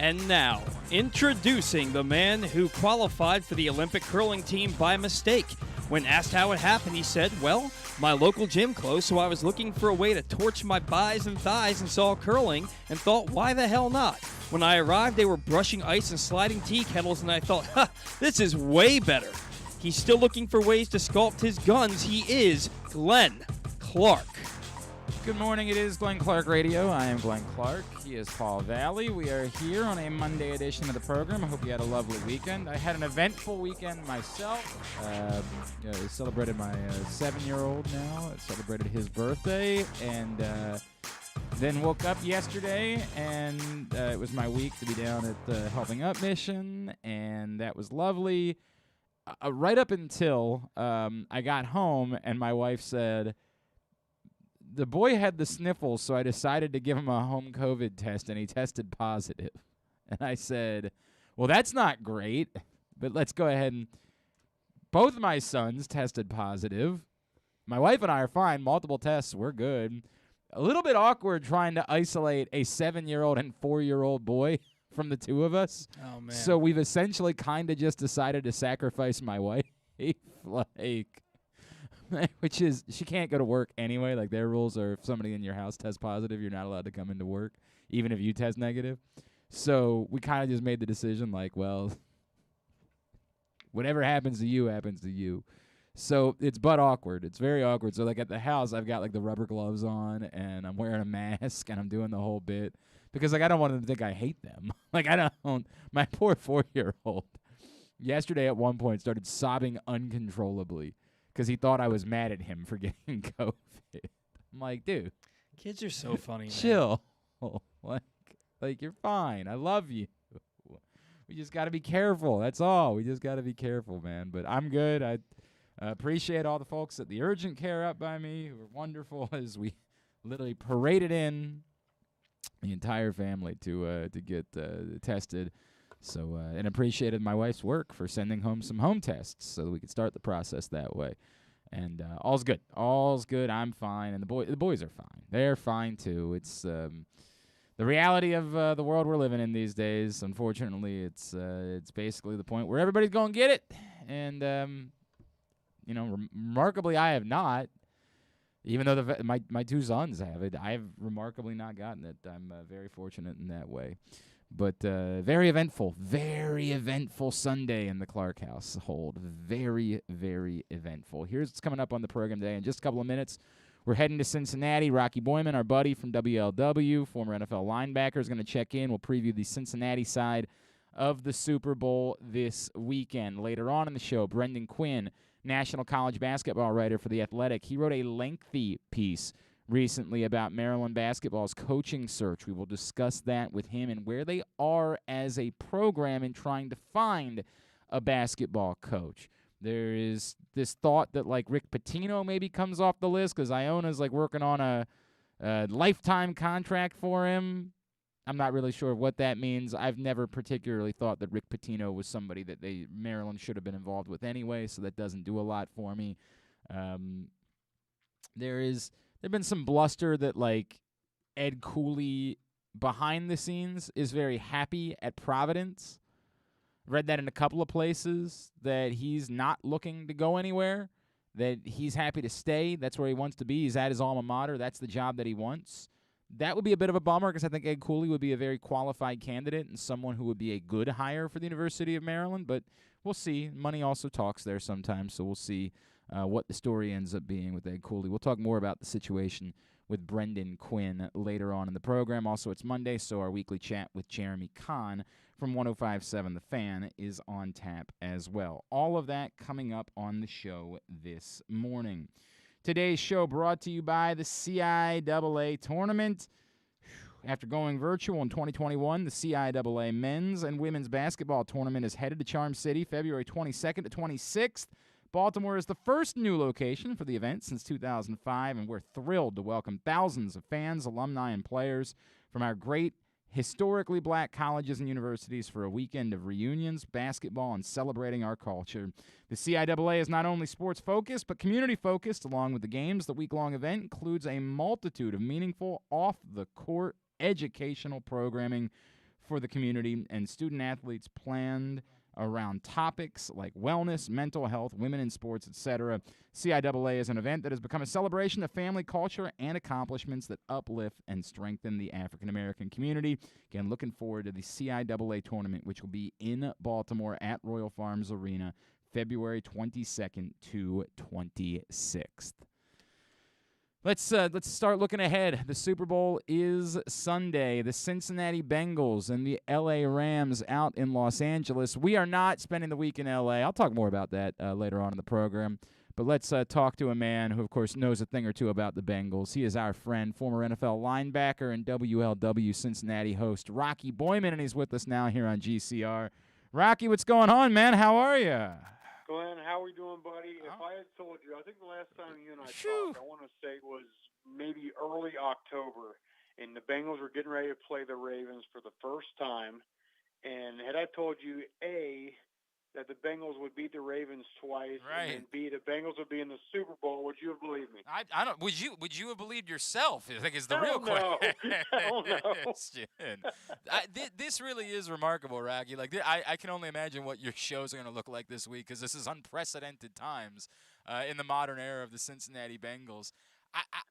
And now, introducing the man who qualified for the Olympic curling team by mistake. When asked how it happened, he said, well, my local gym closed, so I was looking for a way to torch my buys and thighs and saw curling and thought, why the hell not? When I arrived, they were brushing ice and sliding tea kettles, and I thought, this is way better. He's still looking for ways to sculpt his guns. He is Glenn Clark. Good morning, it is Glenn Clark Radio. I am Glenn Clark. He is Paul Valley. We are here on a Monday edition of the program. I hope you had a lovely weekend. I had an eventful weekend myself. I celebrated my 7-year-old now. I celebrated his birthday, and then woke up yesterday, and it was my week to be down at the Helping Up mission, and that was lovely. Right up until I got home, and my wife said, the boy had the sniffles, so I decided to give him a home COVID test, and he tested positive. And I said, well, that's not great, but let's go ahead and both my sons tested positive. My wife and I are fine. Multiple tests, we're good. A little bit awkward trying to isolate a 7-year-old and 4-year-old boy from the two of us. Oh, man. So we've essentially kind of just decided to sacrifice my wife. Which is, she can't go to work anyway. Like, their rules are if somebody in your house tests positive, you're not allowed to come into work, even if you test negative. So we kind of just made the decision, like, well, whatever happens to you, happens to you. So it's butt awkward. It's very awkward. So, like, at the house, I've got, like, the rubber gloves on, and I'm wearing a mask, and I'm doing the whole bit. Because, like, I don't want them to think I hate them. Like, I don't. My poor 4-year-old yesterday at one point started sobbing uncontrollably because he thought I was mad at him for getting COVID. I'm like, dude. Kids are so funny, man. Chill. Like, you're fine. I love you. We just got to be careful. That's all. We just got to be careful, man. But I'm good. I appreciate all the folks at the urgent care up by me who were wonderful as we literally paraded in the entire family to get tested. So, and appreciated my wife's work for sending home some home tests so that we could start the process that way. And all's good. All's good. I'm fine. And the boys are fine. They're fine, too. It's the reality of the world we're living in these days. Unfortunately, it's basically the point where everybody's going to get it. And, remarkably, I have not. Even though my two sons have it, I have remarkably not gotten it. I'm very fortunate in that way. But very eventful Sunday in the Clark household. Very, very eventful. Here's what's coming up on the program today. In just a couple of minutes, we're heading to Cincinnati. Rocky Boiman, our buddy from WLW, former NFL linebacker, is going to check in. We'll preview the Cincinnati side of the Super Bowl this weekend. Later on in the show, Brendan Quinn, national college basketball writer for The Athletic. He wrote a lengthy piece recently about Maryland basketball's coaching search. We will discuss that with him and where they are as a program in trying to find a basketball coach. There is this thought that, like, Rick Pitino maybe comes off the list because Iona's, like, working on a lifetime contract for him. I'm not really sure what that means. I've never particularly thought that Rick Pitino was somebody that Maryland should have been involved with anyway, so that doesn't do a lot for me. There's been some bluster that, like, Ed Cooley behind the scenes is very happy at Providence. Read that in a couple of places, that he's not looking to go anywhere, that he's happy to stay. That's where he wants to be. He's at his alma mater. That's the job that he wants. That would be a bit of a bummer because I think Ed Cooley would be a very qualified candidate and someone who would be a good hire for the University of Maryland. But we'll see. Money also talks there sometimes, so we'll see what the story ends up being with Ed Cooley. We'll talk more about the situation with Brendan Quinn later on in the program. Also, it's Monday, so our weekly chat with Jeremy Conn from 105.7 The Fan is on tap as well. All of that coming up on the show this morning. Today's show brought to you by the CIAA Tournament. After going virtual in 2021, the CIAA men's and women's basketball tournament is headed to Charm City February 22nd to 26th. Baltimore is the first new location for the event since 2005, and we're thrilled to welcome thousands of fans, alumni, and players from our great historically black colleges and universities for a weekend of reunions, basketball, and celebrating our culture. The CIAA is not only sports-focused, but community-focused. Along with the games, the week-long event includes a multitude of meaningful, off-the-court educational programming for the community and student athletes planned around topics like wellness, mental health, women in sports, etc. CIAA is an event that has become a celebration of family culture and accomplishments that uplift and strengthen the African American community. Again, looking forward to the CIAA tournament, which will be in Baltimore at Royal Farms Arena, February 22nd to 26th. Let's start looking ahead. The Super Bowl is Sunday. The Cincinnati Bengals and the L.A. Rams out in Los Angeles. We are not spending the week in L.A. I'll talk more about that later on in the program. But let's talk to a man who, of course, knows a thing or two about the Bengals. He is our friend, former NFL linebacker and WLW Cincinnati host Rocky Boiman, and he's with us now here on GCR. Rocky, what's going on, man? How are you? Glenn, how are we doing, buddy? If I had told you, I think the last time you and I talked, I want to say it was maybe early October, and the Bengals were getting ready to play the Ravens for the first time. And had I told you, A, that the Bengals would beat the Ravens twice, right, and then B, the Bengals would be in the Super Bowl, would you have believed me? I don't. Would you have believed yourself? I think is the real question. Hell no. This really is remarkable, Rocky. Like I can only imagine what your shows are going to look like this week, because this is unprecedented times in the modern era of the Cincinnati Bengals.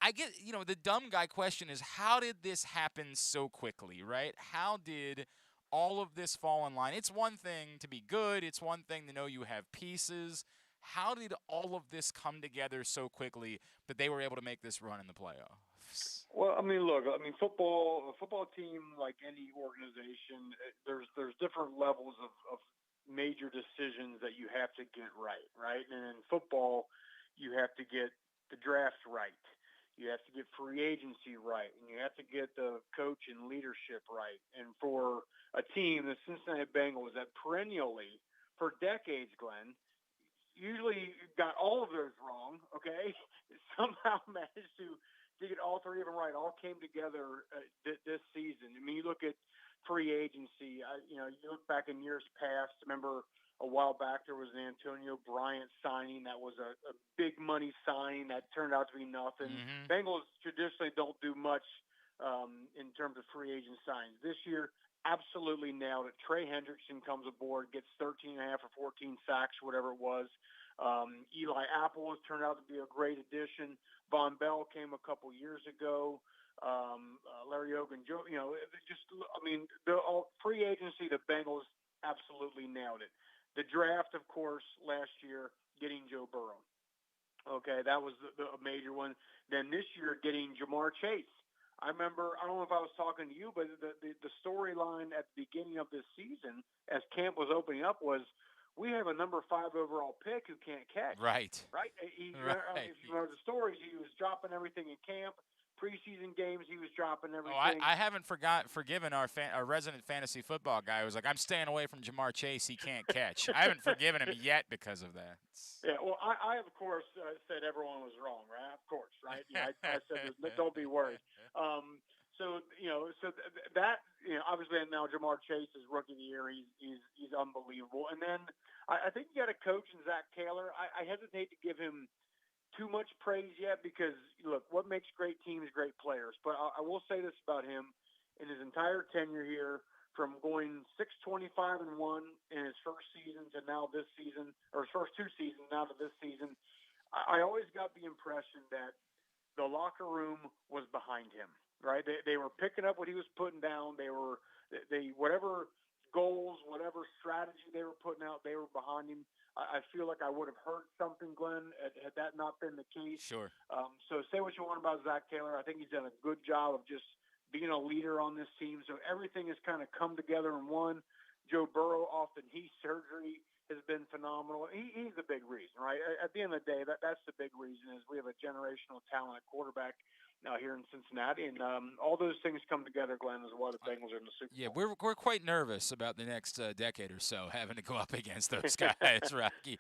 I get, the dumb guy question is, how did this happen so quickly, right? How did all of this fall in line? It's one thing to be good. It's one thing to know you have pieces. How did all of this come together so quickly that they were able to make this run in the playoffs? Well, I mean, look, a football team, like any organization, there's different levels of major decisions that you have to get right? And in football, you have to get the draft right. You have to get free agency right, and you have to get the coach and leadership right. And for a team, the Cincinnati Bengals, that perennially, for decades, Glenn, usually got all of those wrong, okay, somehow managed to get all three of them right. All came together this season. I mean, you look at free agency, you look back in years past, remember a while back there was an Antonio Bryant signing that was a big money signing that turned out to be nothing. Mm-hmm. Bengals traditionally don't do much in terms of free agent signings. This year, absolutely nailed it. Trey Hendrickson comes aboard, gets 13 and a half or 14 sacks, whatever it was. Eli Apple has turned out to be a great addition. Von Bell came a couple years ago. Larry Ogunjobi, free agency, the Bengals absolutely nailed it. The draft, of course, last year, getting Joe Burrow. Okay, that was a major one. Then this year, getting Jamar Chase. I remember, I don't know if I was talking to you, but the storyline at the beginning of this season, as camp was opening up, was we have a number 5 overall pick who can't catch. Right. Right? If you remember the stories, he was dropping everything in camp. Preseason games, he was dropping everything. Oh, I haven't forgiven our resident fantasy football guy who was like, I'm staying away from Jamar Chase. He can't catch. I haven't forgiven him yet because of that. Yeah, well, I of course, said everyone was wrong, right? Of course, right? Yeah, I said, don't be worried. Obviously now Jamar Chase is rookie of the year. He's unbelievable. And then I think you got a coach in Zach Taylor. I hesitate to give him too much praise yet because, look, what makes great teams great players. But I will say this about him. In his entire tenure here, from going 6-25-1 in his first season to now this season, or his first 2 seasons now to this season, I always got the impression that the locker room was behind him, right? They were picking up what he was putting down. They whatever goals, whatever strategy they were putting out, they were behind him. I feel like I would have heard something, Glenn, had that not been the case. Sure. So say what you want about Zach Taylor. I think he's done a good job of just being a leader on this team. So everything has kind of come together in one. Joe Burrow off the knee surgery has been phenomenal. He's the big reason, right? At the end of the day, that's the big reason is we have a generational talent at quarterback now here in Cincinnati, and all those things come together, Glenn, is why the Bengals are in the Super Bowl. Yeah, we're quite nervous about the next decade or so having to go up against those guys, Rocky.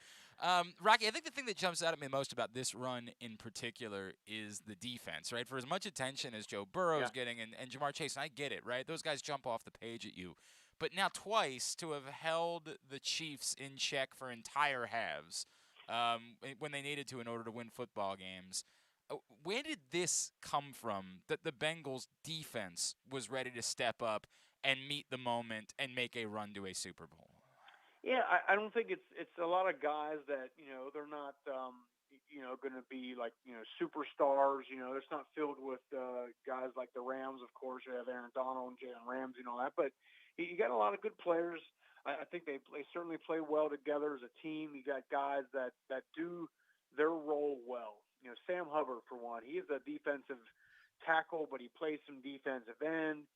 Rocky, I think the thing that jumps out at me most about this run in particular is the defense, right? For as much attention as Joe Burrow's getting and Jamar Chase, and I get it, right? Those guys jump off the page at you. But now twice to have held the Chiefs in check for entire halves when they needed to in order to win football games. where did this come from that the Bengals defense was ready to step up and meet the moment and make a run to a Super Bowl? Yeah, I don't think it's a lot of guys that they're not going to be like superstars. It's not filled with guys like the Rams. Of course, you have Aaron Donald and Jalen Ramsey and all that, but you got a lot of good players. I think they certainly play well together as a team. You got guys that do their role well. Sam Hubbard for one. He is a defensive tackle, but he plays some defensive end.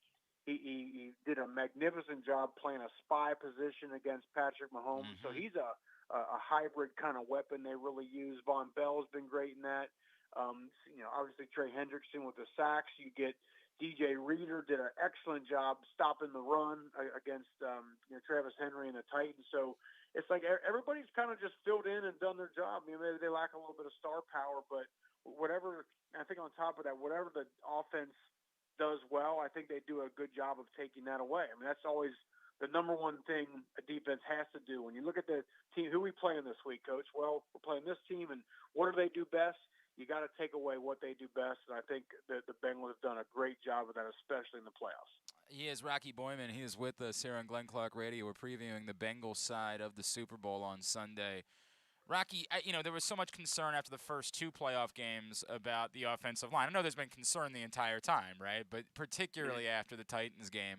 He did a magnificent job playing a spy position against Patrick Mahomes. So he's a hybrid kind of weapon they really use. Von Bell's been great in that. Obviously Trey Hendrickson with the sacks. You get DJ Reader did an excellent job stopping the run against Travis Henry and the Titans. So it's like everybody's kind of just filled in and done their job. Maybe they lack a little bit of star power, but whatever. I think on top of that, whatever the offense does well, I think they do a good job of taking that away. I mean, that's always the number one thing a defense has to do. When you look at the team, who we playing this week, Coach? Well, we're playing this team, and what do they do best? You got to take away what they do best, and I think that the Bengals have done a great job of that, especially in the playoffs. He is Rocky Boiman. He is with us here on Glenn Clark Radio. We're previewing the Bengals side of the Super Bowl on Sunday. Rocky, there was so much concern after the first two playoff games about the offensive line. I know there's been concern the entire time, right? But particularly after the Titans game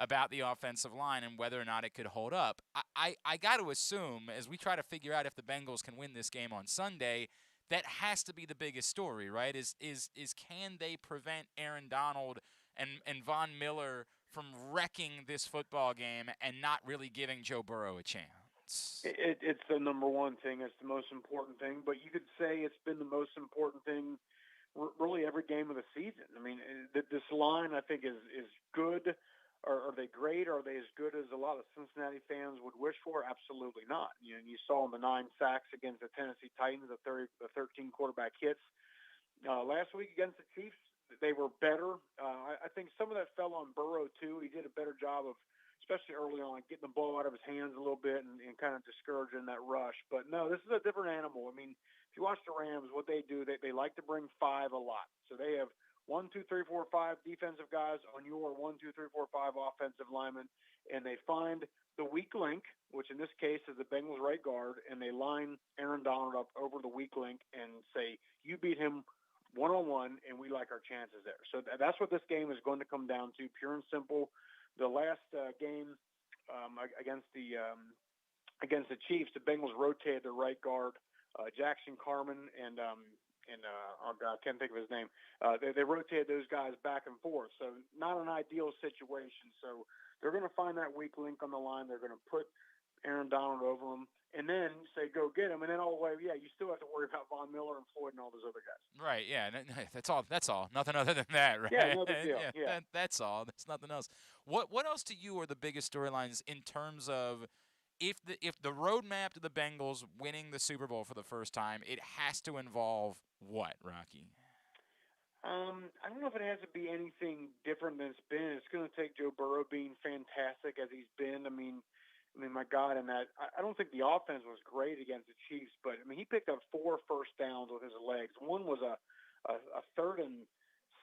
about the offensive line and whether or not it could hold up. I got to assume, as we try to figure out if the Bengals can win this game on Sunday, that has to be the biggest story, right? Is can they prevent Aaron Donald and Von Miller from wrecking this football game and not really giving Joe Burrow a chance? It's the number one thing. It's the most important thing. But you could say it's been the most important thing really every game of the season. I mean, this line I think is good. Are they great? Are they as good as a lot of Cincinnati fans would wish for? Absolutely not. You saw in the 9 sacks against the Tennessee Titans, the 13 quarterback hits. Last week against the Chiefs, they were better. I think some of that fell on Burrow too. He did a better job of, especially early on, getting the ball out of his hands a little bit and kind of discouraging that rush. But no, this is a different animal. I mean, if you watch the Rams, what they do, they like to bring 5 a lot. So they have 1, 2, 3, 4, 5 defensive guys on your 1, 2, 3, 4, 5 offensive linemen, and they find the weak link, which in this case is the Bengals right guard, and they line Aaron Donald up over the weak link and say, you beat him one-on-one, and we like our chances there. So that's what this game is going to come down to, pure and simple. The last game against the Chiefs, the Bengals rotated the right guard, Jackson Carman and oh God, I can't think of his name. They rotated those guys back and forth, so not an ideal situation. So they're going to find that weak link on the line. They're going to put Aaron Donald over him, and then say, go get him. And then all the way, you still have to worry about Von Miller and Floyd and all those other guys. Right, yeah. That's all. Nothing other than that, right? Yeah, no big deal. Yeah. That's all. There's nothing else. What else to you are the biggest storylines in terms of if the roadmap to the Bengals winning the Super Bowl for the first time, it has to involve what, Rocky? I don't know if it has to be anything different than it's been. It's going to take Joe Burrow being fantastic as he's been. I mean, my God, and that I don't think the offense was great against the Chiefs, but I mean he picked up 4 first downs with his legs. One was a 3rd and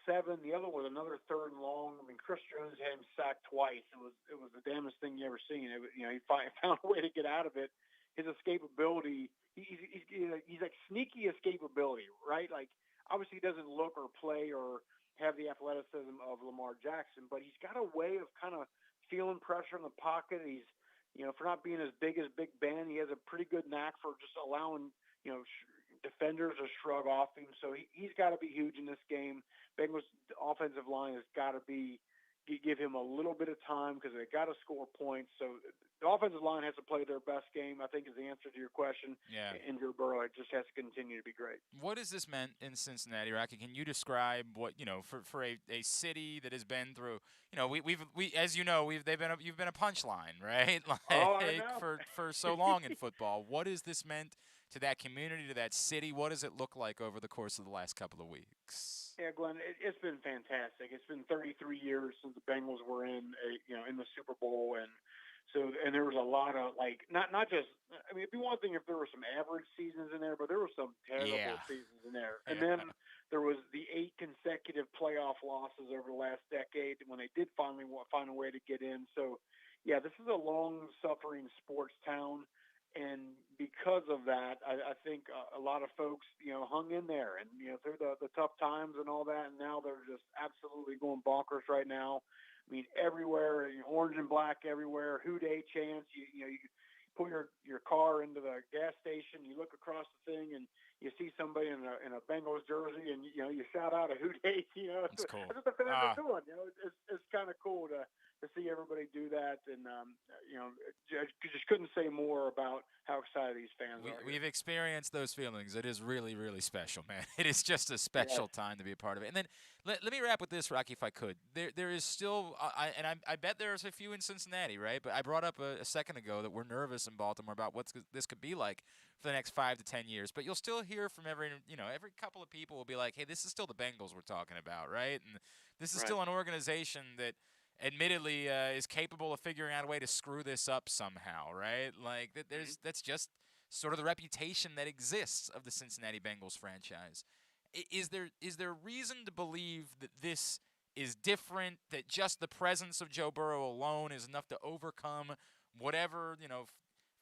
7. The other was another 3rd and long. I mean Chris Jones had him sacked twice. It was the damnest thing you ever seen. He found a way to get out of it. His escapability, he's like sneaky escapability, right? Like obviously he doesn't look or play or have the athleticism of Lamar Jackson, but he's got a way of kind of feeling pressure in the pocket. He's for not being as big as Big Ben, he has a pretty good knack for just allowing, defenders to shrug off him. So he's got to be huge in this game. Bengals offensive line has got to give him a little bit of time because they got to score points. So the offensive line has to play their best game, I think is the answer to your question. Yeah. And Joe Burrow just has to continue to be great. What has this meant in Cincinnati, Rocky? Can you describe what, for a city that has been through, we as you know, you've been a punchline, right? I know. for so long in football. What has this meant to that community, to that city? What does it look like over the course of the last couple of weeks? Yeah, Glenn, it's been fantastic. It's been 33 years since the Bengals were in the Super Bowl, and there was a lot of not just. I mean, it'd be one thing if there were some average seasons in there, but there were some terrible seasons in there. And then the playoff losses over the last decade when they did finally find a way to get in. So, yeah, this is a long-suffering sports town. And because of that, I think a lot of folks, hung in there and, through the tough times and all that. And now they're just absolutely going bonkers right now. I mean, everywhere, orange and black everywhere, Who Dey chants. You put your car into the gas station, you look across the thing, and you see somebody in a Bengals jersey, and you shout out a Who Dey. That's cool. That's what the fans are doing. It's kind of cool to see everybody do that, and just couldn't say more about how excited these fans are. We've experienced those feelings. It is really, really special, man. It is just a special time to be a part of it. And then let me wrap with this, Rocky, if I could. There is still, I bet there's a few in Cincinnati, right? But I brought up a second ago that we're nervous in Baltimore about what this could be like for the next 5 to 10 years. But you'll still hear from every couple of people will be like, hey, this is still the Bengals we're talking about, right? And this is still an organization that admittedly is capable of figuring out a way to screw this up somehow, right? Like that's just sort of the reputation that exists of the Cincinnati Bengals franchise. Is there reason to believe that this is different, that just the presence of Joe Burrow alone is enough to overcome whatever,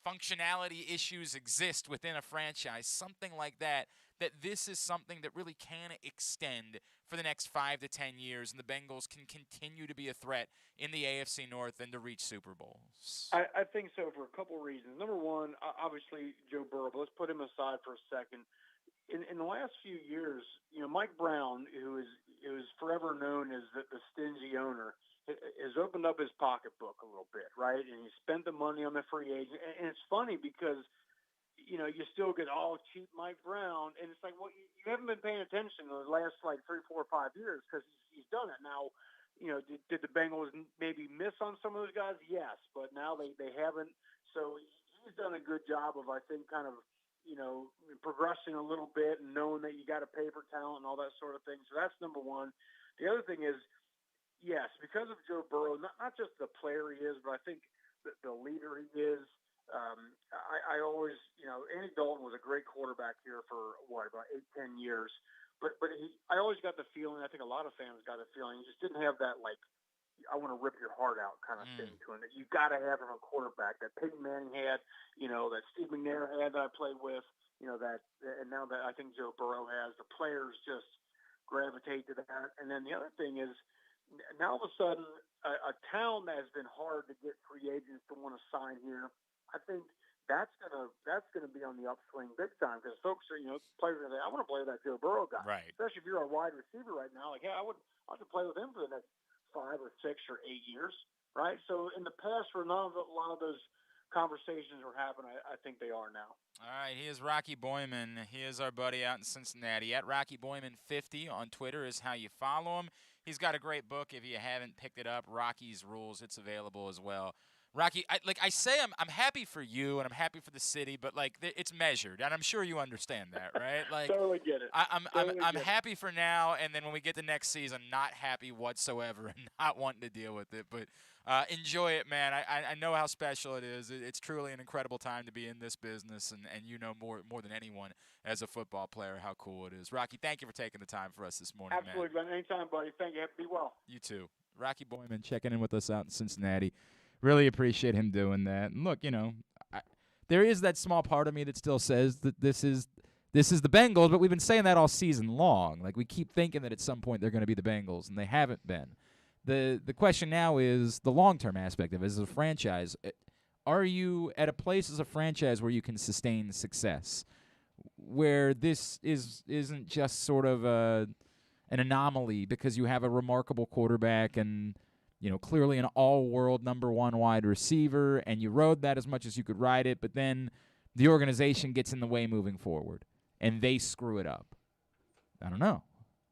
functionality issues exist within a franchise, something like that, that this is something that really can extend for the next 5 to 10 years, and the Bengals can continue to be a threat in the AFC North and to reach Super Bowls? I think so for a couple of reasons. Number one, obviously Joe Burrow, but let's put him aside for a second. In the last few years, Mike Brown, who is forever known as the stingy owner, has opened up his pocketbook a little bit, right? And he spent the money on the free agent. And it's funny because, you still get all cheap Mike Brown. And it's like, well, you haven't been paying attention in the last 3, 4, 5 years because he's done it. Now, did the Bengals maybe miss on some of those guys? Yes, but now they haven't. So he's done a good job of, I think, kind of, progressing a little bit and knowing that you got to pay for talent and all that sort of thing. So that's number one. The other thing is, yes, because of Joe Burrow, not just the player he is, but I think the leader he is. I always, Andy Dalton was a great quarterback here for about 8-10 years, but I always got the feeling. I think a lot of fans got the feeling he just didn't have that I want to rip your heart out kind of thing to him. That you got to have him a quarterback that Peyton Manning had, that Steve McNair had that I played with, that, and now that I think Joe Burrow has, the players just gravitate to that. And then the other thing is, now all of a sudden, a town that has been hard to get free agents to want to sign here, I think that's gonna be on the upswing big time because folks are, players are like, I want to play with that Joe Burrow guy, right? Especially if you're a wide receiver right now. Like, yeah, I would play with him for the next 5 or 6 or 8 years, right? So in the past, for a lot of those conversations were happening, I think they are now. All right, he is Rocky Boiman. He is our buddy out in Cincinnati. At Rocky Boiman 50 on Twitter is how you follow him. He's got a great book. If you haven't picked it up, Rocky's Rules, it's available as well. Rocky, I'm happy for you and I'm happy for the city, but it's measured, and I'm sure you understand that, right? Totally get it. I'm happy for now, and then when we get to next season, not happy whatsoever and not wanting to deal with it. But enjoy it, man. I know how special it is. It's truly an incredible time to be in this business, and more than anyone as a football player how cool it is. Rocky, thank you for taking the time for us this morning, Absolutely, man. Anytime, buddy. Thank you. Be well. You too. Rocky Boiman checking in with us out in Cincinnati. Really appreciate him doing that. And look, there is that small part of me that still says that this is the Bengals, but we've been saying that all season long. Like, we keep thinking that at some point they're going to be the Bengals, and they haven't been. The question now is the long-term aspect of it. As a franchise, are you at a place as a franchise where you can sustain success, where this isn't just sort of an anomaly because you have a remarkable quarterback and clearly an all-world number 1 wide receiver, and you rode that as much as you could ride it, but then the organization gets in the way moving forward, and they screw it up. I don't know.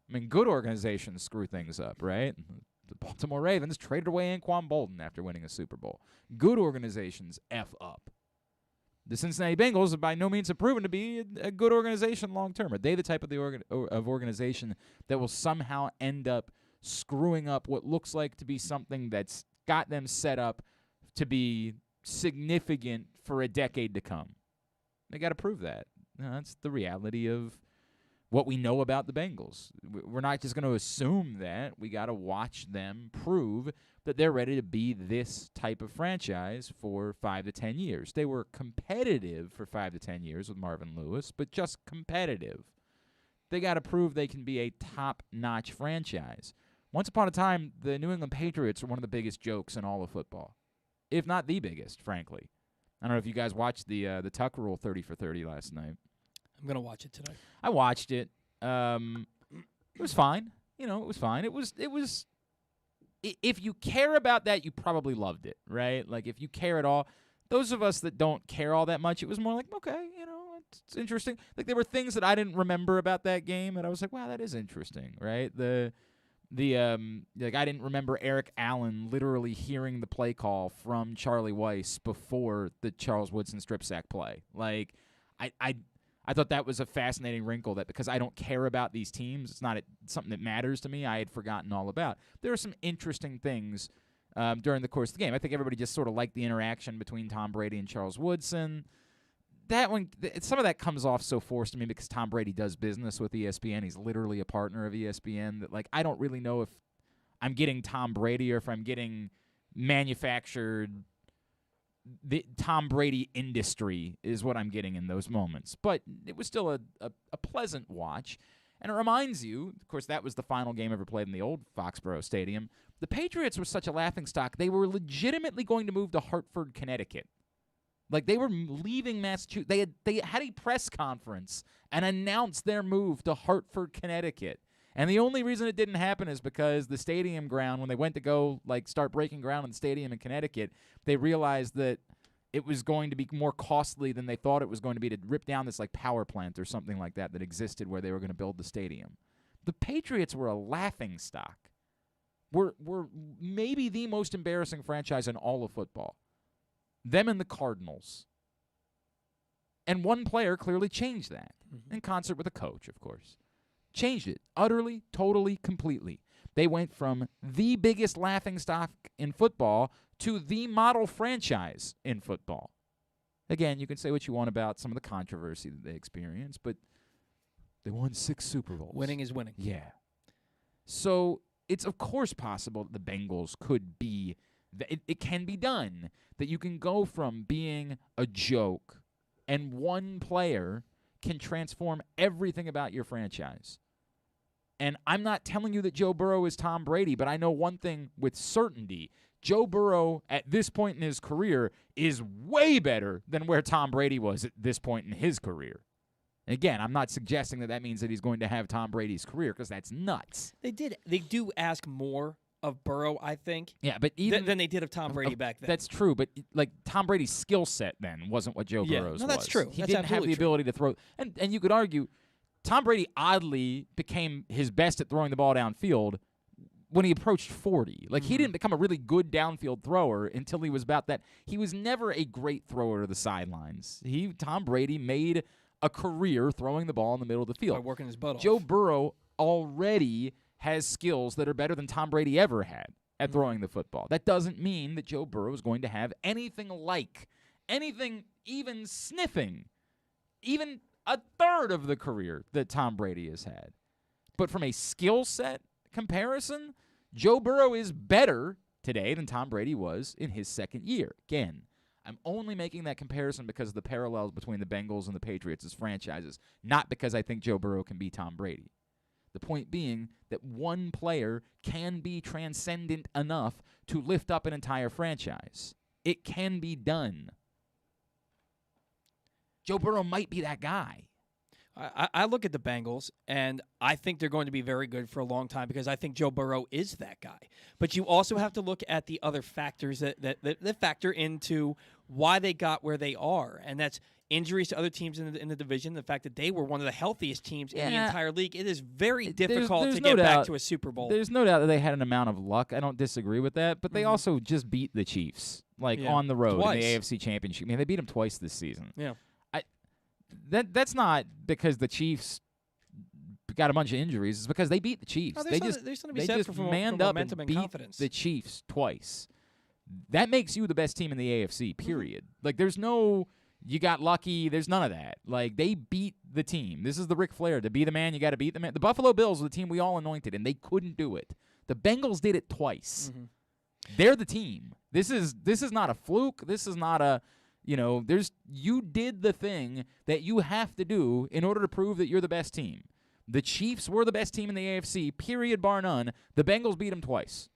I mean, good organizations screw things up, right? The Baltimore Ravens traded away Anquan Bolden after winning a Super Bowl. Good organizations F up. The Cincinnati Bengals have by no means have proven to be a good organization long-term. Are they the type of organization that will somehow end up screwing up what looks like to be something that's got them set up to be significant for a decade to come? They got to prove that. That's the reality of what we know about the Bengals. We're not just going to assume that. We got to watch them prove that they're ready to be this type of franchise for 5 to 10 years. They were competitive for 5 to 10 years with Marvin Lewis, but just competitive. They got to prove they can be a top-notch franchise. Once upon a time, the New England Patriots were one of the biggest jokes in all of football, if not the biggest, frankly. I don't know if you guys watched the Tuck Rule 30 for 30 last night. I'm going to watch it tonight. I watched it. It was fine. It was fine. It was if you care about that, you probably loved it, right? Like, if you care at all, those of us that don't care all that much, it was more like, okay, it's interesting. Like, there were things that I didn't remember about that game, and I was like, wow, that is interesting, right? Like, I didn't remember Eric Allen literally hearing the play call from Charlie Weiss before the Charles Woodson strip sack play. Like, I thought that was a fascinating wrinkle, that because I don't care about these teams, it's not something that matters to me, I had forgotten all about. There were some interesting things during the course of the game. I think everybody just sort of liked the interaction between Tom Brady and Charles Woodson. That one, some of that comes off so forced to me because Tom Brady does business with ESPN. He's literally a partner of ESPN. That, like, I don't really know if I'm getting Tom Brady or if I'm getting manufactured. The Tom Brady industry is what I'm getting in those moments. But it was still a pleasant watch. And it reminds you, of course, that was the final game ever played in the old Foxborough Stadium. The Patriots were such a laughingstock, they were legitimately going to move to Hartford, Connecticut. Like, they were leaving Massachusetts. They had a press conference and announced their move to Hartford, Connecticut. And the only reason it didn't happen is because the stadium ground, when they went to go start breaking ground in the stadium in Connecticut, they realized that it was going to be more costly than they thought it was going to be to rip down this power plant or something like that existed where they were going to build the stadium. The Patriots were a laughingstock. Were maybe the most embarrassing franchise in all of football. Them and the Cardinals. And one player clearly changed that, in concert with a coach, of course. Changed it utterly, totally, completely. They went from the biggest laughingstock in football to the model franchise in football. Again, you can say what you want about some of the controversy that they experienced, but they won 6 Super Bowls. Winning is winning. Yeah. So it's, of course, possible that the Bengals could be, it can be done, that you can go from being a joke and one player can transform everything about your franchise. And I'm not telling you that Joe Burrow is Tom Brady, but I know one thing with certainty. Joe Burrow, at this point in his career, is way better than where Tom Brady was at this point in his career. And again, I'm not suggesting that means that he's going to have Tom Brady's career, because that's nuts. They do ask more of Burrow, I think. Yeah, but even than they did of Tom Brady back then. That's true, but Tom Brady's skill set then wasn't what Joe Burrow's was. No, that's true. He That's didn't have the ability to throw. And you could argue Tom Brady oddly became his best at throwing the ball downfield when he approached 40. He didn't become a really good downfield thrower until he was about that. He was never a great thrower to the sidelines. Tom Brady made a career throwing the ball in the middle of the field. By working his butt off. Joe Burrow already has skills that are better than Tom Brady ever had at throwing the football. That doesn't mean that Joe Burrow is going to have anything even sniffing, even a third of the career that Tom Brady has had. But from a skill set comparison, Joe Burrow is better today than Tom Brady was in his second year. Again, I'm only making that comparison because of the parallels between the Bengals and the Patriots as franchises, not because I think Joe Burrow can be Tom Brady. The point being that one player can be transcendent enough to lift up an entire franchise. It can be done. Joe Burrow might be that guy. I look at the Bengals, and I think they're going to be very good for a long time because I think Joe Burrow is that guy. But you also have to look at the other factors that factor into why they got where they are, and that's injuries to other teams in the division, the fact that they were one of the healthiest teams in the entire league. It is very difficult to get back to a Super Bowl. There's no doubt that they had an amount of luck. I don't disagree with that, but they also just beat the Chiefs, on the road twice. In the AFC Championship. I mean, they beat them twice this season. Yeah. That's not because the Chiefs got a bunch of injuries. It's because they beat the Chiefs. No, they just manned up and beat confidence. the Chiefs twice. That makes you the best team in the AFC, period. There's no you got lucky. There's none of that. Like, they beat the team. This is the Ric Flair. To be the man, you got to beat the man. The Buffalo Bills were the team we all anointed, and they couldn't do it. The Bengals did it twice. Mm-hmm. They're the team. This is not a fluke. This is not a, you did the thing that you have to do in order to prove that you're the best team. The Chiefs were the best team in the AFC, period, bar none. The Bengals beat them twice.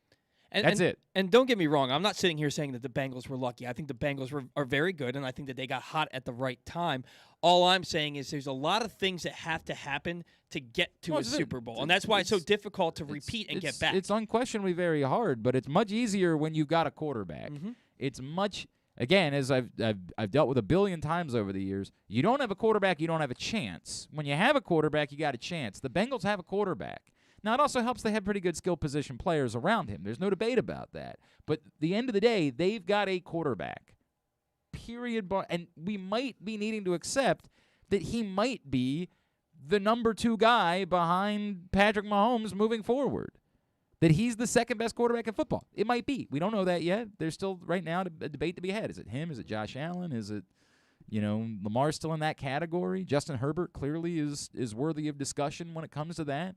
That's it. And don't get me wrong, I'm not sitting here saying that the Bengals were lucky. I think the Bengals are very good, and I think that they got hot at the right time. All I'm saying is there's a lot of things that have to happen to get to a Super Bowl, and that's why it's so difficult to repeat and get back. It's unquestionably very hard, but it's much easier when you've got a quarterback. Mm-hmm. It's much, again, as I've dealt with a billion times over the years, you don't have a quarterback, you don't have a chance. When you have a quarterback, you got a chance. The Bengals have a quarterback. Now, it also helps they have pretty good skill position players around him. There's no debate about that. But at the end of the day, they've got a quarterback, period. And we might be needing to accept that he might be the number 2 guy behind Patrick Mahomes moving forward, that he's the second best quarterback in football. It might be. We don't know that yet. There's still, right now, a debate to be had. Is it him? Is it Josh Allen? Is it, Lamar still in that category? Justin Herbert clearly is worthy of discussion when it comes to that.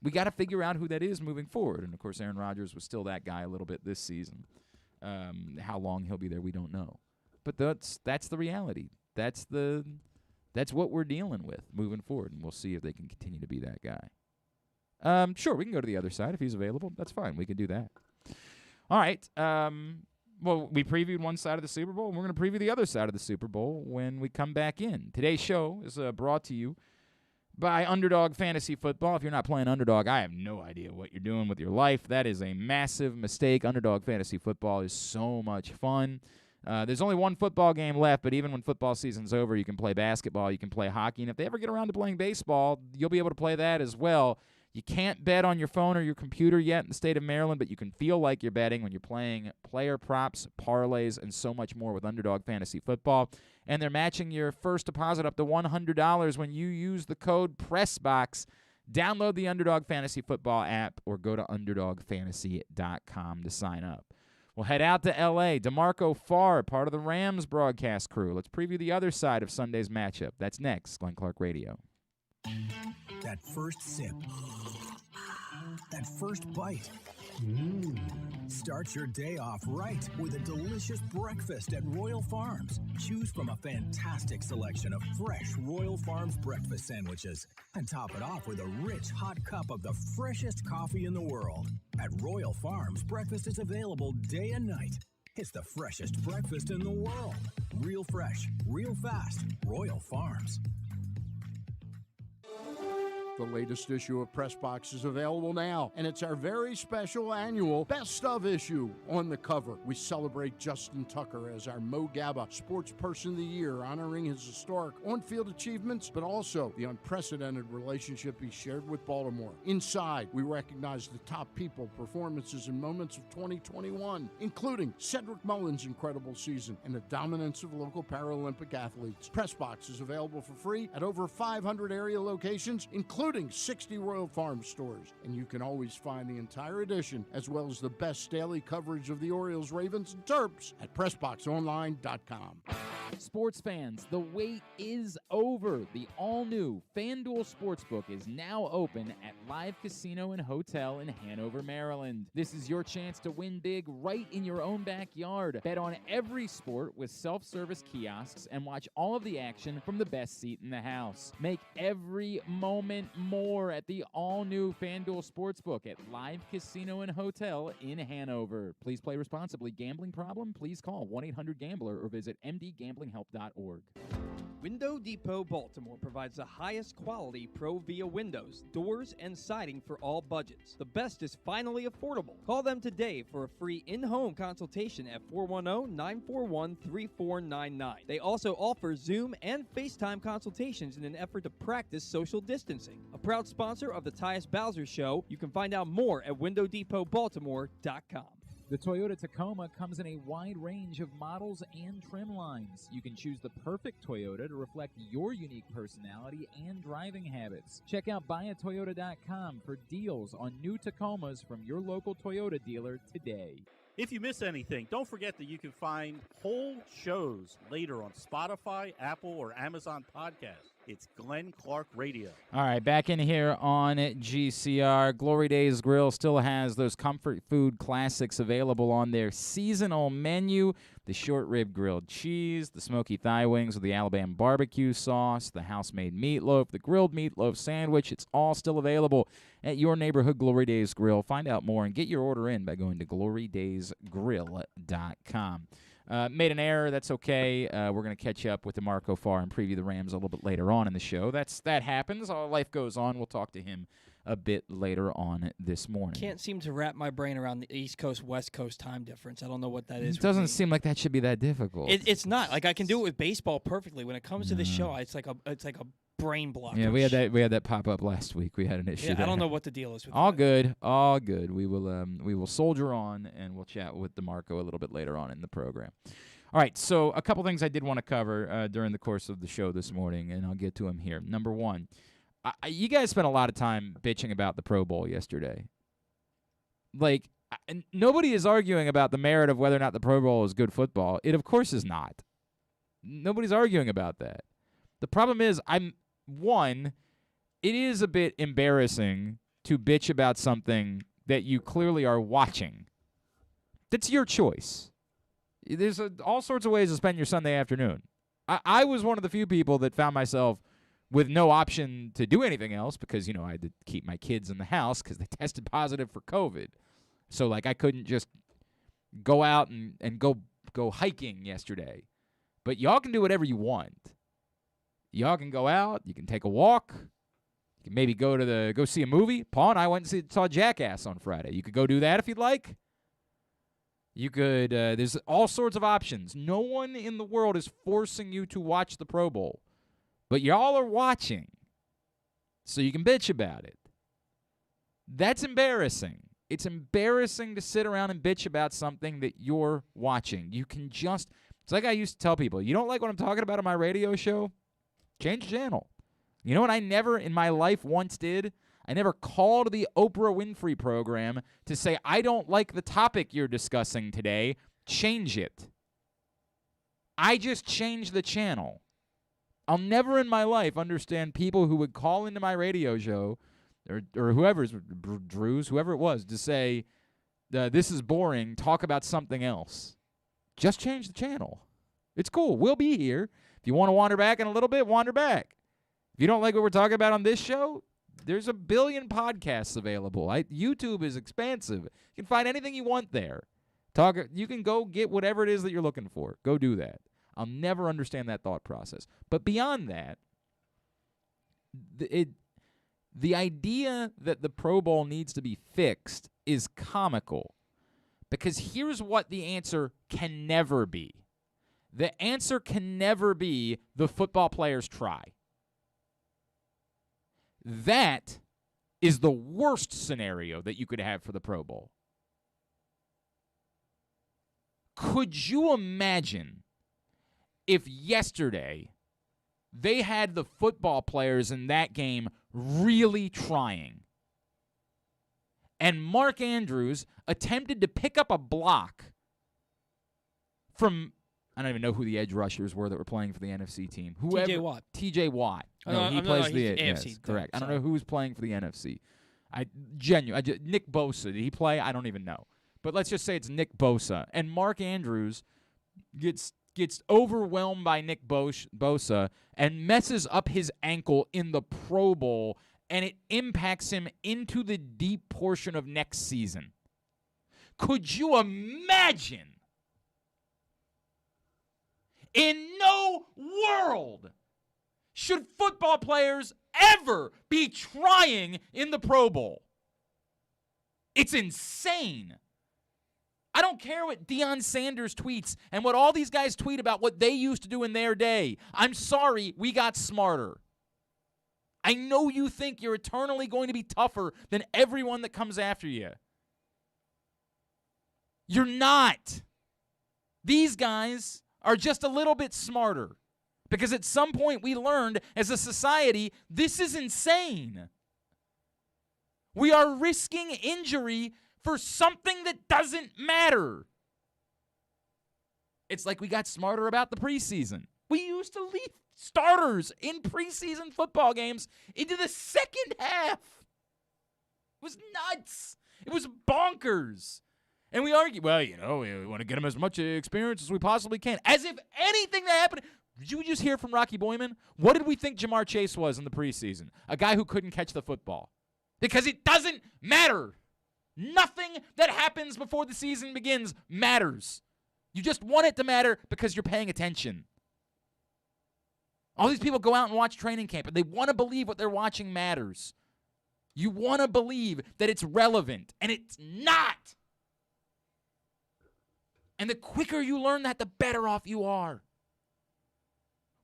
We got to figure out who that is moving forward. And, of course, Aaron Rodgers was still that guy a little bit this season. How long he'll be there, we don't know. But that's the reality. That's what we're dealing with moving forward, and we'll see if they can continue to be that guy. Sure, we can go to the other side if he's available. That's fine. We can do that. All right. Well, we previewed one side of the Super Bowl, and we're going to preview the other side of the Super Bowl when we come back in. Today's show is brought to you by Underdog Fantasy Football. If you're not playing Underdog, I have no idea what you're doing with your life. That is a massive mistake. Underdog Fantasy Football is so much fun. There's only one football game left, but even when football season's over, you can play basketball, you can play hockey, and if they ever get around to playing baseball, you'll be able to play that as well. You can't bet on your phone or your computer yet in the state of Maryland, but you can feel like you're betting when you're playing player props, parlays, and so much more with Underdog Fantasy Football. And they're matching your first deposit up to $100 when you use the code PRESSBOX. Download the Underdog Fantasy Football app or go to UnderdogFantasy.com to sign up. We'll head out to L.A. DeMarco Farr, part of the Rams broadcast crew. Let's preview the other side of Sunday's matchup. That's next, Glenn Clark Radio. That first sip. That first bite. Start your day off right with a delicious breakfast at Royal Farms. Choose from a fantastic selection of fresh Royal Farms breakfast sandwiches and top it off with a rich hot cup of the freshest coffee in the world. At Royal Farms, breakfast is available day and night. It's the freshest breakfast in the world. Real fresh, real fast. Royal Farms. The latest issue of PressBox is available now, and it's our very special annual Best Of issue. On the cover, we celebrate Justin Tucker as our Mo Gabba Sports Person of the Year, honoring his historic on-field achievements, but also the unprecedented relationship he shared with Baltimore. Inside, we recognize the top people, performances, and moments of 2021, including Cedric Mullins' incredible season and the dominance of local Paralympic athletes. PressBox is available for free at over 500 area locations, including 60 Royal Farms stores. And you can always find the entire edition, as well as the best daily coverage of the Orioles, Ravens, and Terps at PressBoxOnline.com. Sports fans, the wait is over. The all-new FanDuel Sportsbook is now open at Live Casino and Hotel in Hanover, Maryland. This is your chance to win big right in your own backyard. Bet on every sport with self-service kiosks and watch all of the action from the best seat in the house. Make every moment more at the all-new FanDuel Sportsbook at Live Casino and Hotel in Hanover. Please play responsibly. Gambling problem? Please call 1-800-GAMBLER or visit mdgamblinghelp.org. Window Depot Baltimore provides the highest quality Pro Via windows, doors, and siding for all budgets. The best is finally affordable. Call them today for a free in-home consultation at 410-941-3499. They also offer Zoom and FaceTime consultations in an effort to practice social distancing. A proud sponsor of the Tyus Bowser Show, you can find out more at WindowDepotBaltimore.com. The Toyota Tacoma comes in a wide range of models and trim lines. You can choose the perfect Toyota to reflect your unique personality and driving habits. Check out buyatoyota.com for deals on new Tacomas from your local Toyota dealer today. If you miss anything, don't forget that you can find whole shows later on Spotify, Apple, or Amazon Podcasts. It's Glenn Clark Radio. All right, back in here on GCR. Glory Days Grill still has those comfort food classics available on their seasonal menu. The short rib grilled cheese, the smoky thigh wings with the Alabama barbecue sauce, the house-made meatloaf, the grilled meatloaf sandwich. It's all still available at your neighborhood Glory Days Grill. Find out more and get your order in by going to glorydaysgrill.com. Made an error. That's okay. We're going to catch up with DeMarco Farr and preview the Rams a little bit later on in the show. That happens. Life goes on. We'll talk to him a bit later on this morning. Can't seem to wrap my brain around the East Coast, West Coast time difference. I don't know what that is. It doesn't seem like that should be that difficult. It's not. Like, I can do it with baseball perfectly. When it comes to this show, it's like a brain blocker. Yeah, we had that pop up last week. We had an issue. Yeah, there. I don't know what the deal is with all that. All good. We will soldier on, and we'll chat with DeMarco a little bit later on in the program. All right, so a couple things I did want to cover during the course of the show this morning, and I'll get to them here. Number one, you guys spent a lot of time bitching about the Pro Bowl yesterday. Like, nobody is arguing about the merit of whether or not the Pro Bowl is good football. It, of course, is not. Nobody's arguing about that. The problem is, it is a bit embarrassing to bitch about something that you clearly are watching. That's your choice. There's all sorts of ways to spend your Sunday afternoon. I was one of the few people that found myself with no option to do anything else because, I had to keep my kids in the house because they tested positive for COVID. So, I couldn't just go out and go hiking yesterday. But y'all can do whatever you want. Y'all can go out. You can take a walk. You can maybe go see a movie. Paul and I went and saw Jackass on Friday. You could go do that if you'd like. You could, there's all sorts of options. No one in the world is forcing you to watch the Pro Bowl. But y'all are watching. So you can bitch about it. That's embarrassing. It's embarrassing to sit around and bitch about something that you're watching. You can just, it's like I used to tell people, you don't like what I'm talking about on my radio show? Change channel. You know what I never in my life once did? I never called the Oprah Winfrey program to say, I don't like the topic you're discussing today. Change it. I just changed the channel. I'll never in my life understand people who would call into my radio show or whoever's, Drew's, whoever it was, to say, this is boring, talk about something else. Just change the channel. It's cool. We'll be here. If you want to wander back in a little bit, wander back. If you don't like what we're talking about on this show, there's a billion podcasts available. YouTube is expansive. You can find anything you want there. You can go get whatever it is that you're looking for. Go do that. I'll never understand that thought process. But beyond that, the idea that the Pro Bowl needs to be fixed is comical. Because here's what the answer can never be. The answer can never be the football players try. That is the worst scenario that you could have for the Pro Bowl. Could you imagine if yesterday they had the football players in that game really trying, and Mark Andrews attempted to pick up a block from, I don't even know who the edge rushers were that were playing for the NFC team. T.J. Watt. T.J. Watt. No, he plays for the AFC. Yes, correct. I don't Sorry. know who was playing for the NFC. Nick Bosa. Did he play? I don't even know. But let's just say it's Nick Bosa. And Mark Andrews gets overwhelmed by Nick Bosa and messes up his ankle in the Pro Bowl, and it impacts him into the deep portion of next season. Could you imagine? In no world should football players ever be trying in the Pro Bowl. It's insane. I don't care what Deion Sanders tweets and what all these guys tweet about what they used to do in their day. I'm sorry, we got smarter. I know you think you're eternally going to be tougher than everyone that comes after you. You're not. These guys are just a little bit smarter. Because at some point we learned as a society, this is insane. We are risking injury for something that doesn't matter. It's like we got smarter about the preseason. We used to leave starters in preseason football games into the second half. It was nuts. It was bonkers. And we argue, well, we want to get them as much experience as we possibly can. As if anything that happened. Did you just hear from Rocky Boiman? What did we think Jamar Chase was in the preseason? A guy who couldn't catch the football. Because it doesn't matter. Nothing that happens before the season begins matters. You just want it to matter because you're paying attention. All these people go out and watch training camp, and they want to believe what they're watching matters. You want to believe that it's relevant, and it's not. And the quicker you learn that, the better off you are.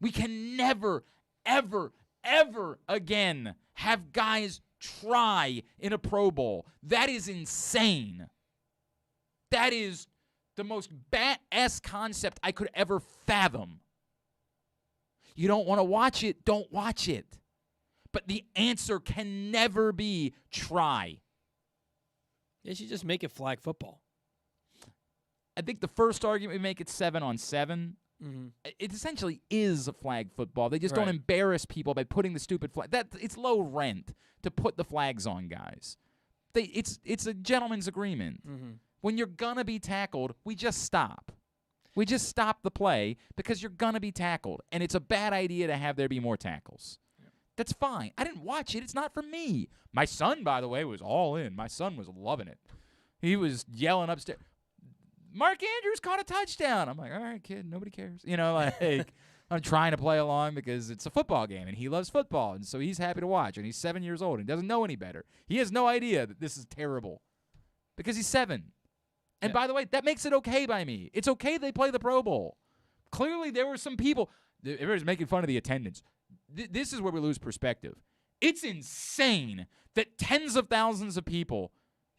We can never, ever, ever again have guys try in a Pro Bowl. That is insane. That is the most bat-ass concept I could ever fathom. You don't want to watch it, don't watch it. But the answer can never be try. They should just make it flag football. I think the first argument we make it 7-on-7. Mm-hmm. It essentially is flag football. They just don't embarrass people by putting the stupid flag. It's low rent to put the flags on guys. It's a gentleman's agreement. Mm-hmm. When you're gonna be tackled, we just stop. We just stop the play because you're gonna be tackled, and it's a bad idea to have there be more tackles. Yeah. That's fine. I didn't watch it. It's not for me. My son, by the way, was all in. My son was loving it. He was yelling upstairs. Mark Andrews caught a touchdown. I'm like, all right, kid, nobody cares. I'm trying to play along because it's a football game, and he loves football, and so he's happy to watch, and he's 7 years old and doesn't know any better. He has no idea that this is terrible because he's 7. And by the way, that makes it okay by me. It's okay they play the Pro Bowl. Clearly, there were some people. Everybody's making fun of the attendance. This is where we lose perspective. It's insane that tens of thousands of people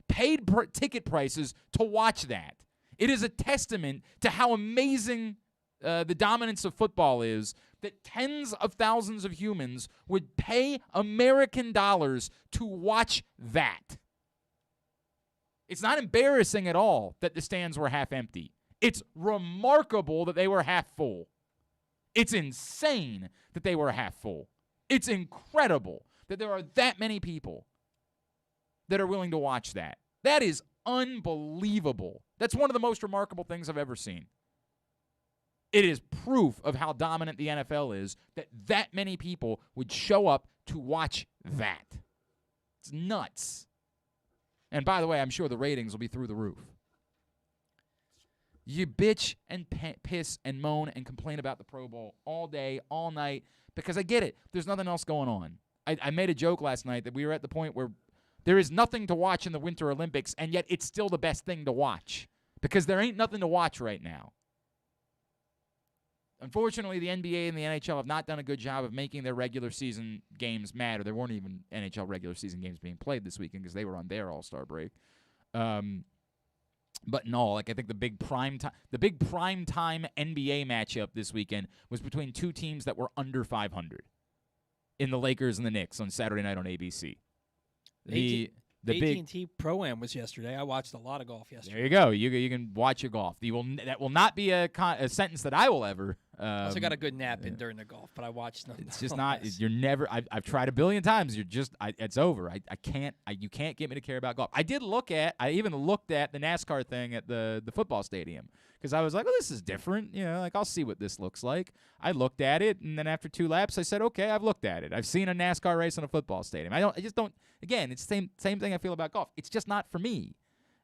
paid ticket prices to watch that. It is a testament to how amazing the dominance of football is that tens of thousands of humans would pay American dollars to watch that. It's not embarrassing at all that the stands were half empty. It's remarkable that they were half full. It's insane that they were half full. It's incredible that there are that many people that are willing to watch that. That is unbelievable. That's one of the most remarkable things I've ever seen. It is proof of how dominant the NFL is that many people would show up to watch that. It's nuts. And by the way, I'm sure the ratings will be through the roof. You bitch and piss and moan and complain about the Pro Bowl all day, all night, because I get it. There's nothing else going on. I made a joke last night that we were at the point where there is nothing to watch in the Winter Olympics, and yet it's still the best thing to watch because there ain't nothing to watch right now. Unfortunately, the NBA and the NHL have not done a good job of making their regular season games matter. There weren't even NHL regular season games being played this weekend because they were on their All-Star break. But no, I think the big prime time NBA matchup this weekend was between two teams that were under 500 in the Lakers and the Knicks on Saturday night on ABC. The AT&T Pro-Am was yesterday. I watched a lot of golf yesterday. There you go. You can watch your golf. That will not be a sentence that I will ever. I also got a good nap in during the golf, but I watched nothing. It's just not. You're never. I've tried a billion times. It's over. I can't. You can't get me to care about golf. I even looked at the NASCAR thing at the football stadium because I was like, oh, this is different. I'll see what this looks like. I looked at it, and then after 2 laps, I said, okay, I've looked at it. I've seen a NASCAR race in a football stadium. I just don't. Again, it's the same thing I feel about golf. It's just not for me.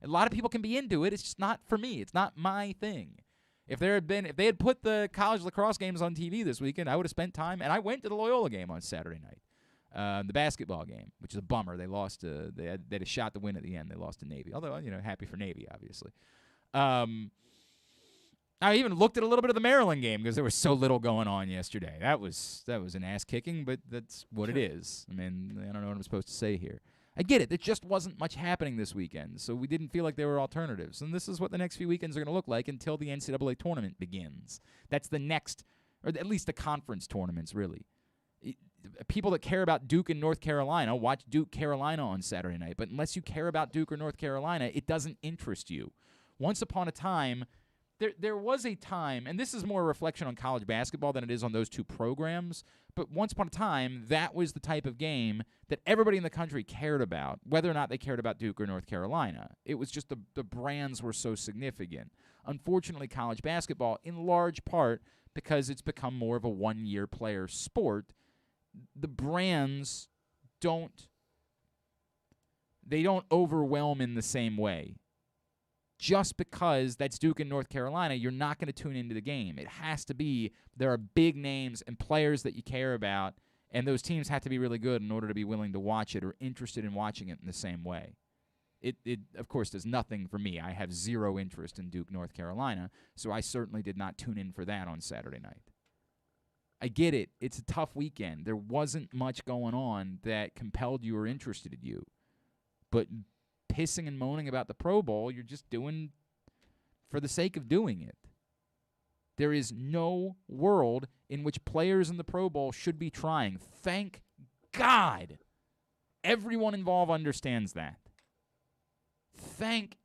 A lot of people can be into it. It's just not for me. It's not my thing. If they had put the college lacrosse games on TV this weekend, I would have spent time. And I went to the Loyola game on Saturday night, the basketball game, which is a bummer. They lost. They had a shot to win at the end. They lost to Navy. Although happy for Navy, obviously. I even looked at a little bit of the Maryland game because there was so little going on yesterday. That was an ass kicking, but that's what it is. I mean, I don't know what I'm supposed to say here. I get it. There just wasn't much happening this weekend, so we didn't feel like there were alternatives. And this is what the next few weekends are going to look like until the NCAA tournament begins. That's the next, or at least the conference tournaments, really. people that care about Duke and North Carolina watch Duke Carolina on Saturday night. But unless you care about Duke or North Carolina, it doesn't interest you. Once upon a time, there was a time, and this is more a reflection on college basketball than it is on those two programs, but once upon a time, that was the type of game that everybody in the country cared about, whether or not they cared about Duke or North Carolina. It was just the brands were so significant. Unfortunately, college basketball, in large part because it's become more of a one-year player sport, the brands don't overwhelm in the same way. Just because that's Duke and North Carolina, you're not going to tune into the game. It has to be there are big names and players that you care about, and those teams have to be really good in order to be willing to watch it or interested in watching it in the same way. It of course, does nothing for me. I have zero interest in Duke, North Carolina, so I certainly did not tune in for that on Saturday night. I get it. It's a tough weekend. There wasn't much going on that compelled you or interested in you. But pissing and moaning about the Pro Bowl, you're just doing for the sake of doing it. There is no world in which players in the Pro Bowl should be trying. Thank God everyone involved understands that. Thank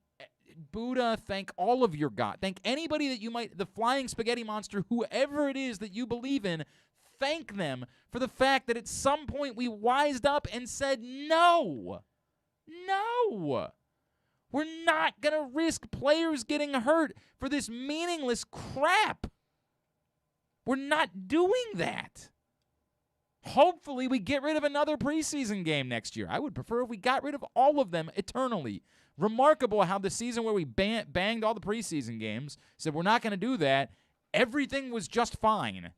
Buddha, thank all of your God. Thank anybody that you might, the flying spaghetti monster, whoever it is that you believe in, thank them for the fact that at some point we wised up and said no. No. We're not going to risk players getting hurt for this meaningless crap. We're not doing that. Hopefully we get rid of another preseason game next year. I would prefer if we got rid of all of them eternally. Remarkable how the season where we banged all the preseason games, said we're not going to do that, everything was just fine.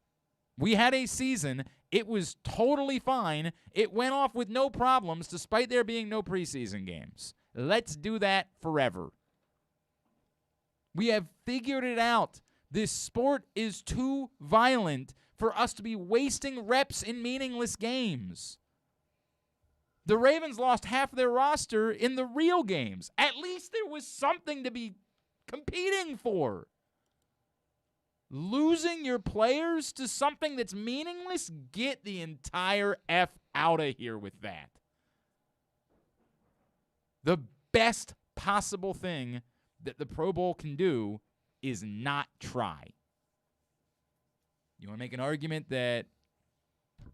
We had a season. It was totally fine. It went off with no problems despite there being no preseason games. Let's do that forever. We have figured it out. This sport is too violent for us to be wasting reps in meaningless games. The Ravens lost half their roster in the real games. At least there was something to be competing for. Losing your players to something that's meaningless? Get the entire F out of here with that. The best possible thing that the Pro Bowl can do is not try. You want to make an argument that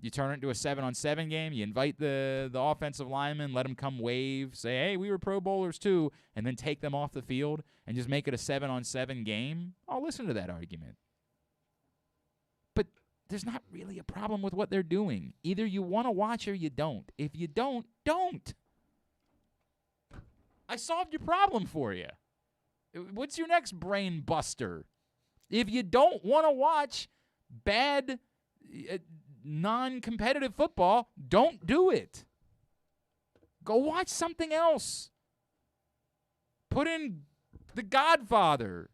you turn it into a 7-on-7 game, you invite the offensive linemen, let them come wave, say, hey, we were Pro Bowlers too, and then take them off the field and just make it a 7-on-7 game? I'll listen to that argument. But there's not really a problem with what they're doing. Either you want to watch or you don't. If you don't, don't. I solved your problem for you. What's your next brain buster? If you don't want to watch bad non-competitive football, don't do it. Go watch something else. Put in The Godfather.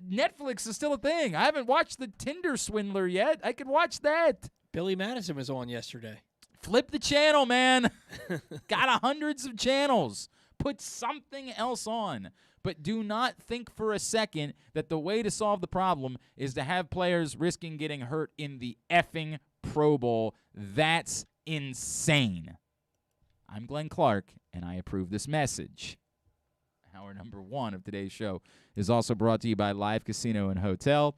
Netflix is still a thing. I haven't watched The Tinder Swindler yet. I could watch that. Billy Madison was on yesterday. Flip the channel, man. Got hundreds of channels. Put something else on. But do not think for a second that the way to solve the problem is to have players risking getting hurt in the effing Pro Bowl. That's insane. I'm Glenn Clark, and I approve this message. Hour number 1 of today's show is also brought to you by Live Casino and Hotel.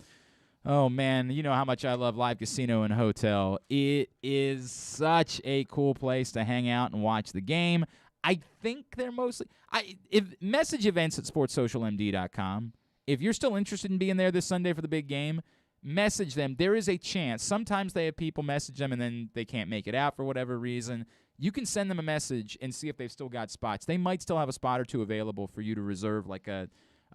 Oh, man, you know how much I love Live Casino and Hotel. It is such a cool place to hang out and watch the game. I think they're mostly message events at sportssocialmd.com. If you're still interested in being there this Sunday for the big game, message them. There is a chance. Sometimes they have people message them and then they can't make it out for whatever reason. You can send them a message and see if they've still got spots. They might still have a spot or two available for you to reserve, like a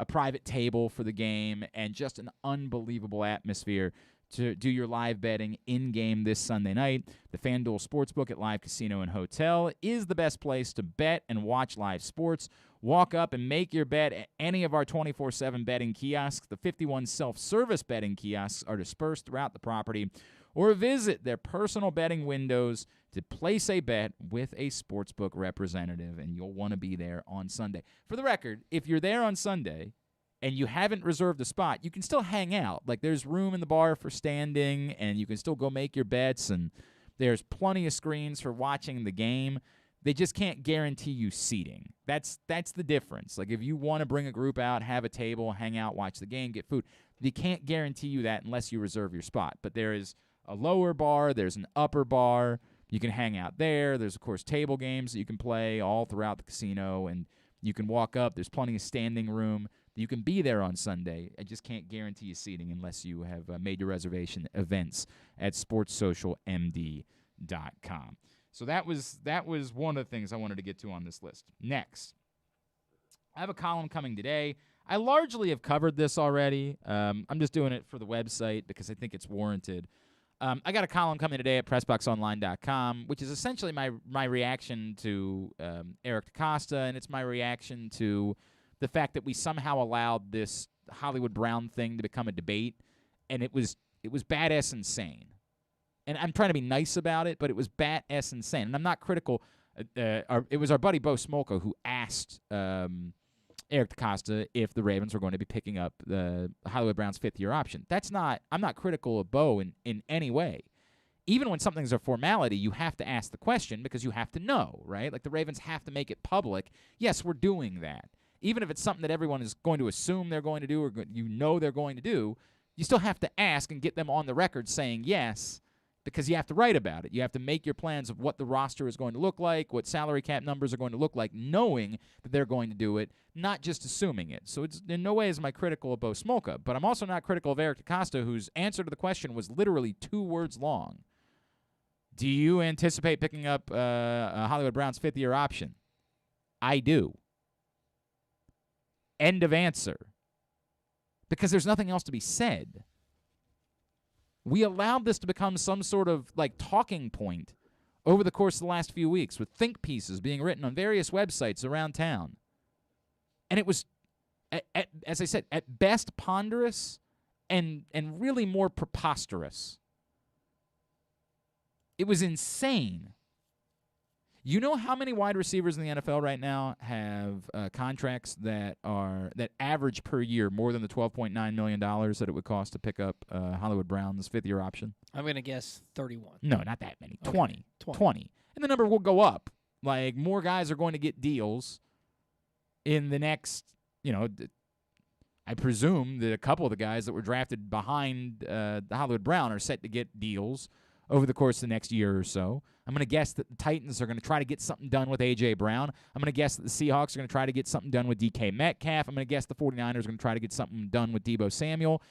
private table for the game, and just an unbelievable atmosphere to do your live betting in-game this Sunday night. The FanDuel Sportsbook at Live Casino and Hotel is the best place to bet and watch live sports. Walk up and make your bet at any of our 24/7 betting kiosks. The 51 self-service betting kiosks are dispersed throughout the property. Or visit their personal betting windows to place a bet with a sportsbook representative, and you'll want to be there on Sunday. For the record, if you're there on Sunday and you haven't reserved a spot, you can still hang out. Like, there's room in the bar for standing, and you can still go make your bets, and there's plenty of screens for watching the game. They just can't guarantee you seating. That's the difference. Like, if you want to bring a group out, have a table, hang out, watch the game, get food, they can't guarantee you that unless you reserve your spot. But there is a lower bar. There's an upper bar. You can hang out there. There's, of course, table games that you can play all throughout the casino, and you can walk up. There's plenty of standing room. You can be there on Sunday. I just can't guarantee you seating unless you have made your reservation events at sportssocialmd.com. So that was one of the things I wanted to get to on this list. Next, I have a column coming today. I largely have covered this already. I'm just doing it for the website because I think it's warranted. I got a column coming today at PressBoxOnline.com, which is essentially my reaction to Eric DeCosta, and it's my reaction to the fact that we somehow allowed this Hollywood Brown thing to become a debate, and it was badass insane. And I'm trying to be nice about it, but it was badass insane. And I'm not critical. It was our buddy Bo Smolka who asked Eric DeCosta if the Ravens were going to be picking up the Hollywood Brown's fifth-year option. I'm not critical of Bo in any way. Even when something's a formality, you have to ask the question because you have to know, right? Like, the Ravens have to make it public. Yes, we're doing that. Even if it's something that everyone is going to assume they're going to do or they're going to do, you still have to ask and get them on the record saying yes, because you have to write about it. You have to make your plans of what the roster is going to look like, what salary cap numbers are going to look like, knowing that they're going to do it, not just assuming it. So it's in no way am I critical of Bo Smolka, but I'm also not critical of Eric DeCosta, whose answer to the question was literally 2 words long. Do you anticipate picking up Hollywood Brown's fifth-year option? I do. End of answer. Because there's nothing else to be said. We allowed this to become some sort of, like, talking point over the course of the last few weeks, with think pieces being written on various websites around town. And it was, as I said, at best ponderous and really more preposterous. It was insane. You know how many wide receivers in the NFL right now have contracts that average per year more than the $12.9 million that it would cost to pick up Hollywood Brown's fifth-year option? I'm going to guess 31. No, not that many. Okay. 20. And the number will go up. Like, more guys are going to get deals in the next, I presume that a couple of the guys that were drafted behind the Hollywood Brown are set to get deals over the course of the next year or so. I'm going to guess that the Titans are going to try to get something done with A.J. Brown. I'm going to guess that the Seahawks are going to try to get something done with DK Metcalf. I'm going to guess the 49ers are going to try to get something done with Deebo Samuel.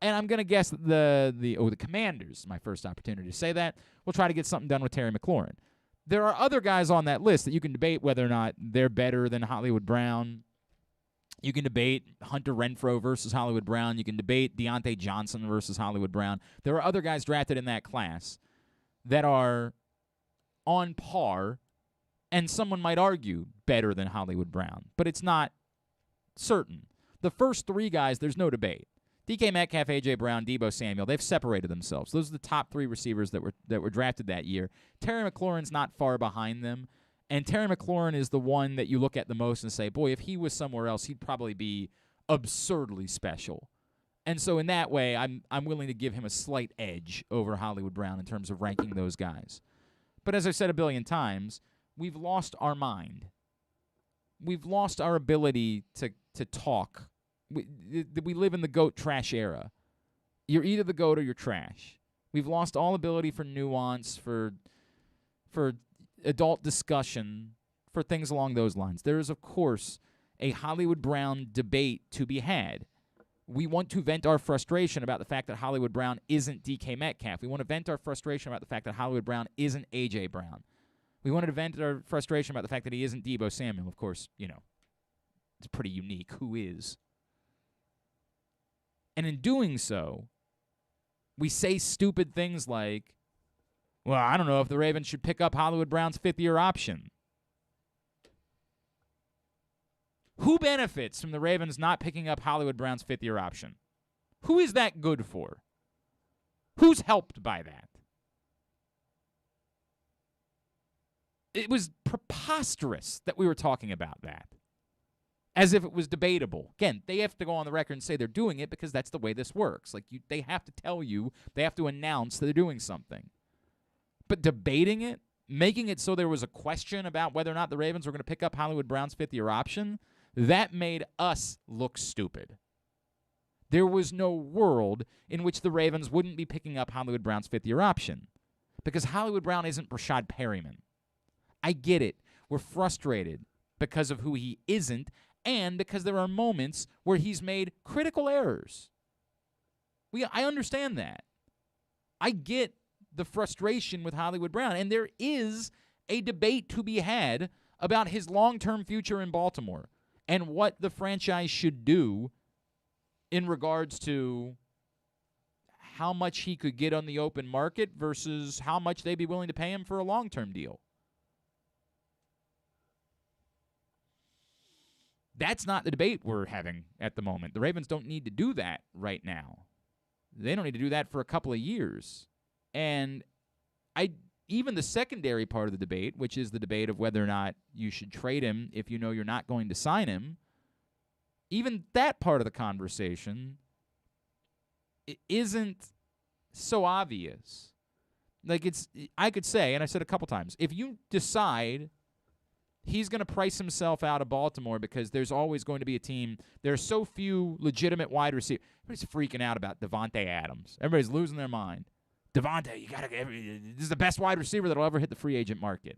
And I'm going to guess that the Commanders, my first opportunity to say that, will try to get something done with Terry McLaurin. There are other guys on that list that you can debate whether or not they're better than Hollywood Brown. You can debate Hunter Renfrow versus Hollywood Brown. You can debate Deontay Johnson versus Hollywood Brown. There are other guys drafted in that class that are on par, and someone might argue better than Hollywood Brown. But it's not certain. The first 3 guys, there's no debate. DK Metcalf, A.J. Brown, Deebo Samuel, they've separated themselves. Those are the top 3 receivers that were drafted that year. Terry McLaurin's not far behind them. And Terry McLaurin is the one that you look at the most and say, boy, if he was somewhere else, he'd probably be absurdly special. And so in that way, I'm willing to give him a slight edge over Hollywood Brown in terms of ranking those guys. But as I've said a billion times, we've lost our mind. We've lost our ability to talk. We live in the GOAT trash era. You're either the GOAT or you're trash. We've lost all ability for nuance, for adult discussion, for things along those lines. There is, of course, a Hollywood Brown debate to be had. We want to vent our frustration about the fact that Hollywood Brown isn't DK Metcalf. We want to vent our frustration about the fact that Hollywood Brown isn't A.J. Brown. We wanted to vent our frustration about the fact that he isn't Deebo Samuel. Of course, it's pretty unique. Who is? And in doing so, we say stupid things like, well, I don't know if the Ravens should pick up Hollywood Brown's fifth-year option. Who benefits from the Ravens not picking up Hollywood Brown's fifth-year option? Who is that good for? Who's helped by that? It was preposterous that we were talking about that. as if it was debatable. Again, they have to go on the record and say they're doing it because that's the way this works. Like, they have to tell you, they have to announce that they're doing something. But debating it, making it so there was a question about whether or not the Ravens were going to pick up Hollywood Brown's fifth-year option, that made us look stupid. There was no world in which the Ravens wouldn't be picking up Hollywood Brown's fifth-year option because Hollywood Brown isn't Rashad Perryman. I get it. We're frustrated because of who he isn't and because there are moments where he's made critical errors. I understand that. I get the frustration with Hollywood Brown, and there is a debate to be had about his long-term future in Baltimore and what the franchise should do in regards to how much he could get on the open market versus how much they'd be willing to pay him for a long-term deal. That's not the debate we're having at the moment. The Ravens don't need to do that right now. They don't need to do that for a couple of years. And even the secondary part of the debate, which is the debate of whether or not you should trade him if you know you're not going to sign him, even that part of the conversation isn't so obvious. Like, I could say, and I said a couple times, if you decide he's going to price himself out of Baltimore because there's always going to be a team, there are so few legitimate wide receivers. Everybody's freaking out about Davante Adams. Everybody's losing their mind. Davante, this is the best wide receiver that will ever hit the free agent market.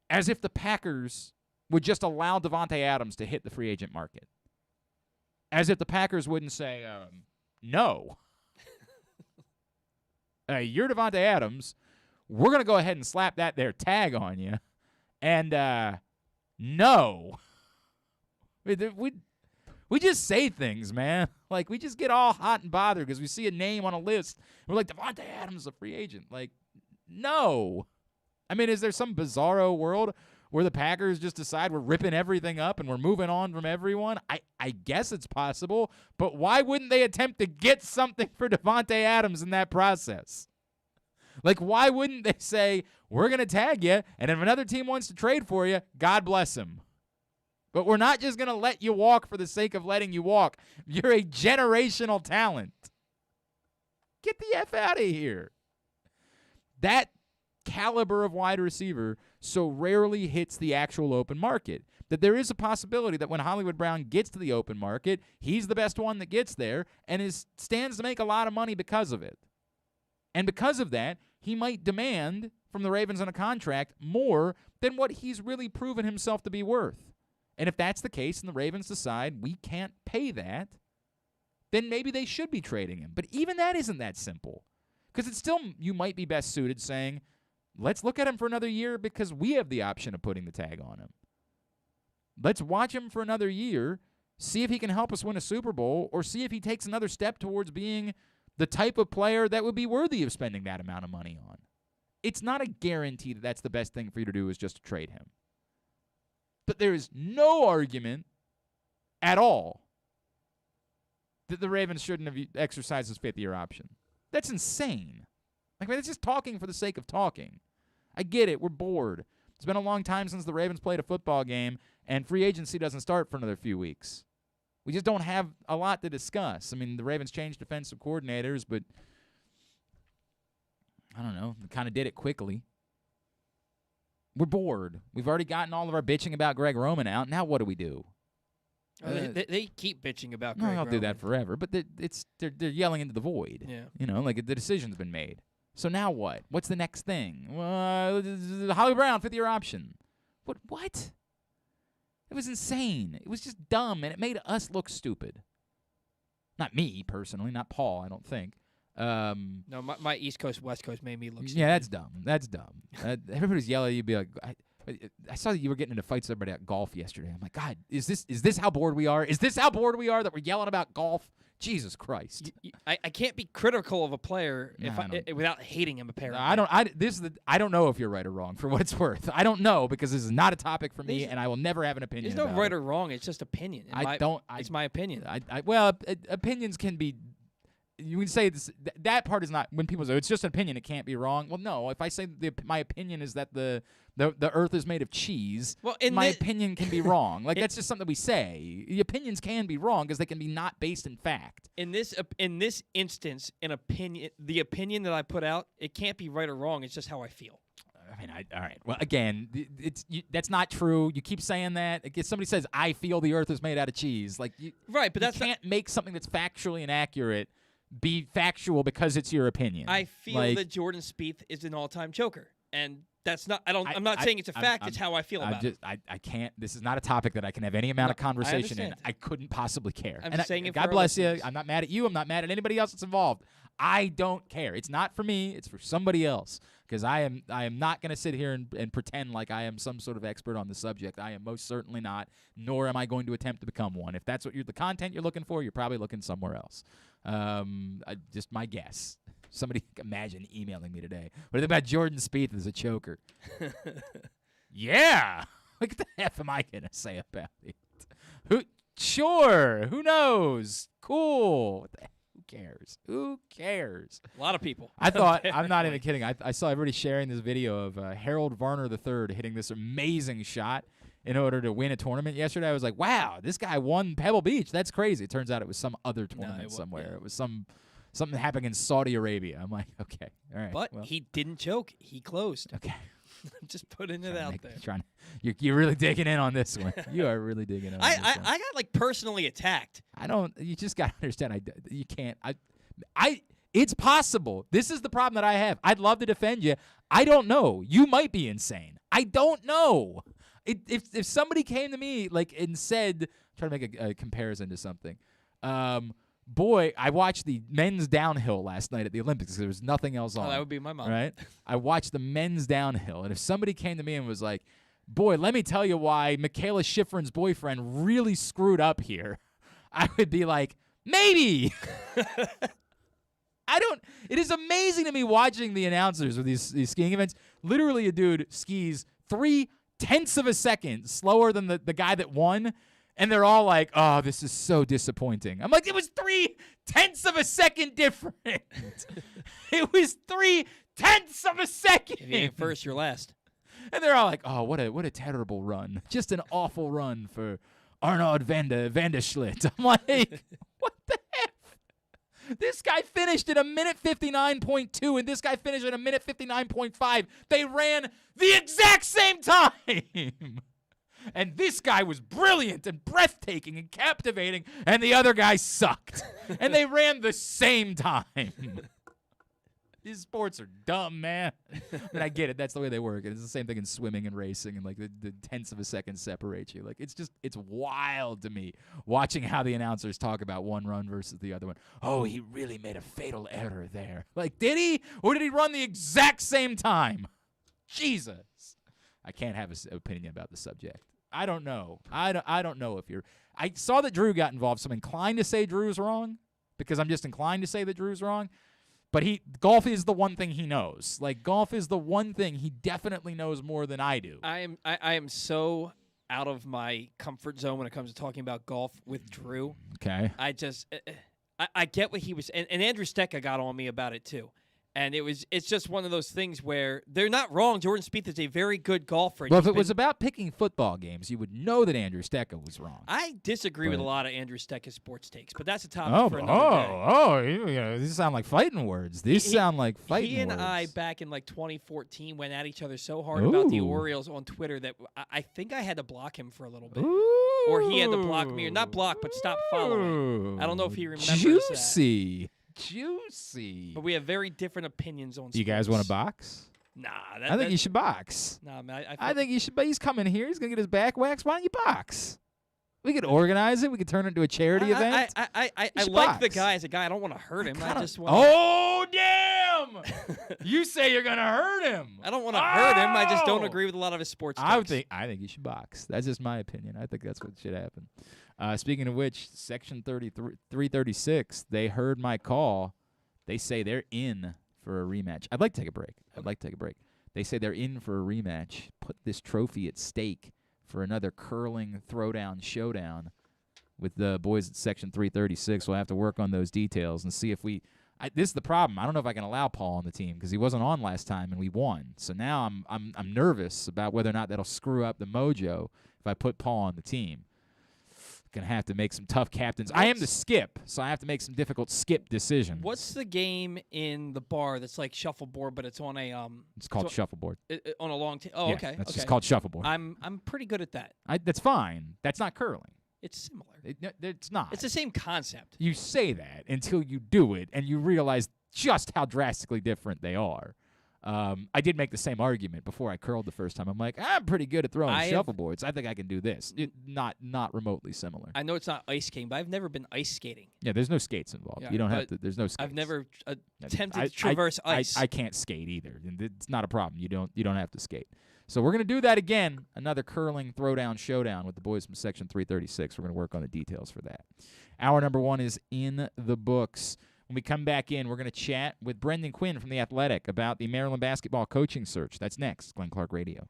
As if the Packers would just allow Davante Adams to hit the free agent market. As if the Packers wouldn't say, no. You're Davante Adams. We're going to go ahead and slap that there tag on you. And, no. We just say things, man. Like, we just get all hot and bothered because we see a name on a list. We're like, Davante Adams is a free agent. Like, no. I mean, is there some bizarro world where the Packers just decide we're ripping everything up and we're moving on from everyone? I guess it's possible, but why wouldn't they attempt to get something for Davante Adams in that process? Like, why wouldn't they say, we're going to tag you, and if another team wants to trade for you, God bless him. But we're not just going to let you walk for the sake of letting you walk. You're a generational talent. Get the F out of here. That caliber of wide receiver so rarely hits the actual open market that there is a possibility that when Hollywood Brown gets to the open market, he's the best one that gets there and stands to make a lot of money because of it. And because of that, he might demand from the Ravens on a contract more than what he's really proven himself to be worth. And if that's the case and the Ravens decide we can't pay that, then maybe they should be trading him. But even that isn't that simple. Because it's still, you might be best suited saying, let's look at him for another year because we have the option of putting the tag on him. Let's watch him for another year, see if he can help us win a Super Bowl, or see if he takes another step towards being the type of player that would be worthy of spending that amount of money on. It's not a guarantee that that's the best thing for you to do is just to trade him. But there is no argument at all that the Ravens shouldn't have exercised his fifth-year option. That's insane. Like, it's just talking for the sake of talking. I get it. We're bored. It's been a long time since the Ravens played a football game, and free agency doesn't start for another few weeks. We just don't have a lot to discuss. I mean, the Ravens changed defensive coordinators, but I don't know. They kind of did it quickly. We're bored. We've already gotten all of our bitching about Greg Roman out. Now what do we do? They keep bitching about Greg I'll Roman. do that forever. But they're yelling into the void. Yeah. You know, like the decision's been made. So now what? What's the next thing? Holly Brown, fifth-year option. What? It was insane. It was just dumb, and it made us look stupid. Not me, personally. Not Paul, I don't think. No, my East Coast, West Coast made me look stupid. Yeah, that's dumb. Everybody's yelling at you. You'd be like, I saw that you were getting into fights with everybody at golf yesterday. I'm like, God, is this how bored we are? Is this how bored we are that we're yelling about golf? Jesus Christ! I can't be critical of a player without hating him. Apparently, I don't know if you're right or wrong. For what it's worth, I don't know because this is not a topic for me, and I will never have an opinion. There's no right or wrong. It's just opinion. It's my opinion. Well, opinions can be you can say this, that part is not, when people say it's just an opinion, it can't be wrong. Well, no, if I say my opinion is that the earth is made of cheese, my opinion can be wrong. Like, that's just something we say. The opinions can be wrong because they can be not based in fact. In this instance, the opinion that I put out, it can't be right or wrong. It's just how I feel. I mean, all right. Well, again, that's not true. You keep saying that. If somebody says, I feel the earth is made out of cheese. Like, right, but you can't make something that's factually inaccurate be factual because it's your opinion. I feel that Jordan Spieth is an all-time choker, and that's not. I'm not saying it's a fact. It's how I feel about it. I can't. This is not a topic that I can have any amount of conversation in. I couldn't possibly care. I'm saying it. God bless you. I'm not mad at you. I'm not mad at anybody else that's involved. I don't care. It's not for me. It's for somebody else. Because I am not going to sit here and pretend like I am some sort of expert on the subject. I am most certainly not. Nor am I going to attempt to become one. If that's what the content you're looking for, you're probably looking somewhere else. Just my guess. Somebody imagine emailing me today. What about Jordan Spieth as a choker? Yeah. What the F am I going to say about it? Sure. Who knows? Cool. What the heck? Who cares? A lot of people. I thought, I'm not even kidding. I saw everybody sharing this video of Harold Varner III hitting this amazing shot in order to win a tournament yesterday. I was like, wow, this guy won Pebble Beach. That's crazy. It turns out it was some other tournament somewhere. Yeah. It was something happening in Saudi Arabia. I'm like, okay, all right. But he didn't choke. He closed. Okay. Just putting it out there. You're really digging in on this one. You are really digging in on this one. I got like personally attacked. You just got to understand. You can't. It's possible. This is the problem that I have. I'd love to defend you. I don't know. You might be insane. I don't know. If somebody came to me like and said, trying to make a comparison to something. Boy, I watched the men's downhill last night at the Olympics because there was nothing else on. Oh, that would be my mom. Right? I watched the men's downhill, and if somebody came to me and was like, boy, let me tell you why Michaela Schifrin's boyfriend really screwed up here, I would be like, maybe. It is amazing to me watching the announcers of these skiing events. Literally, a dude skis 0.3 of a second slower than the guy that won. And they're all like, oh, this is so disappointing. I'm like, it was 0.3 of a second different. It was 0.3 of a second. If you ain't first, you're last. And they're all like, oh, what a terrible run. Just an awful run for Arnaud van der Schlitt. I'm like, what the F? This guy finished at 1:59.2, and this guy finished at 1:59.5. They ran the exact same time. And this guy was brilliant and breathtaking and captivating, and the other guy sucked. And they ran the same time. These sports are dumb, man. And I get it. That's the way they work. And it's the same thing in swimming and racing, and like the tenths of a second separate you. Like it's wild to me watching how the announcers talk about one run versus the other one. Oh, he really made a fatal error there. Like, did he? Or did he run the exact same time? Jesus. I can't have an opinion about the subject. I don't know. I don't know if you're. I saw that Drew got involved, so I'm inclined to say Drew's wrong because I'm just inclined to say that Drew's wrong. But golf is the one thing he knows. Like, golf is the one thing he definitely knows more than I do. I am so out of my comfort zone when it comes to talking about golf with Drew. Okay. I get what he was, and Andrew Stecca got on me about it too. And it's just one of those things where they're not wrong. Jordan Spieth is a very good golfer. Well, if it was about picking football games, you would know that Andrew Stecca was wrong. I disagree with a lot of Andrew Stecca's sports takes, but that's a topic for another day. These sound like fighting words. He and I, back in like 2014, went at each other so hard about the Orioles on Twitter that I think I had to block him for a little bit. Or he had to block me. Or not block, but stop following. I don't know if he remembers that. Juicy. But we have very different opinions on sports. You guys want to box? Nah. I think you should box. Nah, man. I think you should. But he's coming here. He's going to get his back waxed. Why don't you box? We could organize it. We could turn it into a charity event. I like the guy as a guy. I don't want to hurt him. I just want. Oh, damn! You say you're going to hurt him. I don't want to hurt him. I just don't agree with a lot of his sports takes. I think you should box. That's just my opinion. I think that's what should happen. Speaking of which, Section 336, they heard my call. They say they're in for a rematch. I'd like to take a break. They say they're in for a rematch. Put this trophy at stake for another curling throwdown showdown. with the boys at Section 336. We'll have to work on those details and see if we this is the problem. I don't know if I can allow Paul on the team because he wasn't on last time and we won. So now I'm nervous about whether or not that'll screw up the mojo if I put Paul on the team. Gonna have to make some tough captains. I am the skip, so I have to make some difficult skip decisions. What's the game in the bar that's like shuffleboard, but it's on a It's called shuffleboard. On a long Yeah, okay. That's okay. just called shuffleboard. I'm pretty good at that. That's fine. That's not curling. It's similar. It's not. It's the same concept. You say that until you do it, and you realize just how drastically different they are. I did make the same argument before I curled the first time. I'm like, I'm pretty good at throwing shuffleboards. I think I can do this. Not remotely similar. I know it's not ice skating, but I've never been ice skating. Yeah, there's no skates involved. Yeah, you don't have to. There's no skates. I've never attempted to traverse ice. I can't skate either. It's not a problem. You don't have to skate. So we're going to do that again, another curling throwdown showdown with the boys from Section 336. We're going to work on the details for that. Hour number 1 is in the books. When we come back in, we're going to chat with Brendan Quinn from The Athletic about the Maryland basketball coaching search. That's next, Glenn Clark Radio.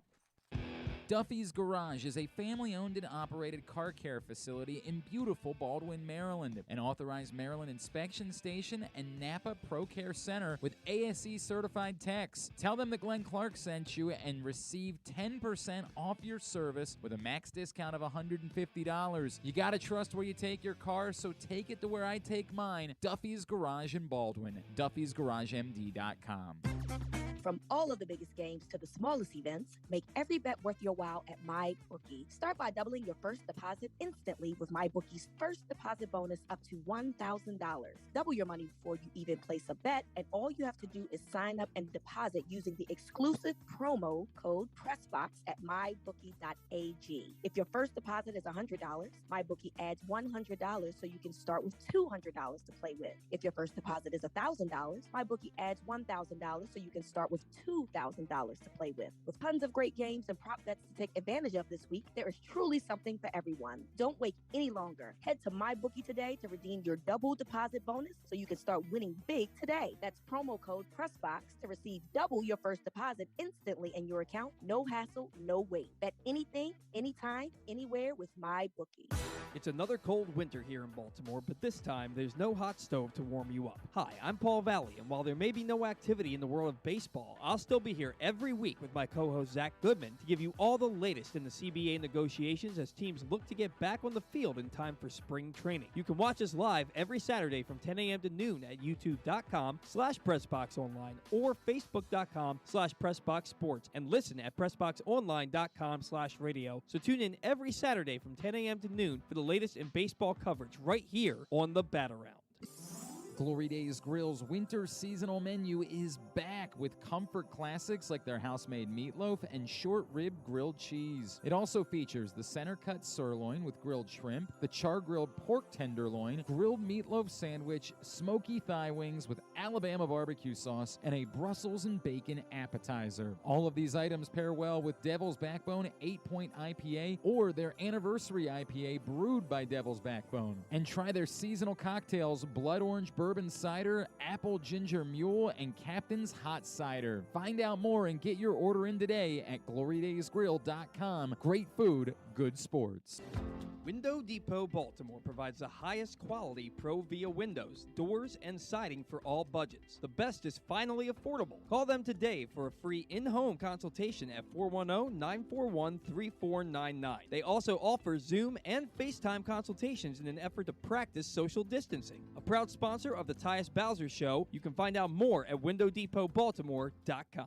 Duffy's Garage is a family-owned and operated car care facility in beautiful Baldwin, Maryland. An authorized Maryland inspection station and Napa Pro Care Center with ASE-certified techs. Tell them that Glenn Clark sent you and receive 10% off your service with a max discount of $150. You got to trust where you take your car, so take it to where I take mine. Duffy's Garage in Baldwin. Duffy'sGarageMD.com. From all of the biggest games to the smallest events, make every bet worth your while at MyBookie. Start by doubling your first deposit instantly with MyBookie's first deposit bonus up to $1,000. Double your money before you even place a bet, and all you have to do is sign up and deposit using the exclusive promo code PRESSBOX at MyBookie.ag. If your first deposit is $100, MyBookie adds $100 so you can start with $200 to play with. If your first deposit is $1,000, MyBookie adds $1,000 so you can start with $2,000 to play with. With tons of great games and prop bets to take advantage of this week, there is truly something for everyone. Don't wait any longer. Head to MyBookie today to redeem your double deposit bonus so you can start winning big today. That's promo code PRESSBOX to receive double your first deposit instantly in your account. No hassle, no wait. Bet anything, anytime, anywhere with MyBookie. It's another cold winter here in Baltimore, but this time there's no hot stove to warm you up. Hi, I'm Paul Valley, and while there may be no activity in the world of baseball, I'll still be here every week with my co-host Zach Goodman to give you all the latest in the CBA negotiations as teams look to get back on the field in time for spring training. You can watch us live every Saturday from 10 a.m. to noon at youtube.com/PressBoxOnline or facebook.com/PressBoxSports and listen at PressBoxOnline.com/radio. So tune in every Saturday from 10 a.m. to noon for the latest in baseball coverage right here on the Bat Around. Glory Days Grill's winter seasonal menu is back with comfort classics like their house-made meatloaf and short-rib grilled cheese. It also features the center-cut sirloin with grilled shrimp, the char-grilled pork tenderloin, grilled meatloaf sandwich, smoky thigh wings with Alabama barbecue sauce, and a Brussels and bacon appetizer. All of these items pair well with Devil's Backbone 8-Point IPA or their anniversary IPA brewed by Devil's Backbone. And try their seasonal cocktails, Blood Orange Bourbon Cider, Apple Ginger Mule, and Captain's Hot Cider. Find out more and get your order in today at glorydaysgrill.com. Great food, good sports. Window Depot Baltimore provides the highest quality Pro Via windows, doors, and siding for all budgets. The best is finally affordable. Call them today for a free in-home consultation at 410-941-3499. They also offer Zoom and FaceTime consultations in an effort to practice social distancing. A proud sponsor of the Tyus Bowser Show, you can find out more at WindowDepotBaltimore.com.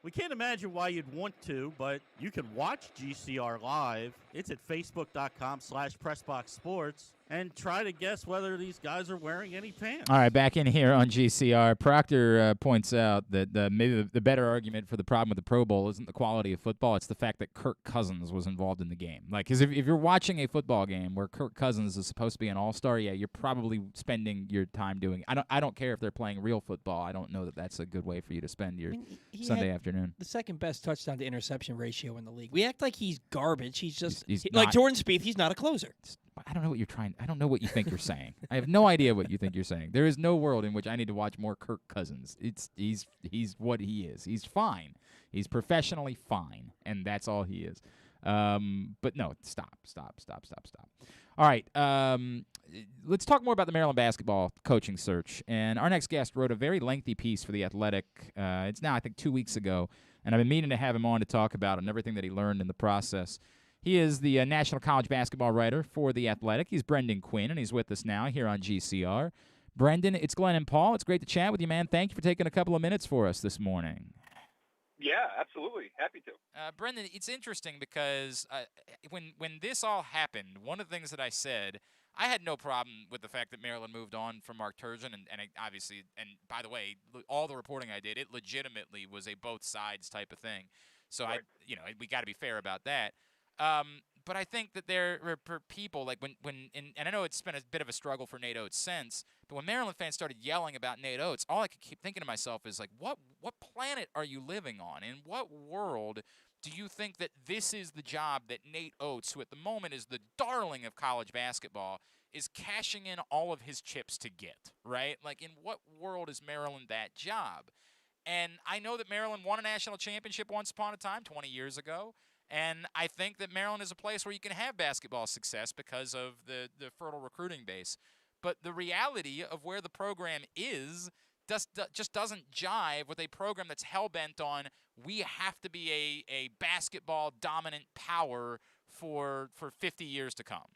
We can't imagine why you'd want to, but you can watch GCR live. It's at facebook.com/PressBoxSports. And try to guess whether these guys are wearing any pants. All right, back in here on GCR. Proctor points out that maybe the better argument for the problem with the Pro Bowl isn't the quality of football, it's the fact that Kirk Cousins was involved in the game. Like, because if you're watching a football game where Kirk Cousins is supposed to be an all-star, yeah, you're probably spending your time doing it. I don't care if they're playing real football. I don't know that that's a good way for you to spend your Sunday afternoon. The second best touchdown to interception ratio in the league. We act like he's garbage. He's just he's like not. Jordan Spieth. He's not a closer. I don't know what you're trying. I don't know what you think you're saying. I have no idea what you think you're saying. There is no world in which I need to watch more Kirk Cousins. He's what he is. He's fine. He's professionally fine, and that's all he is. But no, stop. All right. Let's talk more about the Maryland basketball coaching search. And our next guest wrote a very lengthy piece for The Athletic. It's now, I think, 2 weeks ago. And I've been meaning to have him on to talk about it and everything that he learned in the process. He is the national college basketball writer for The Athletic. He's Brendan Quinn, and he's with us now here on GCR. Brendan, it's Glenn and Paul. It's great to chat with you, man. Thank you for taking a couple of minutes for us this morning. Yeah, absolutely. Happy to. Brendan, it's interesting because when this all happened, one of the things that I said, I had no problem with the fact that Maryland moved on from Mark Turgeon, and obviously, and by the way, all the reporting I did, it legitimately was a both sides type of thing. So Right. we got to be fair about that. But I think that there are people like and I know it's been a bit of a struggle for Nate Oates since, but when Maryland fans started yelling about Nate Oates, all I could keep thinking to myself is like, what planet are you living on? In what world do you think that this is the job that Nate Oates, who at the moment is the darling of college basketball, is cashing in all of his chips to get, right? Like, in what world is Maryland that job? And I know that Maryland won a national championship once upon a time, 20 years ago. And I think that Maryland is a place where you can have basketball success because of the fertile recruiting base. But the reality of where the program is just doesn't jive with a program that's hell-bent on we have to be a basketball-dominant power for 50 years to come.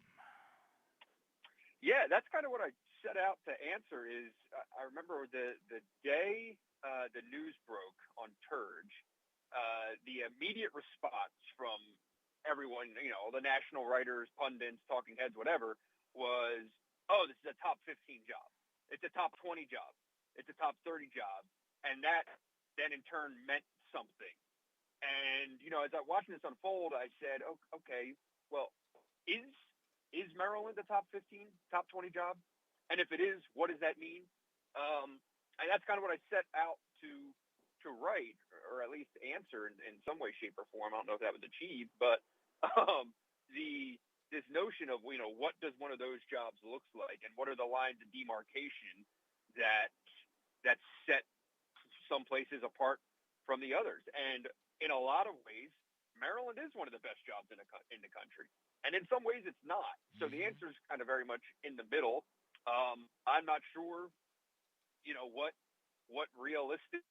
Yeah, that's kind of what I set out to answer. Is I remember the day the news broke on Turge, the immediate response from everyone, the national writers, pundits, talking heads, whatever, was, oh, this is a top 15 job. It's a top 20 job. It's a top 30 job. And that then in turn meant something. And, as I watched this unfold, I said, oh, okay, well, is Maryland a top 15, top 20 job? And if it is, what does that mean? And that's kind of what I set out to write, or at least answer in some way, shape, or form. I don't know if that was achieved, but this notion of, what does one of those jobs looks like, and what are the lines of demarcation that set some places apart from the others. And in a lot of ways, Maryland is one of the best jobs in the country. And in some ways it's not. So the answer is kind of very much in the middle. I'm not sure, what realistic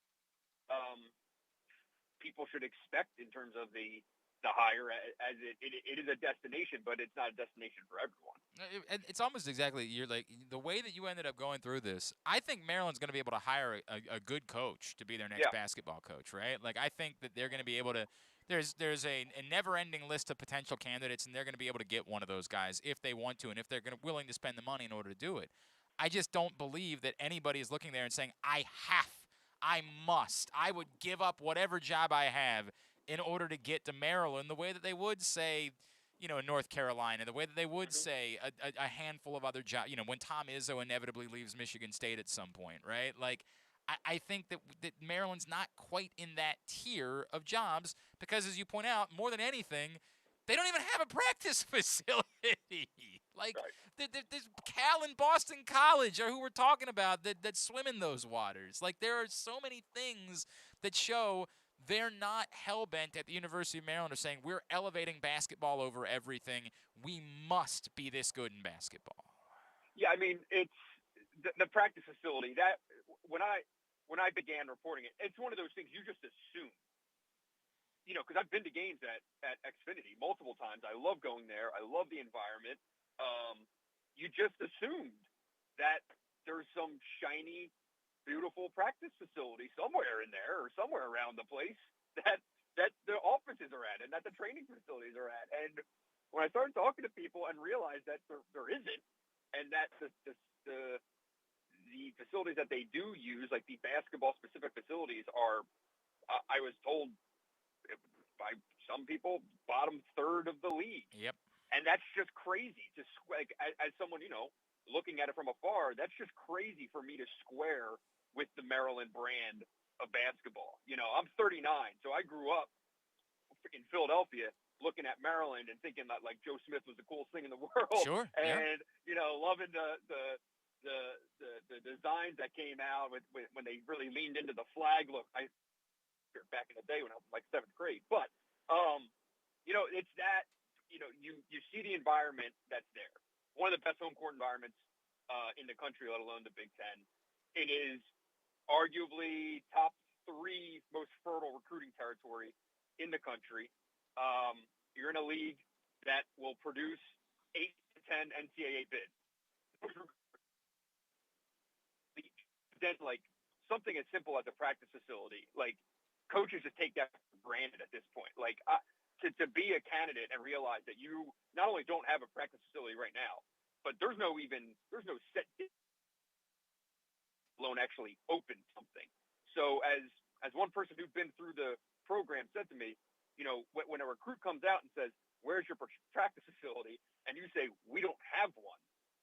people should expect in terms of the hire, as it is a destination, but it's not a destination for everyone. It's almost exactly, you're like, the way that you ended up going through this, I think Maryland's going to be able to hire a good coach to be their next basketball coach, right? Like, I think that they're going to be able to, there's a never-ending list of potential candidates, and they're going to be able to get one of those guys if they want to, and if they're willing to spend the money in order to do it. I just don't believe that anybody is looking there and saying, I must, I would give up whatever job I have in order to get to Maryland, the way that they would say, in North Carolina, the way that they would say a handful of other jobs, when Tom Izzo inevitably leaves Michigan State at some point, right? Like, I think that Maryland's not quite in that tier of jobs because, as you point out, more than anything, they don't even have a practice facility. Like, there's Cal and Boston College, or who we're talking about, that swim in those waters. Like, there are so many things that show they're not hell-bent at the University of Maryland or saying, we're elevating basketball over everything. We must be this good in basketball. Yeah, I mean, it's the practice facility. That when I began reporting it, it's one of those things you just assume. Because I've been to games at Xfinity multiple times. I love going there. I love the environment. You just assumed that there's some shiny, beautiful practice facility somewhere in there or somewhere around the place that the offices are at and that the training facilities are at. And when I started talking to people and realized that there isn't, and that the facilities that they do use, like the basketball specific facilities, are, I was told by some people, bottom third of the league. Yep. And that's just crazy to like, as someone, looking at it from afar, that's just crazy for me to square with the Maryland brand of basketball. I'm 39, so I grew up in Philadelphia looking at Maryland and thinking that, like, Joe Smith was the coolest thing in the world. Sure. And, loving the designs that came out with when they really leaned into the flag look. Back in the day when I was like 7th grade. But, it's that, you see the environment that's there. one of the best home court environments in the country, let alone the Big Ten. It is arguably top 3 most fertile recruiting territory in the country. You're in a league that will produce 8 to 10 NCAA bids. Then, like, something as simple as a practice facility, like, coaches just take that for granted at this point. Like, to be a candidate and realize that you not only don't have a practice facility right now, but there's no set loan actually open something. So as one person who's been through the program said to me, when a recruit comes out and says, "Where's your practice facility?" and you say, "We don't have one,"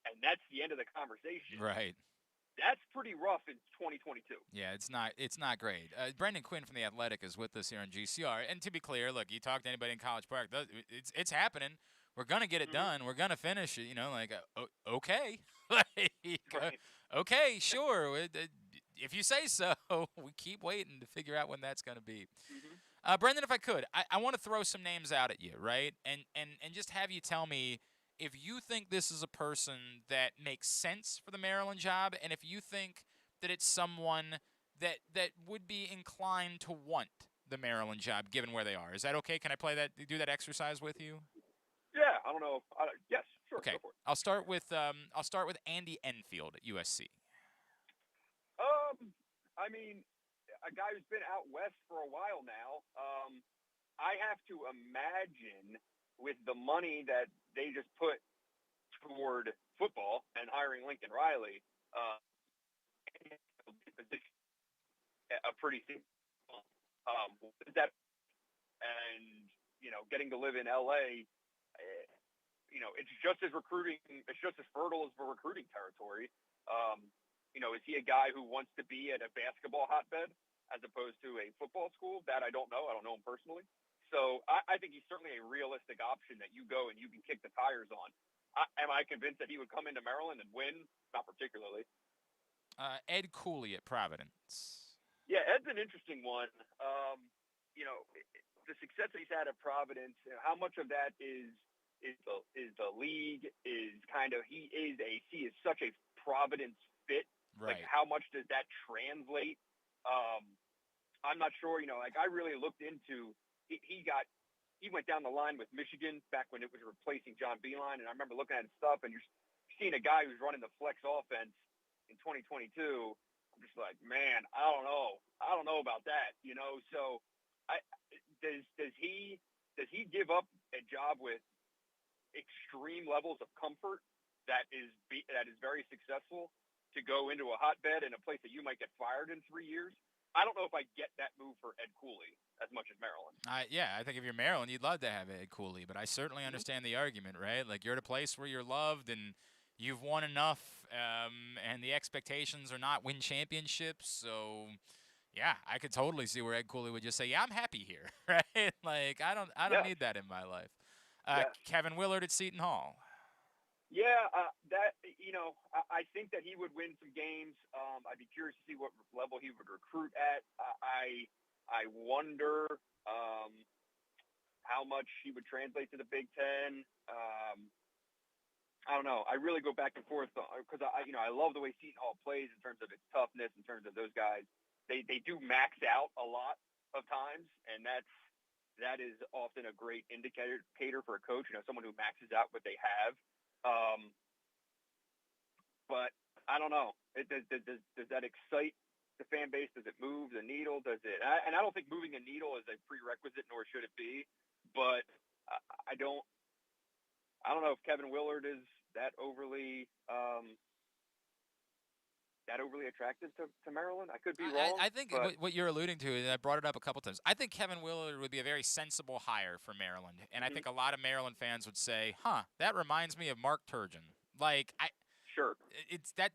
and that's the end of the conversation. Right. That's pretty rough in 2022. Yeah, it's not great. Brendan Quinn from The Athletic is with us here on GCR. And to be clear, look, you talk to anybody in College Park, it's happening. We're going to get it done. We're going to finish it, okay. Right. Okay, sure. If you say so, we keep waiting to figure out when that's going to be. Brendan, if I could, I want to throw some names out at you, right? And just have you tell me if you think this is a person that makes sense for the Maryland job, and if you think that it's someone that would be inclined to want the Maryland job given where they are. Is that okay? Can I do that exercise with you? Yeah, I don't know. Yes, sure. Okay. Go for it. I'll start with Andy Enfield at USC. I mean, a guy who's been out west for a while now. I have to imagine with the money that they just put toward football and hiring Lincoln Riley, a pretty simple. That and getting to live in LA, it's just as fertile as for recruiting territory. Is he a guy who wants to be at a basketball hotbed as opposed to a football school? That I don't know. I don't know him personally. So I think he's certainly a realistic option that you go and you can kick the tires on. Am I convinced that he would come into Maryland and win? Not particularly. Ed Cooley at Providence. Yeah, Ed's an interesting one. The success that he's had at Providence, how much of that is the league? Is kind of he is such a Providence fit. Right. Like, how much does that translate? I'm not sure. I really looked into. He went down the line with Michigan back when it was replacing John Beeline, and I remember looking at his stuff, and you're seeing a guy who's running the flex offense in 2022. I'm just like, man, I don't know about that, So, does he give up a job with extreme levels of comfort that is very successful to go into a hotbed in a place that you might get fired in 3 years? I don't know if I get that move for Ed Cooley as much as Maryland. I think if you're Maryland, you'd love to have Ed Cooley, but I certainly understand the argument, right? Like, you're at a place where you're loved and you've won enough, and the expectations are not win championships. So, yeah, I could totally see where Ed Cooley would just say, "Yeah, I'm happy here," right? Like, I don't need that in my life. Kevin Willard at Seton Hall. Yeah, I think that he would win some games. I'd be curious to see what level he would recruit at. I wonder how much he would translate to the Big Ten. I don't know. I really go back and forth because I love the way Seton Hall plays in terms of its toughness, in terms of those guys. They do max out a lot of times, and that is often a great indicator for a coach. Someone who maxes out what they have. But I don't know. Does that excite the fan base? Does it move the needle? Does it? And I don't think moving a needle is a prerequisite, nor should it be. But I don't know if Kevin Willard is that overly attractive to Maryland. I could be wrong. I think what you're alluding to, and I brought it up a couple times, I think Kevin Willard would be a very sensible hire for Maryland. And I think a lot of Maryland fans would say, that reminds me of Mark Turgeon. Like, Sure.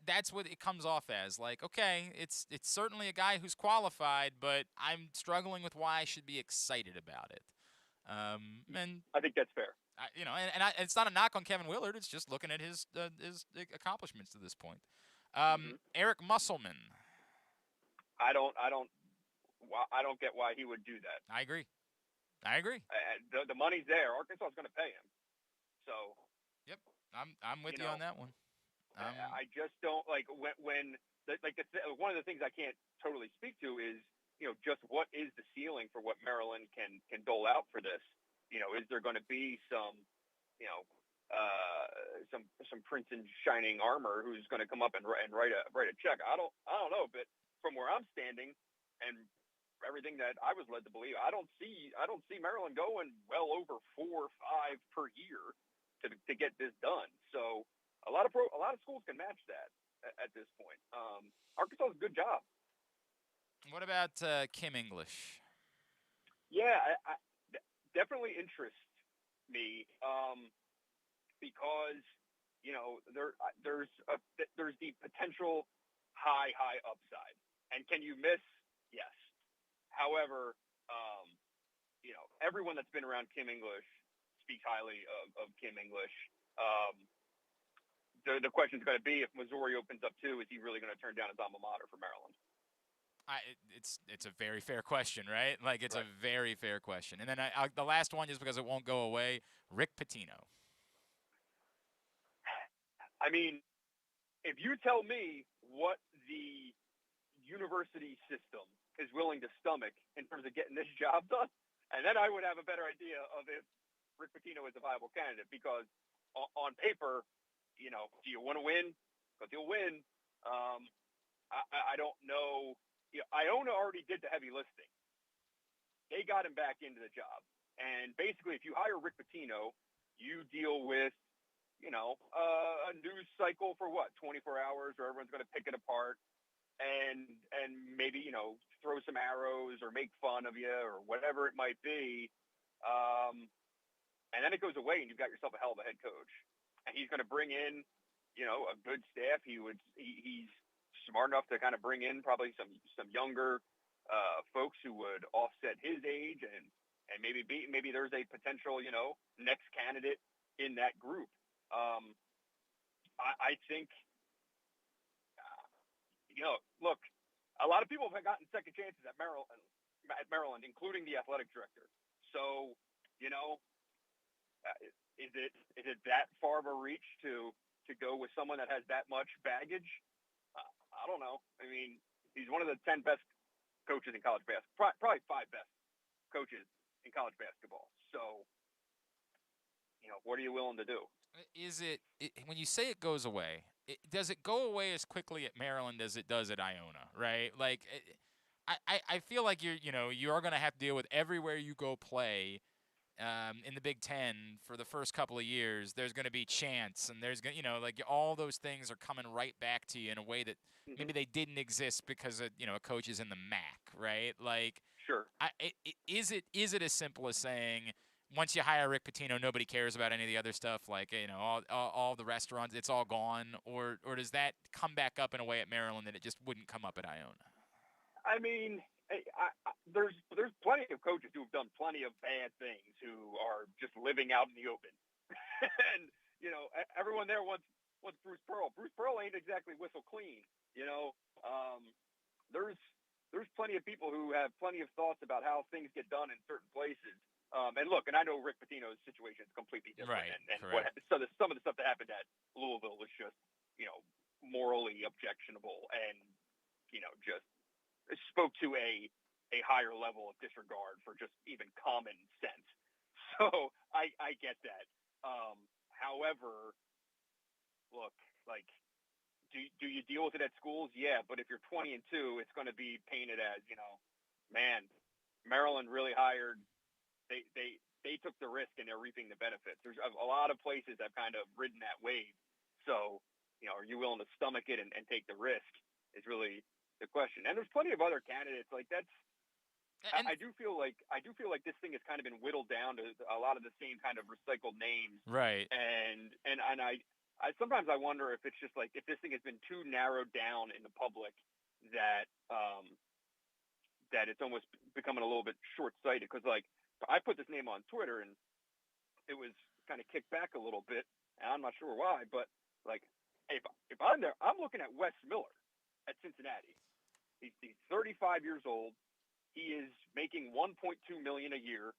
That's what it comes off as. Like, okay, it's certainly a guy who's qualified, but I'm struggling with why I should be excited about it. And I think that's fair. It's not a knock on Kevin Willard. It's just looking at his accomplishments to this point. Eric Musselman. I don't get why he would do that. I agree. The money's there. Arkansas is going to pay him. So Yep, I'm with you on that one. I just don't like when one of the things I can't totally speak to is just what is the ceiling for what Maryland can dole out for this. Is there going to be some some prince in shining armor who's going to come up and write a check? I don't know, but from where I'm standing and everything that I was led to believe, I don't see Maryland going well over 4 or 5 per year to get this done. So a lot of schools can match that at this point. Arkansas does a good job. What about Kim English? Yeah, I definitely interests me because there's the potential high upside, and can you miss? Yes. However, everyone that's been around Kim English speaks highly of Kim English. The question is going to be, if Missouri opens up too, is he really going to turn down his alma mater for Maryland? It's a very fair question, right? Like, it's right. a very fair question. And then the last one, just because it won't go away, Rick Pitino. I mean, if you tell me what the university system is willing to stomach in terms of getting this job done, and then I would have a better idea of if Rick Pitino is a viable candidate, because on paper, do you want to win? Because you'll win. I don't know. Iona already did the heavy lifting. They got him back into the job. And basically, if you hire Rick Pitino, you deal with, a news cycle for 24 hours, where everyone's going to pick it apart and maybe, throw some arrows or make fun of you or whatever it might be. And then it goes away and you've got yourself a hell of a head coach. And he's going to bring in, a good staff. He's smart enough to kind of bring in probably some younger folks who would offset his age, and maybe there's a potential, next candidate in that group. I think, look, a lot of people have gotten second chances at Maryland, including the athletic director. So, is it that far of a reach to go with someone that has that much baggage? I don't know. I mean, he's one of the 10 best coaches in college basketball, probably 5 best coaches in college basketball. So, what are you willing to do? Is it when you say it goes away, does it go away as quickly at Maryland as it does at Iona, right? Like, I feel like you are going to have to deal with everywhere you go play in the Big Ten for the first couple of years. There's going to be chants, and there's going like all those things are coming right back to you in a way that maybe they didn't exist because a coach is in the MAC, right? Like, sure. Is it as simple as saying, once you hire Rick Pitino, nobody cares about any of the other stuff, like all the restaurants, it's all gone, or does that come back up in a way at Maryland that it just wouldn't come up at Iona? I mean, there's plenty of coaches who have done plenty of bad things who are just living out in the open, and everyone there wants Bruce Pearl. Bruce Pearl ain't exactly whistle clean. There's plenty of people who have plenty of thoughts about how things get done in certain places. And look, and I know Rick Pitino's situation is completely different, right? And some of the stuff that happened at Louisville was just morally objectionable, and just spoke to a higher level of disregard for just even common sense. So I get that. However, look, like, do you deal with it at schools? Yeah, but if you're 20-2, it's going to be painted as, man, Maryland really hired. They took the risk and they're reaping the benefits. There's a lot of places that kind of ridden that wave. So, are you willing to stomach it and take the risk is really the question. And there's plenty of other candidates like that's. I do feel like this thing has kind of been whittled down to a lot of the same kind of recycled names. Right. And I sometimes I wonder if it's just like, if this thing has been too narrowed down in the public that it's almost becoming a little bit short-sighted. Because, like, I put this name on Twitter and it was kind of kicked back a little bit, and I'm not sure why, but like, if I'm there, I'm looking at Wes Miller at Cincinnati. He's 35 years old. He is making $1.2 million a year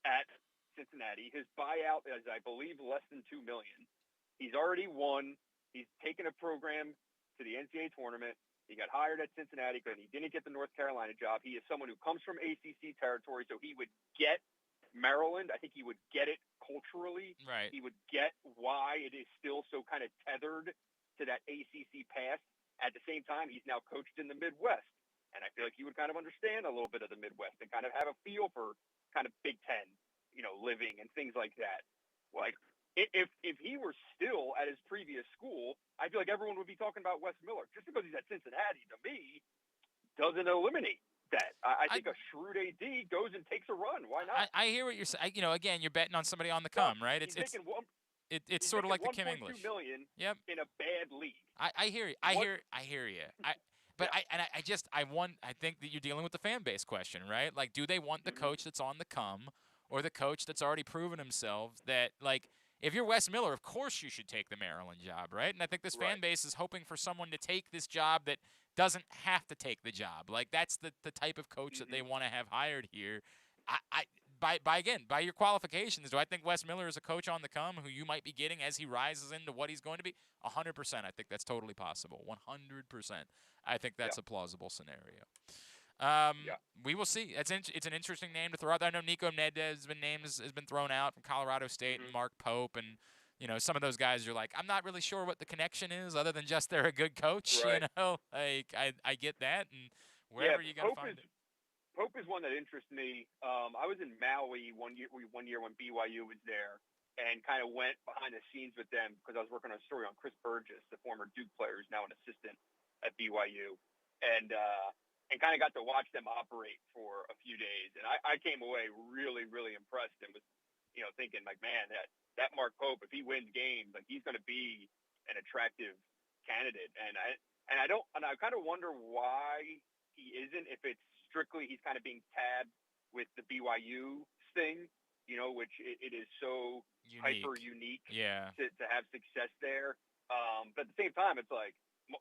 at Cincinnati. His buyout is, I believe, less than $2 million. He's already won. He's taken a program to the NCAA tournament. He got hired at Cincinnati because he didn't get the North Carolina job. He is someone who comes from ACC territory, so he would get Maryland. I think he would get it culturally. Right. He would get why it is still so kind of tethered to that ACC past. At the same time, he's now coached in the Midwest. And I feel like he would kind of understand a little bit of the Midwest and kind of have a feel for kind of Big Ten, living and things like that. Like, if he were still at his previous school, I feel like everyone would be talking about Wes Miller. Just because he's at Cincinnati, to me, doesn't eliminate that. I think a shrewd AD goes and takes a run. Why not? I hear what you're saying. Again, you're betting on somebody on the come, right? It's sort of like the Kim English. $1.2 million Yep. in a bad league. I hear you. I hear you. I think that you're dealing with the fan base question, right? Like, do they want the coach that's on the come or the coach that's already proven himself that, like, if you're Wes Miller, of course you should take the Maryland job, right? And I think this fan base is hoping for someone to take this job that doesn't have to take the job. Like, that's the type of coach that they want to have hired here. By your qualifications, do I think Wes Miller is a coach on the come who you might be getting as he rises into what he's going to be? 100%. I think that's totally possible. 100%. I think that's a plausible scenario. We will see. It's an interesting name to throw out there. I know Nico Nedved has been thrown out from Colorado State and Mark Pope, and some of those guys are like, I'm not really sure what the connection is other than just they're a good coach. Right. Like I get that, and wherever you got to find it. Pope is one that interests me. I was in Maui one year when BYU was there, and kind of went behind the scenes with them because I was working on a story on Chris Burgess, the former Duke player who's now an assistant at BYU, and kind of got to watch them operate for a few days. And I came away really, really impressed and was, thinking like, man, that Mark Pope, if he wins games, like he's going to be an attractive candidate. And I kind of wonder why he isn't, if it's strictly he's kind of being tabbed with the BYU thing, which it is so hyper unique to have success there. But at the same time, it's like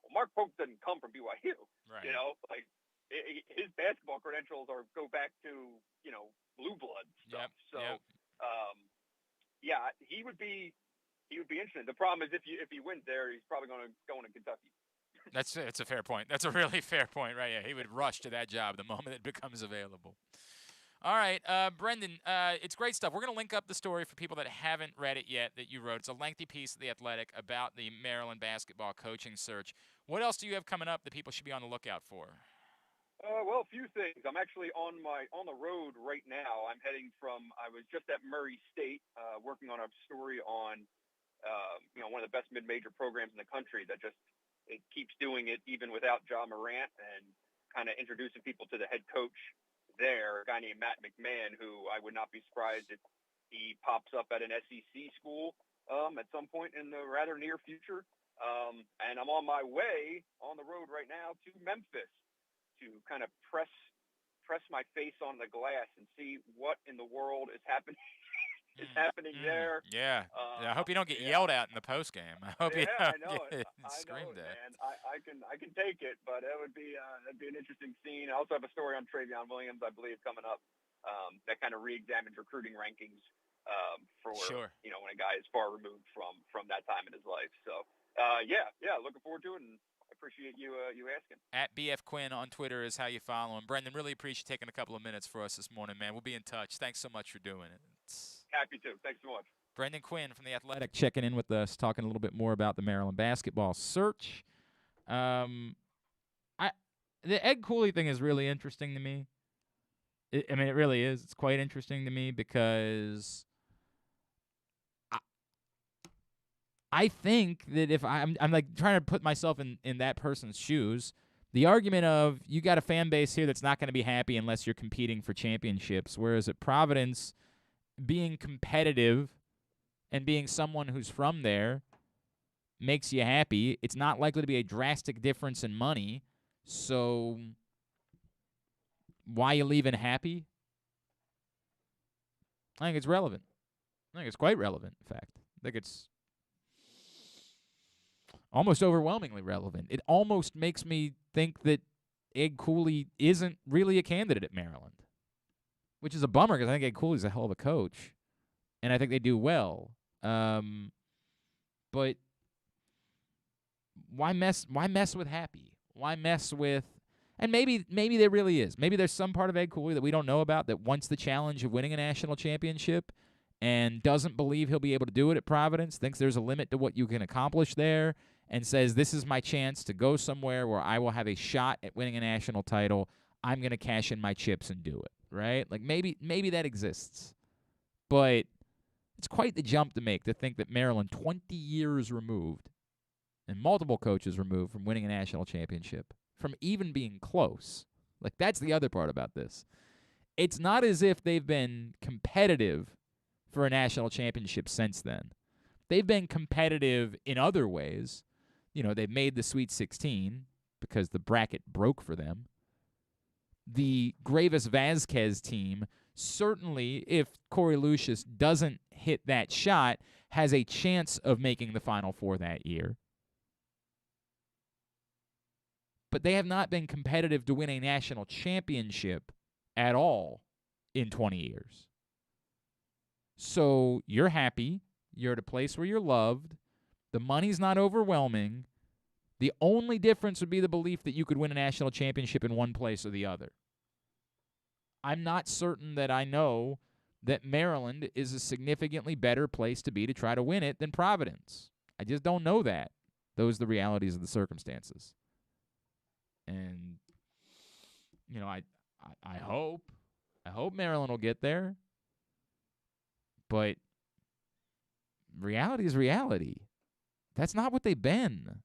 Mark Pope doesn't come from BYU, right. Like his basketball credentials go back to, blue blood stuff. He would be interesting. The problem is if he wins there, he's probably going to Kentucky. That's a fair point. That's a really fair point, right? Yeah, he would rush to that job the moment it becomes available. All right, Brendan, it's great stuff. We're going to link up the story for people that haven't read it yet that you wrote. It's a lengthy piece of The Athletic about the Maryland basketball coaching search. What else do you have coming up that people should be on the lookout for? Well, a few things. I'm actually on the road right now. I was just at Murray State working on a story on one of the best mid-major programs in the country that it keeps doing it even without Ja Morant, and kind of introducing people to the head coach there, a guy named Matt McMahon, who I would not be surprised if he pops up at an SEC school at some point in the rather near future. And I'm on my way on the road right now to Memphis to kind of press my face on the glass and see what in the world is happening. There. Yeah. I hope you don't get yelled at in the post game. I hope you I know it. screamed at. Man. I can take it, but it would be that'd be an interesting scene. I also have a story on Travion Williams, I believe, coming up that kind of re-examines recruiting rankings for when a guy is far removed from that time in his life. So looking forward to it, and I appreciate you asking. At BF Quinn on Twitter is how you follow him. Brendan, really appreciate taking a couple of minutes for us this morning, man. We'll be in touch. Thanks so much for doing it. Happy to. Thanks so much. Brendan Quinn from The Athletic checking in with us, talking a little bit more about the Maryland basketball search. The Ed Cooley thing is really interesting to me. It really is. It's quite interesting to me because I think that if I'm like trying to put myself in that person's shoes, the argument of you got a fan base here that's not going to be happy unless you're competing for championships, whereas at Providence, being competitive and being someone who's from there makes you happy. It's not likely to be a drastic difference in money, so why you leaving happy? I think it's relevant. I think it's quite relevant, in fact. I think it's almost overwhelmingly relevant. It almost makes me think that Ed Cooley isn't really a candidate at Maryland, which is a bummer because I think Ed Cooley's a hell of a coach, and I think they do well. But why mess with Happy? Why mess with, and maybe there really is. Maybe there's some part of Ed Cooley that we don't know about that wants the challenge of winning a national championship and doesn't believe he'll be able to do it at Providence, thinks there's a limit to what you can accomplish there, and says, this is my chance to go somewhere where I will have a shot at winning a national title. I'm going to cash in my chips and do it, right? Like maybe that exists. But it's quite the jump to make to think that Maryland, 20 years removed, and multiple coaches removed from winning a national championship, from even being close. Like, that's the other part about this. It's not as if they've been competitive for a national championship since then. They've been competitive in other ways. You know, they've made the Sweet 16 because the bracket broke for them. The Gravis-Vasquez team, certainly, if Corey Lucius doesn't hit that shot, has a chance of making the Final Four that year. But they have not been competitive to win a national championship at all in 20 years. So you're happy. You're at a place where you're loved. The money's not overwhelming. The only difference would be the belief that you could win a national championship in one place or the other. I'm not certain that I know that Maryland is a significantly better place to be to try to win it than Providence. I just don't know that. Those are the realities of the circumstances. And, you know, I hope Maryland will get there. But reality is reality. That's not what they've been.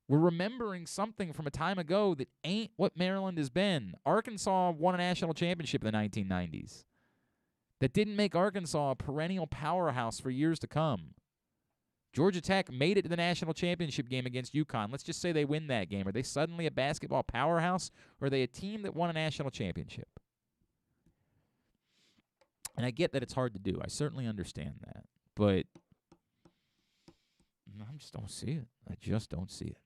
We're remembering something from a time ago that ain't what Maryland has been. Arkansas won a national championship in the 1990s. That didn't make Arkansas a perennial powerhouse for years to come. Georgia Tech made it to the national championship game against UConn. Let's just say they win that game. Are they suddenly a basketball powerhouse, or are they a team that won a national championship? And I get that it's hard to do. I certainly understand that. But I just don't see it. I just don't see it.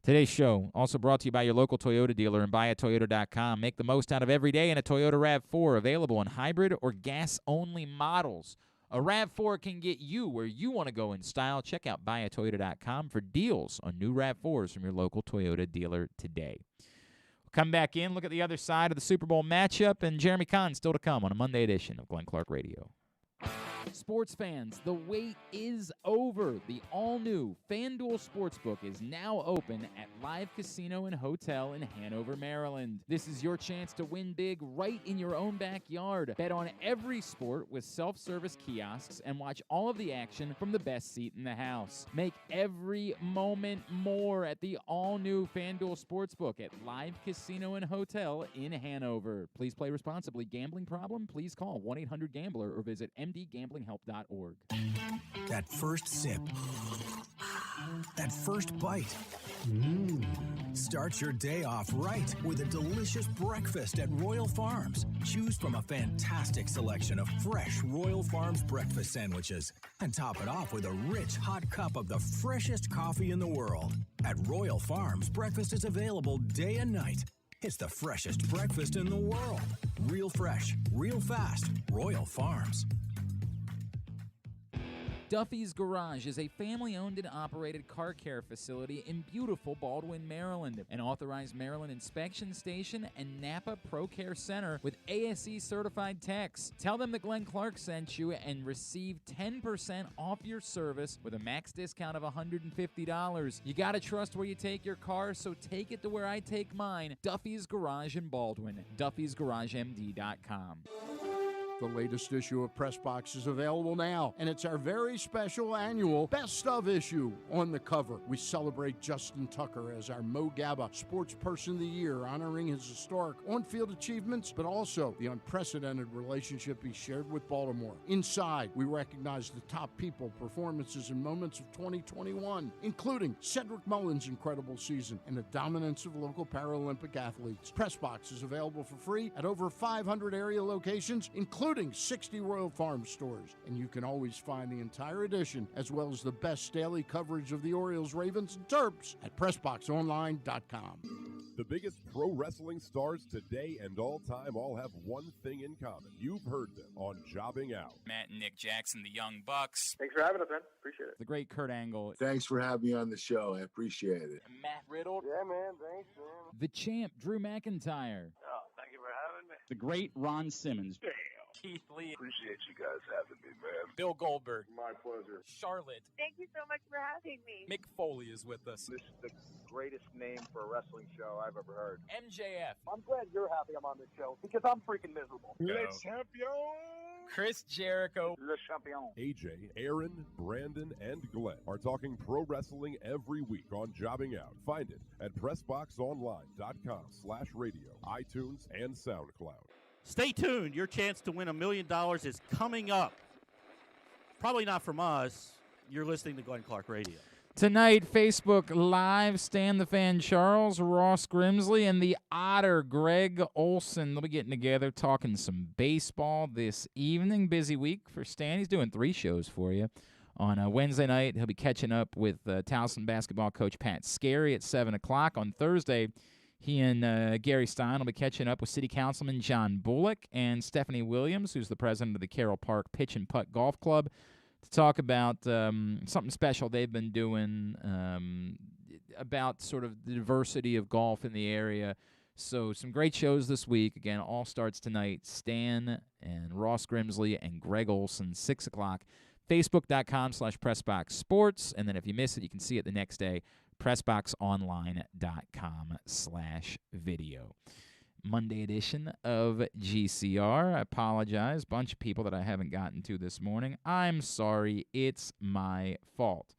Today's show also brought to you by your local Toyota dealer and buyatoyota.com. Make the most out of every day in a Toyota RAV4, available in hybrid or gas-only models. A RAV4 can get you where you want to go in style. Check out buyatoyota.com for deals on new RAV4s from your local Toyota dealer today. We'll come back in, look at the other side of the Super Bowl matchup, and Jeremy Conn still to come on a Monday edition of Glenn Clark Radio. Sports fans, the wait is over. The all-new FanDuel Sportsbook is now open at Live Casino and Hotel in Hanover, Maryland. This is your chance to win big right in your own backyard. Bet on every sport with self-service kiosks and watch all of the action from the best seat in the house. Make every moment more at the all-new FanDuel Sportsbook at Live Casino and Hotel in Hanover. Please play responsibly. Gambling problem? Please call 1-800-GAMBLER or visit mdgamblinghelp.org. That first sip. That first bite. Start your day off right with a delicious breakfast at Royal Farms. Choose from a fantastic selection of fresh Royal Farms breakfast sandwiches and top it off with a rich hot cup of the freshest coffee in the world. At Royal Farms, breakfast is available day and night. It's the freshest breakfast in the world. Real fresh, real fast. Royal Farms. Duffy's Garage is a family-owned and operated car care facility in beautiful Baldwin, Maryland. An authorized Maryland inspection station and Napa Pro Care Center with ASE-certified techs. Tell them that Glenn Clark sent you and receive 10% off your service with a max discount of $150. You gotta trust where you take your car, so take it to where I take mine. Duffy's Garage in Baldwin. Duffy'sGarageMD.com. The latest issue of Press Box is available now, and it's our very special annual Best of issue. On the cover, we celebrate Justin Tucker as our Mo Gabba Sports Person of the Year, honoring his historic on-field achievements, but also the unprecedented relationship he shared with Baltimore. Inside, we recognize the top people, performances, and moments of 2021, including Cedric Mullins' incredible season and the dominance of local Paralympic athletes. Press Box is available for free at over 500 area locations, including 60 Royal Farms stores. And you can always find the entire edition, as well as the best daily coverage of the Orioles, Ravens, and Terps at PressBoxOnline.com. The biggest pro wrestling stars today and all time all have one thing in common. You've heard them on Jobbing Out. Matt and Nick Jackson, the Young Bucks. Thanks for having us, man. Appreciate it. The great Kurt Angle. Thanks for having me on the show. I appreciate it. Matt Riddle. Yeah, man. Thanks, man. The champ, Drew McIntyre. Oh, thank you for having me. The great Ron Simmons. Damn. Keith Lee. Appreciate you guys having me, man. Bill Goldberg. My pleasure. Charlotte. Thank you so much for having me. Mick Foley is with us. This is the greatest name for a wrestling show I've ever heard. MJF. I'm glad you're happy I'm on this show because I'm freaking miserable. Le champion. Chris Jericho. Le champion. AJ, Aaron, Brandon, and Glenn are talking pro wrestling every week on Jobbing Out. Find it at PressBoxOnline.com/radio, iTunes, and SoundCloud. Stay tuned. Your chance to win $1 million is coming up. Probably not from us. You're listening to Glenn Clark Radio. Tonight, Facebook Live, Stan the Fan Charles, Ross Grimsley, and the Otter Greg Olson. They'll be getting together talking some baseball this evening. Busy week for Stan. He's doing 3 shows for you. On Wednesday night, he'll be catching up with Towson basketball coach Pat Scarry at 7 o'clock. On Thursday, he and Gary Stein will be catching up with City Councilman John Bullock and Stephanie Williams, who's the president of the Carroll Park Pitch and Putt Golf Club, to talk about something special they've been doing about sort of the diversity of golf in the area. So some great shows this week. Again, all starts tonight. Stan and Ross Grimsley and Greg Olson, 6 o'clock. Facebook.com/PressBoxSports. And then if you miss it, you can see it the next day. PressBoxOnline.com/video. Monday edition of GCR. I apologize. Bunch of people that I haven't gotten to this morning. I'm sorry. It's my fault.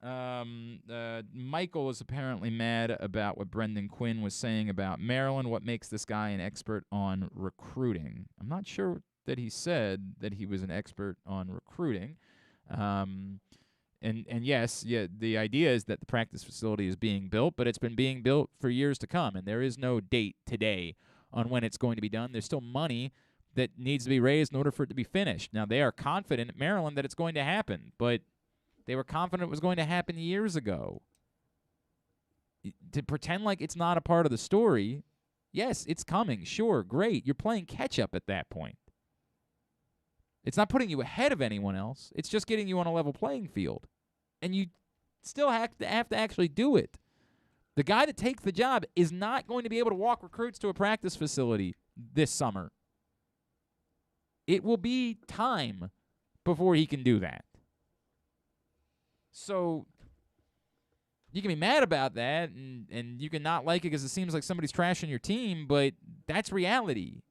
Michael is apparently mad about what Brendan Quinn was saying about Maryland. What makes this guy an expert on recruiting? I'm not sure that he said that he was an expert on recruiting. And yes, the idea is that the practice facility is being built, but it's been being built for years to come, and there is no date today on when it's going to be done. There's still money that needs to be raised in order for it to be finished. Now, they are confident at Maryland that it's going to happen, but they were confident it was going to happen years ago. To pretend like it's not a part of the story, yes, it's coming, sure, great. You're playing catch-up at that point. It's not putting you ahead of anyone else. It's just getting you on a level playing field. And you still have to actually do it. The guy that takes the job is not going to be able to walk recruits to a practice facility this summer. It will be time before he can do that. So you can be mad about that, and you can not like it because it seems like somebody's trashing your team, but that's reality.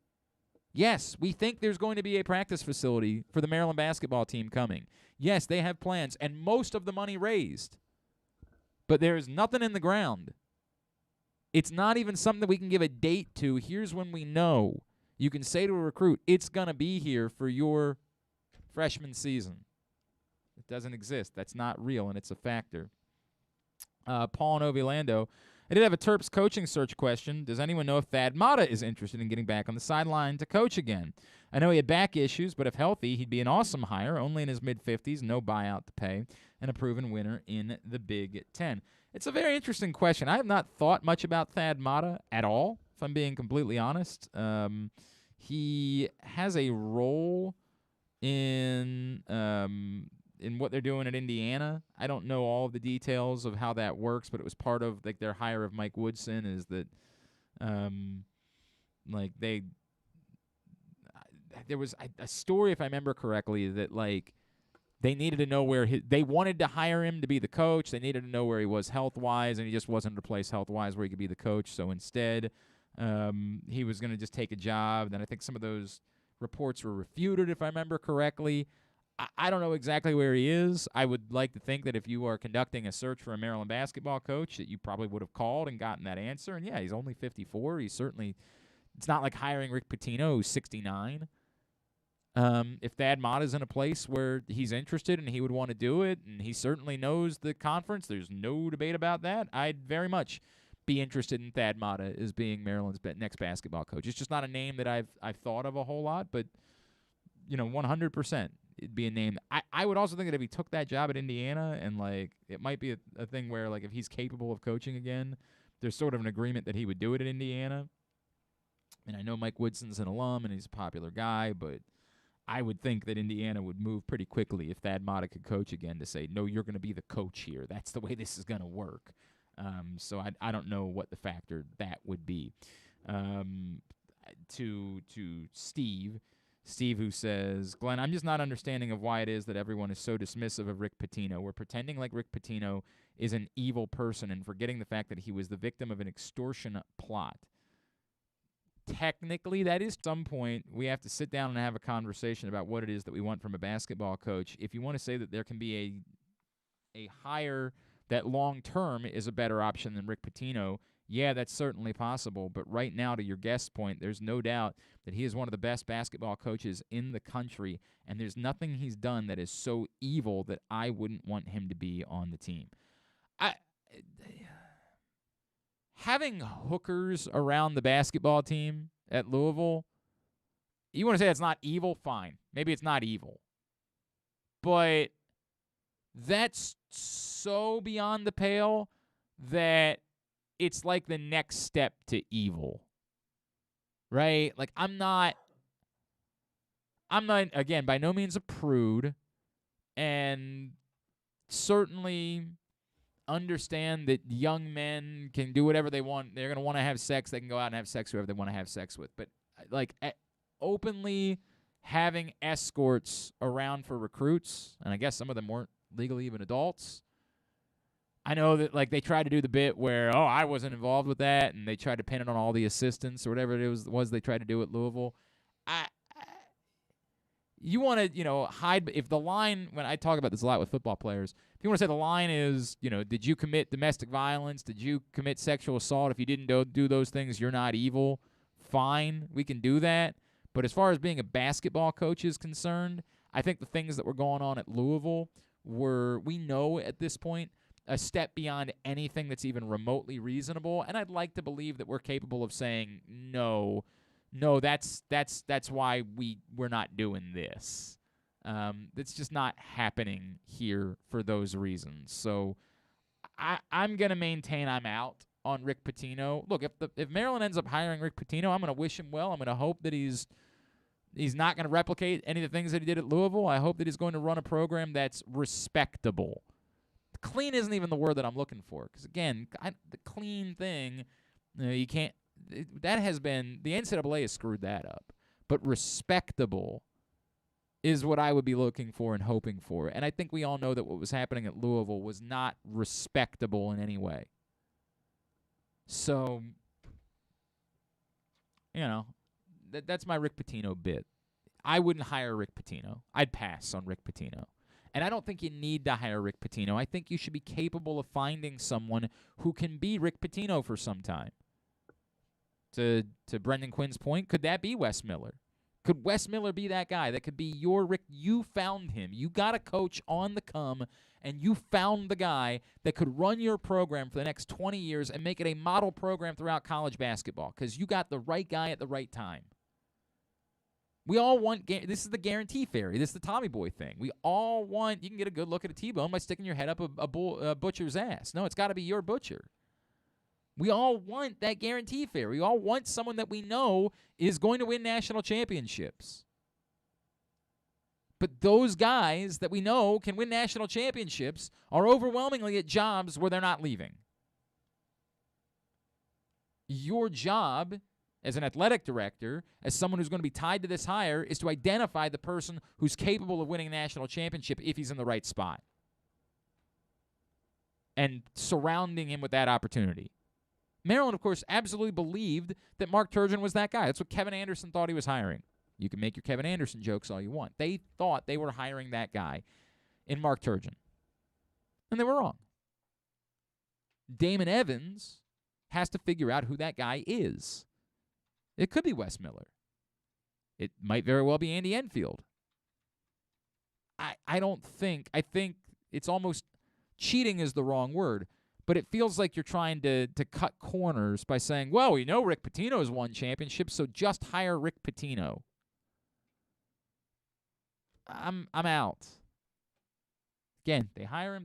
Yes, we think there's going to be a practice facility for the Maryland basketball team coming. Yes, they have plans, and most of the money raised. But there is nothing in the ground. It's not even something that we can give a date to. Here's when we know. You can say to a recruit, it's going to be here for your freshman season. It doesn't exist. That's not real, and it's a factor. Paul and Ovilando. I did have a Terps coaching search question. Does anyone know if Thad Matta is interested in getting back on the sideline to coach again? I know he had back issues, but if healthy, he'd be an awesome hire, only in his mid-50s, no buyout to pay, and a proven winner in the Big Ten. It's a very interesting question. I have not thought much about Thad Matta at all, if I'm being completely honest. He has a role in what they're doing at Indiana. I don't know all of the details of how that works, but it was part of like their hire of Mike Woodson is that there was a story, if I remember correctly, that like they needed to know where they wanted to hire him to be the coach. They needed to know where he was health-wise, and he just wasn't in a place health-wise where he could be the coach. So instead, he was going to just take a job. Then I think some of those reports were refuted, if I remember correctly. I don't know exactly where he is. I would like to think that if you are conducting a search for a Maryland basketball coach, that you probably would have called and gotten that answer. And, yeah, he's only 54. He's certainly – it's not like hiring Rick Pitino, who's 69. If Thad Matta's in a place where he's interested and he would want to do it, and he certainly knows the conference, there's no debate about that, I'd very much be interested in Thad Matta as being Maryland's next basketball coach. It's just not a name that I've thought of a whole lot, but, 100%. It'd be a name. I would also think that if he took that job at Indiana and, like, it might be a thing where, like, if he's capable of coaching again, there's sort of an agreement that he would do it at Indiana. And I know Mike Woodson's an alum and he's a popular guy, but I would think that Indiana would move pretty quickly if Thad Matta could coach again to say, no, you're going to be the coach here. That's the way this is going to work. So I don't know what the factor that would be. To Steve, who says, Glenn, I'm just not understanding of why it is that everyone is so dismissive of Rick Pitino. We're pretending like Rick Pitino is an evil person and forgetting the fact that he was the victim of an extortion plot. Technically, that is some point we have to sit down and have a conversation about what it is that we want from a basketball coach. If you want to say that there can be a hire that long-term is a better option than Rick Pitino, yeah, that's certainly possible. But right now, to your guest point, there's no doubt that he is one of the best basketball coaches in the country, and there's nothing he's done that is so evil that I wouldn't want him to be on the team. Having hookers around the basketball team at Louisville, you want to say it's not evil? Fine. Maybe it's not evil. But that's so beyond the pale that it's like the next step to evil. Right? Like, I'm not, again, by no means a prude, and certainly understand that young men can do whatever they want. They're going to want to have sex. They can go out and have sex whoever they want to have sex with. But, like, openly having escorts around for recruits, and I guess some of them weren't legally even adults. I know that, like, they tried to do the bit where, I wasn't involved with that, and they tried to pin it on all the assistants or whatever it was they tried to do at Louisville. You want to, hide. If the line, when I talk about this a lot with football players, if you want to say the line is, did you commit domestic violence? Did you commit sexual assault? If you didn't do those things, you're not evil. Fine, we can do that. But as far as being a basketball coach is concerned, I think the things that were going on at Louisville were, we know at this point, a step beyond anything that's even remotely reasonable. And I'd like to believe that we're capable of saying, no, that's why we're not doing this. It's just not happening here for those reasons. So I'm going to maintain I'm out on Rick Pitino. Look, if Maryland ends up hiring Rick Pitino, I'm going to wish him well. I'm going to hope that he's not going to replicate any of the things that he did at Louisville. I hope that he's going to run a program that's respectable. Clean isn't even the word that I'm looking for, because, again, the clean thing, you can't. That has been, the NCAA has screwed that up. But respectable is what I would be looking for and hoping for. And I think we all know that what was happening at Louisville was not respectable in any way. So, that's my Rick Pitino bit. I wouldn't hire Rick Pitino. I'd pass on Rick Pitino. And I don't think you need to hire Rick Pitino. I think you should be capable of finding someone who can be Rick Pitino for some time. To Brendan Quinn's point, could that be Wes Miller? Could Wes Miller be that guy that could be your Rick? You found him. You got a coach on the come, and you found the guy that could run your program for the next 20 years and make it a model program throughout college basketball, because you got the right guy at the right time. We all want, this is the guarantee fairy. This is the Tommy Boy thing. We all want, you can get a good look at a T-bone by sticking your head up a butcher's ass. No, it's got to be your butcher. We all want that guarantee fairy. We all want someone that we know is going to win national championships. But those guys that we know can win national championships are overwhelmingly at jobs where they're not leaving. Your job as an athletic director, as someone who's going to be tied to this hire, is to identify the person who's capable of winning a national championship if he's in the right spot. And surrounding him with that opportunity. Maryland, of course, absolutely believed that Mark Turgeon was that guy. That's what Kevin Anderson thought he was hiring. You can make your Kevin Anderson jokes all you want. They thought they were hiring that guy in Mark Turgeon. And they were wrong. Damon Evans has to figure out who that guy is. It could be Wes Miller. It might very well be Andy Enfield. I think it's almost, cheating is the wrong word, but it feels like you're trying to cut corners by saying, well, we know Rick Pitino's won championships, so just hire Rick Pitino. I'm out. Again, they hire him.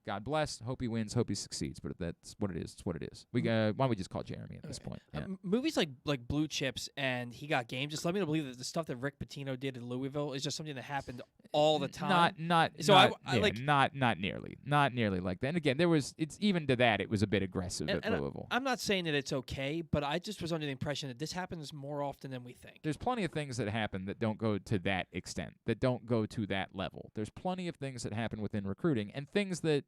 God bless. Hope he wins. Hope he succeeds. But that's what it is. It's what it is. Why don't we just call Jeremy at this point? Yeah. Movies like Blue Chips and He Got Game just led me to believe that the stuff that Rick Pitino did in Louisville is just something that happened all the time. Not nearly like that. And again, it's even to that, it was a bit aggressive at Louisville. I'm not saying that it's okay, but I just was under the impression that this happens more often than we think. There's plenty of things that happen that don't go to that extent, that don't go to that level. There's plenty of things that happen within recruiting and things that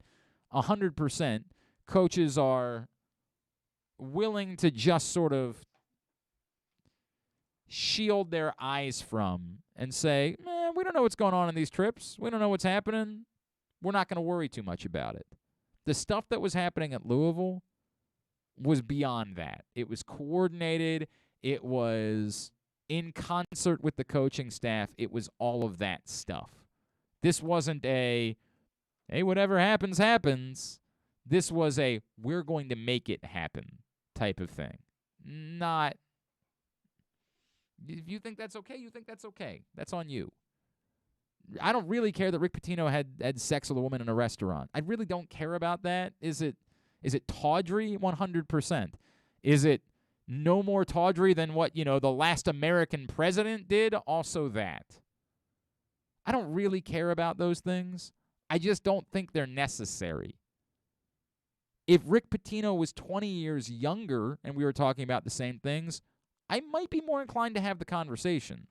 100% coaches are willing to just sort of shield their eyes from and say, we don't know what's going on in these trips. We don't know what's happening. We're not going to worry too much about it. The stuff that was happening at Louisville was beyond that. It was coordinated. It was in concert with the coaching staff. It was all of that stuff. This wasn't a, hey, whatever happens, happens. This was a, we're going to make it happen type of thing. Not, if you think that's okay, you think that's okay. That's on you. I don't really care that Rick Pitino had sex with a woman in a restaurant. I really don't care about that. Is it tawdry? 100%. Is it no more tawdry than what, the last American president did? Also that. I don't really care about those things. I just don't think they're necessary. If Rick Pitino was 20 years younger and we were talking about the same things, I might be more inclined to have the conversation.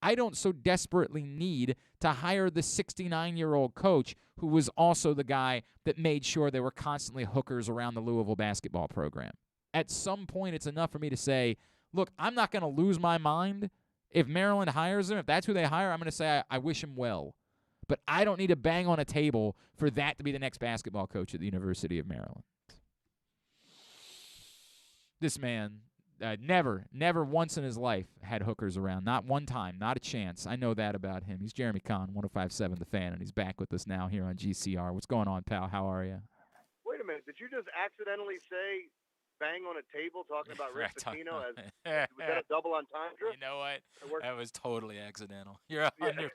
I don't so desperately need to hire the 69-year-old coach who was also the guy that made sure there were constantly hookers around the Louisville basketball program. At some point, it's enough for me to say, look, I'm not going to lose my mind. If Maryland hires him, if that's who they hire, I'm going to say I wish him well. But I don't need to bang on a table for that to be the next basketball coach at the University of Maryland. This man never once in his life had hookers around. Not one time, not a chance. I know that about him. He's Jeremy Conn, 105.7 The Fan, and he's back with us now here on GCR. What's going on, pal? How are you? Wait a minute. Did you just accidentally say bang on a table talking about Rick Pitino? Was that a double entendre? You know what? That was totally accidental. You're 100%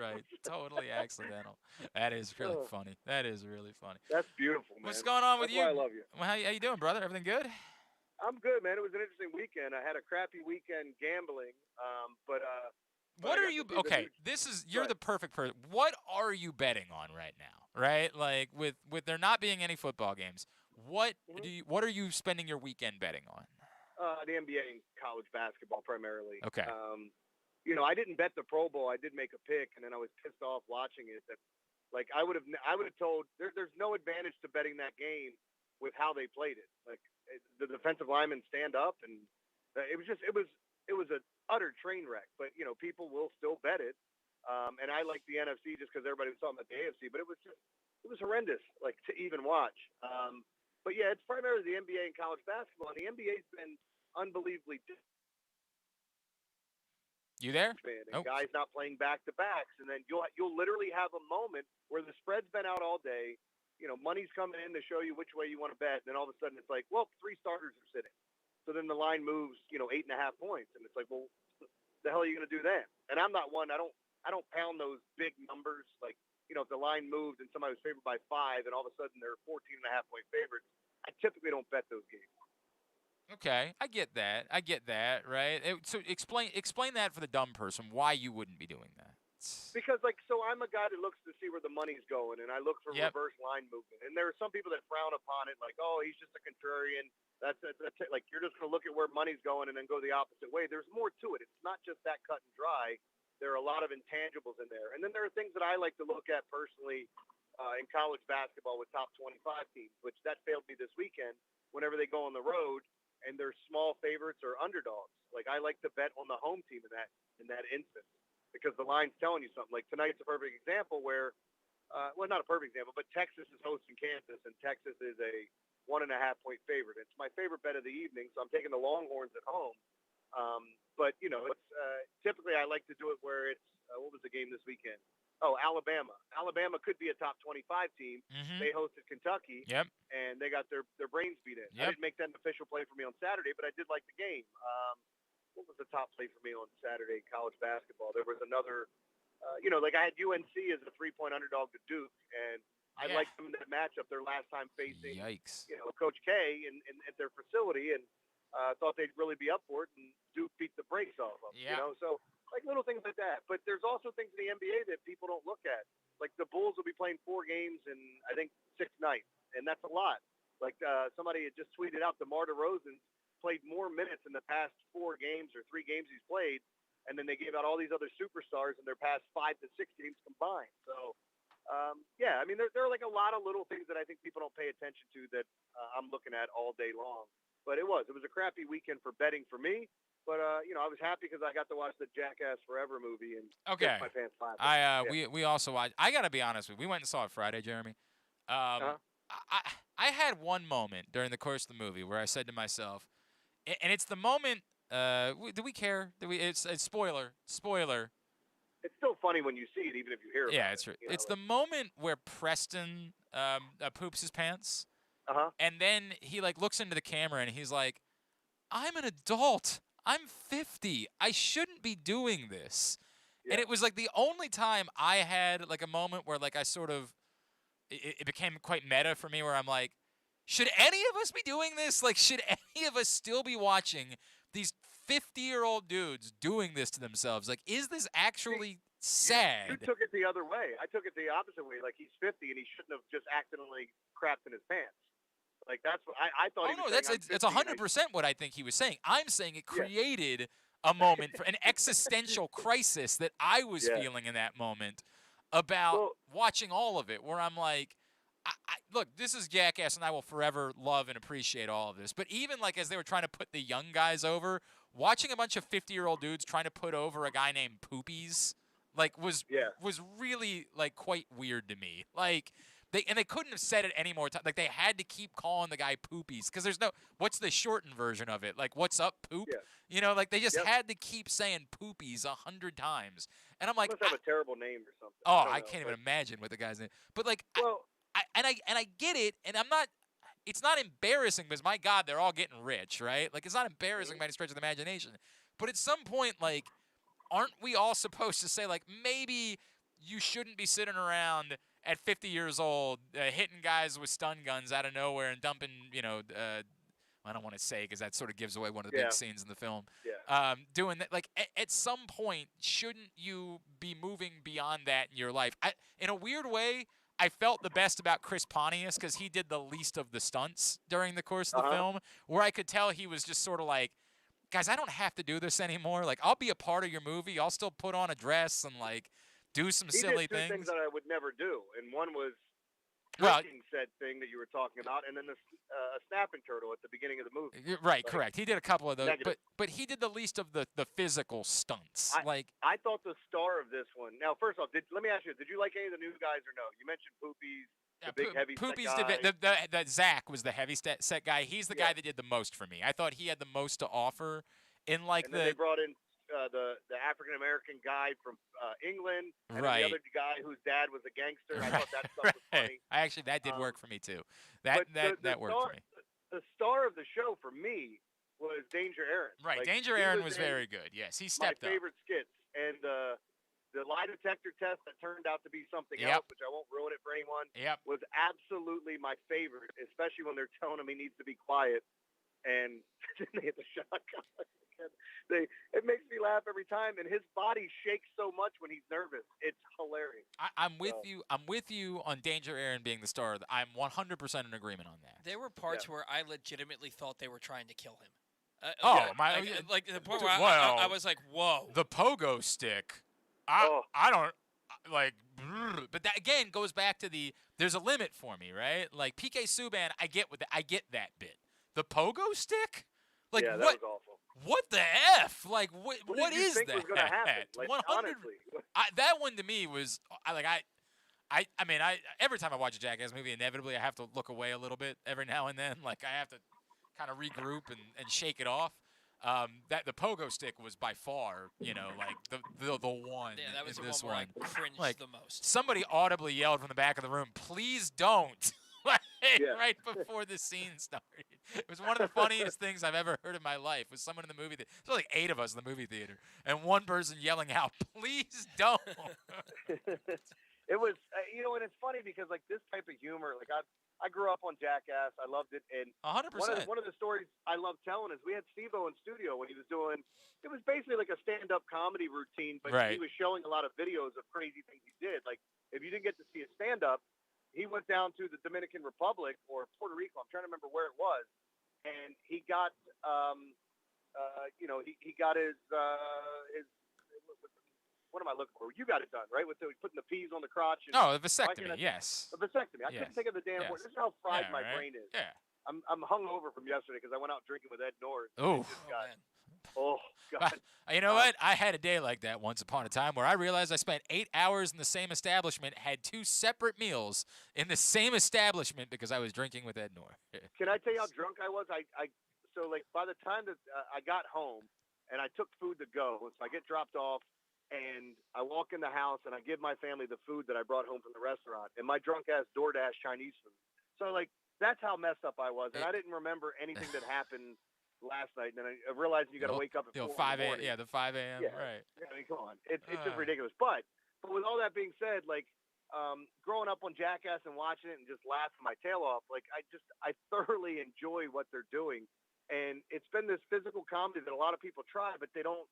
right. Totally accidental. That is really funny. That is really funny. That's beautiful, man. What's going on with you? Why I love you. Well, how you doing, brother? Everything good? I'm good, man. It was an interesting weekend. I had a crappy weekend gambling, but what are you? Okay, you're the perfect person. What are you betting on right now? Right, like with there not being any football games, what are you spending your weekend betting on? The NBA and college basketball primarily. Okay. I didn't bet the Pro Bowl. I did make a pick, and then I was pissed off watching it. That, like, I would have told there's no advantage to betting that game with how they played it. Like, the defensive linemen stand up, and it was an utter train wreck. But people will still bet it, and I like the NFC just because everybody was talking about the AFC. But it was horrendous, like, to even watch. But yeah, it's primarily the NBA and college basketball, and the NBA's been unbelievably. You there? And guys not playing back to backs, and then you'll literally have a moment where the spread's been out all day. Money's coming in to show you which way you want to bet. And then all of a sudden it's like, well, 3 starters are sitting. So then the line moves, 8.5 points. And it's like, well, the hell are you going to do then? And I'm not one, I don't pound those big numbers. Like, if the line moved and somebody was favored by 5 and all of a sudden they're 14.5-point favorites, I typically don't bet those games. Okay. I get that. Right. So explain that for the dumb person, why you wouldn't be doing that. Because, I'm a guy that looks to see where the money's going, and I look for reverse line movement. And there are some people that frown upon it, like, oh, he's just a contrarian. That's it. Like, you're just going to look at where money's going and then go the opposite way. There's more to it. It's not just that cut and dry. There are a lot of intangibles in there. And then there are things that I like to look at personally in college basketball with top 25 teams, which that failed me this weekend whenever they go on the road and they're small favorites or underdogs. Like, I like to bet on the home team in that instance, because the line's telling you something. Like, tonight's a perfect example where, not a perfect example, but Texas is hosting Kansas, and Texas is a 1.5-point favorite. It's my favorite bet of the evening, so I'm taking the Longhorns at home. But, it's typically I like to do it where it's, what was the game this weekend? Oh, Alabama. Alabama could be a top 25 team. Mm-hmm. They hosted Kentucky, Yep. and they got their brains beat in. Yep. I didn't make that an official play for me on Saturday, but I did like the game. What was the top play for me on Saturday in college basketball? There was another like I had UNC as a 3-point underdog to Duke, and I liked them in that matchup their last time facing, Coach K at their facility, and thought they'd really be up for it, and Duke beat the brakes off them. So like little things like that. But there's also things in the NBA that people don't look at. Like the Bulls will be playing 4 games in, I think, 6 nights, and that's a lot. Like somebody had just tweeted out DeMar DeRozan played more minutes in the past 4 games or 3 games he's played, and then they gave out all these other superstars in their past 5 to 6 games combined. So, I mean, there are like a lot of little things that I think people don't pay attention to that I'm looking at all day long. But it was a crappy weekend for betting for me. But I was happy because I got to watch the Jackass Forever movie and get my pants laughing. We also watched. I gotta be honest with you. We went and saw it Friday, Jeremy. I had one moment during the course of the movie where I said to myself, and it's the moment. Do we care? It's spoiler. It's still funny when you see it, even if you hear it. Yeah, it's true. It's the moment where Preston poops his pants, and then he looks into the camera and he's like, "I'm an adult. I'm 50. I shouldn't be doing this." Yeah. And it was the only time I had a moment where I sort of it became quite meta for me, where I'm like, should any of us be doing this? Should any of us still be watching these 50-year-old dudes doing this to themselves? Is this actually sad? You took it the other way. I took it the opposite way. He's 50 and he shouldn't have just accidentally crapped in his pants. That's what I thought. Oh, no, it's 100% what I think he was saying. I'm saying it created a moment for an existential crisis that I was feeling in that moment about watching all of it, where I'm like, look, this is Jackass, and I will forever love and appreciate all of this. But even as they were trying to put the young guys over, watching a bunch of 50-year-old dudes trying to put over a guy named Poopies, was really quite weird to me. They couldn't have said it any more time. They had to keep calling the guy Poopies because there's no – what's the shortened version of it? What's up, Poop? Yeah. They just had to keep saying Poopies 100 times. And I'm like – must have a terrible name or something. Oh, I can't even imagine what the guy's name. But I get it, and I'm not – it's not embarrassing because, my God, they're all getting rich, right? It's not embarrassing by any stretch of the imagination. But at some point, aren't we all supposed to say, maybe you shouldn't be sitting around – at 50 years old, hitting guys with stun guns out of nowhere and dumping, I don't want to say because that sort of gives away one of the big scenes in the film. Yeah. Doing that, at some point, shouldn't you be moving beyond that in your life? In a weird way, I felt the best about Chris Pontius because he did the least of the stunts during the course of the film, where I could tell he was just sort of guys, I don't have to do this anymore. I'll be a part of your movie. I'll still put on a dress and do some silly things. Things that I would never do, and one was said thing that you were talking about, and then the snapping turtle at the beginning of the movie. Right, correct. He did a couple of those, but he did the least of the physical stunts. I thought the star of this one. Now, first off, let me ask you: did you like any of the new guys or no? You mentioned Poopies, the big heavy Poopies set guy. That Zach was the heavy set guy. He's the guy that did the most for me. I thought he had the most to offer in and then they brought in the African American guy from England, and the other guy whose dad was a gangster. I thought that stuff was funny. That did work for me too. That worked for me. The star of the show for me was Danger Aaron. Right, Danger Aaron was very good. Yes, he stepped up. My favorite skits, and the lie detector test that turned out to be something else, which I won't ruin it for anyone. Was absolutely my favorite, especially when they're telling him he needs to be quiet, and they hit the shotgun. It makes me laugh every time, and his body shakes so much when he's nervous. It's hilarious. I'm with you. I'm with you on Danger Aaron being the star. I'm 100% in agreement on that. There were parts where I legitimately thought they were trying to kill him. The point where I was like, "Whoa!" The pogo stick. I don't like. But that again goes back to there's a limit for me, right? PK Subban, I get that bit. The pogo stick. That was awful. What the F? What is that? Was gonna happen? 100. Honestly. That one to me was I mean, every time I watch a Jackass movie, inevitably I have to look away a little bit every now and then. I have to kind of regroup and shake it off. That the pogo stick was by far, the one. Yeah, that was in the this one where I cringed the most. Somebody audibly yelled from the back of the room, "Please don't!" right before the scene started. It was one of the funniest things I've ever heard in my life. Was someone in the movie theater. There's like 8 of us in the movie theater, and one person yelling out, "Please don't!" It was, and it's funny because like this type of humor, like I grew up on Jackass. I loved it, and 100%. One of the stories I love telling is we had Steve-O in studio when he was doing. It was basically like a stand-up comedy routine, but Right. he was showing a lot of videos of crazy things he did. Like if you didn't get to see a stand-up, he went down to the Dominican Republic or Puerto Rico. I'm trying to remember where it was, and he got, he got his. What am I looking for? You got it done, right? With putting the peas on the crotch. And the vasectomy, yes. A vasectomy. I Yes. couldn't think of the damn word. Yes. This is how fried Yeah, my right? brain is. Yeah. I'm hungover from yesterday because I went out drinking with Ed Norris. Oh. Oh, God. You know what? I had a day like that once upon a time where I realized I spent 8 hours in the same establishment, had 2 separate meals in the same establishment because I was drinking with Ed Norris. Can I tell you how drunk I was? So like by the time that I got home and I took food to go, so I get dropped off and I walk in the house and I give my family the food that I brought home from the restaurant and my drunk ass DoorDash Chinese food. So like that's how messed up I was, and I didn't remember anything that happened last night. And then I realized you got to wake up at 4 5 a.m. Yeah, the 5 a.m. Yeah. Right. I mean, come on, it's just ridiculous. But with all that being said, like growing up on Jackass and watching it and just laughing my tail off, like I thoroughly enjoy what they're doing, and it's been this physical comedy that a lot of people try, but they don't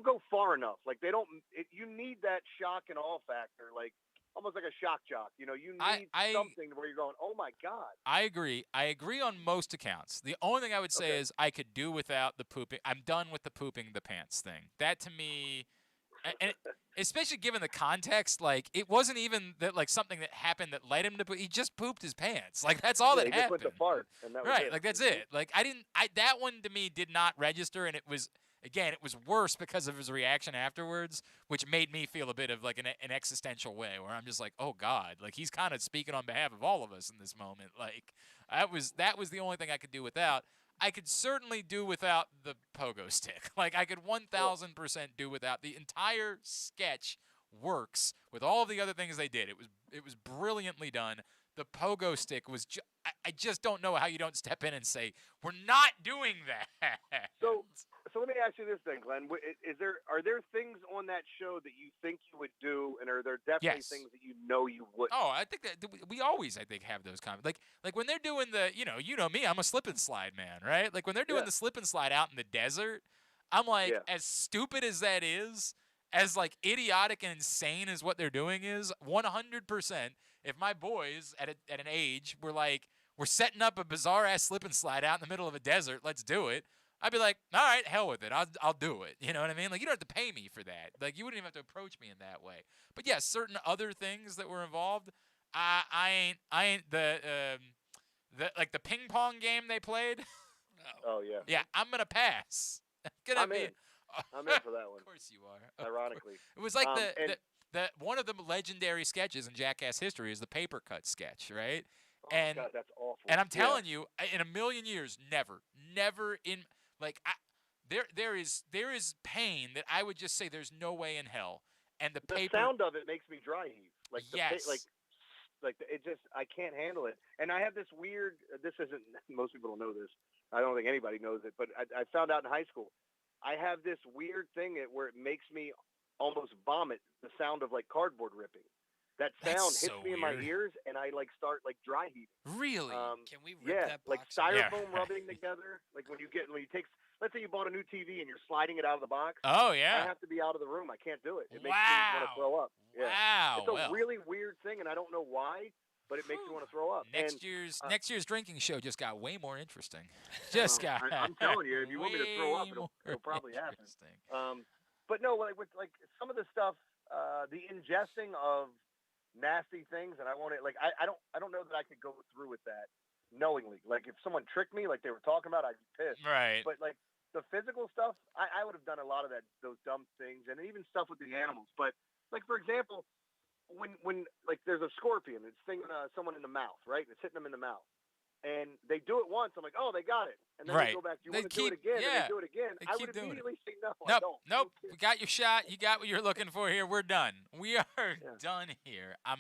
go far enough. Like you need that shock and awe factor, like almost like a shock jock. You need something where you're going, oh my God. I agree. I agree on most accounts. The only thing I would say is I could do without the pooping. I'm done with the pooping the pants thing. That to me, and especially given the context, like it wasn't even that like something that happened that led him to poop. He just pooped his pants. Like that's all that he happened. Just went to fart, and that was right. it. Like that's it. Like that one to me did not register, and it was. Again, it was worse because of his reaction afterwards, which made me feel a bit of like an existential way where I'm just like, oh God, like he's kind of speaking on behalf of all of us in this moment. Like that was the only thing I could do without. I could certainly do without the pogo stick. Like I could 1,000% do without. The entire sketch works with all of the other things they did. It was brilliantly done. The pogo stick was I just don't know how you don't step in and say, we're not doing that. So let me ask you this then, Glenn. Are there things on that show that you think you would do, and are there definitely things that you know you wouldn't? Oh, I think that we always, have those comments. Like when they're doing the, you know me, I'm a slip and slide man, right? Like when they're doing the slip and slide out in the desert, I'm like, as stupid as that is, as like idiotic and insane as what they're doing is, 100%. If my boys at an age were like, we're setting up a bizarre ass slip and slide out in the middle of a desert, let's do it. I'd be like, all right, hell with it. I'll do it. You know what I mean? Like you don't have to pay me for that. Like you wouldn't even have to approach me in that way. But yes, certain other things that were involved, I ain't the ping pong game they played. Oh yeah. Yeah, I'm gonna pass. I'm in for that one. Of course you are. Ironically, it was like the one of the legendary sketches in Jackass history is the paper cut sketch, right? Oh, and God, that's awful. And I'm telling you, in a million years, never in like there is pain that I would just say there's no way in hell. And the paper sound of it makes me dry heave. Like yes. It just I can't handle it. And I have this weird. This isn't most people don't know this. I don't think anybody knows it, but I found out in high school. I have this weird thing where it makes me almost vomit. The sound of like cardboard ripping. That sound hits me in my ears, and I start dry heaving. Really? Can we rip that box? Like styrofoam rubbing together. Like when you take, let's say you bought a new TV and you're sliding it out of the box. Oh yeah. I have to be out of the room. I can't do it. It makes me want to throw up. Yeah. Wow. It's a really weird thing, and I don't know why, but it makes me want to throw up. Next year's drinking show just got way more interesting. I'm telling you, if you want me to throw up, it'll probably happen. But no, with some of the stuff, the ingesting of nasty things, and I want it. I don't know that I could go through with that knowingly. Like if someone tricked me, like they were talking about, I'd be pissed. Right. But the physical stuff, I would have done a lot of those dumb things, and even stuff with the animals. But for example, when there's a scorpion, it's stinging someone in the mouth, right? It's hitting them in the mouth. and they do it once. I'm like, oh, they got it. And then they go back, do you want to do it again? And they do it again. I would immediately say, no, I don't. Nope. We got your shot. You got what you're looking for here. We're done. We are done here. I'm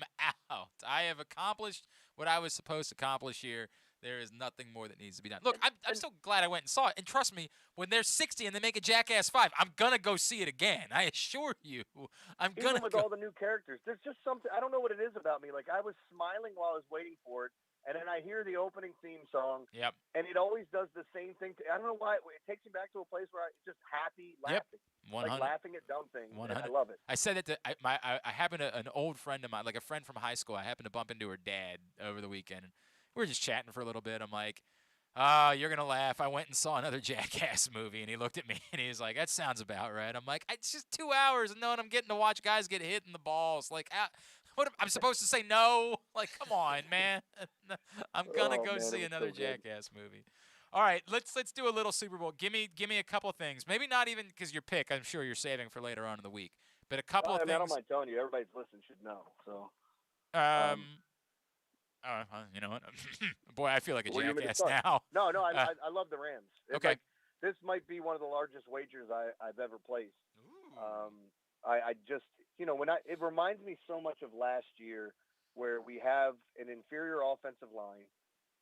out. I have accomplished what I was supposed to accomplish here. There is nothing more that needs to be done. Look, I'm so glad I went and saw it. And trust me, when they're 60 and they make a Jackass 5, I'm going to go see it again. I assure you. I'm going to Even with all the new characters, there's just something, I don't know what it is about me. Like, I was smiling while I was waiting for it. And then I hear the opening theme song, and it always does the same thing. I don't know why. It takes me back to a place where I'm just happy laughing. Like laughing at dumb things. 100. And I love it. I said it to I happened to, an old friend of mine, like a friend from high school, I happened to bump into her dad over the weekend. And we were just chatting for a little bit. I'm like, you're going to laugh. I went and saw another Jackass movie. And he looked at me, and he was like, that sounds about right. I'm like, it's just 2 hours, and knowing I'm getting to watch guys get hit in the balls. Like, what I'm supposed to say no? Like, come on, man. I'm gonna go see another Jackass movie. All right, let's do a little Super Bowl. Give me a couple things. Maybe not even because your pick. I'm sure you're saving for later on in the week. But a couple of things. I don't mind telling you. Everybody's listening should know. So. You know what? Boy, I feel like a jackass now. No, I love the Rams. It's okay. Like, this might be one of the largest wagers I've ever placed. I just, it reminds me so much of last year where we have an inferior offensive line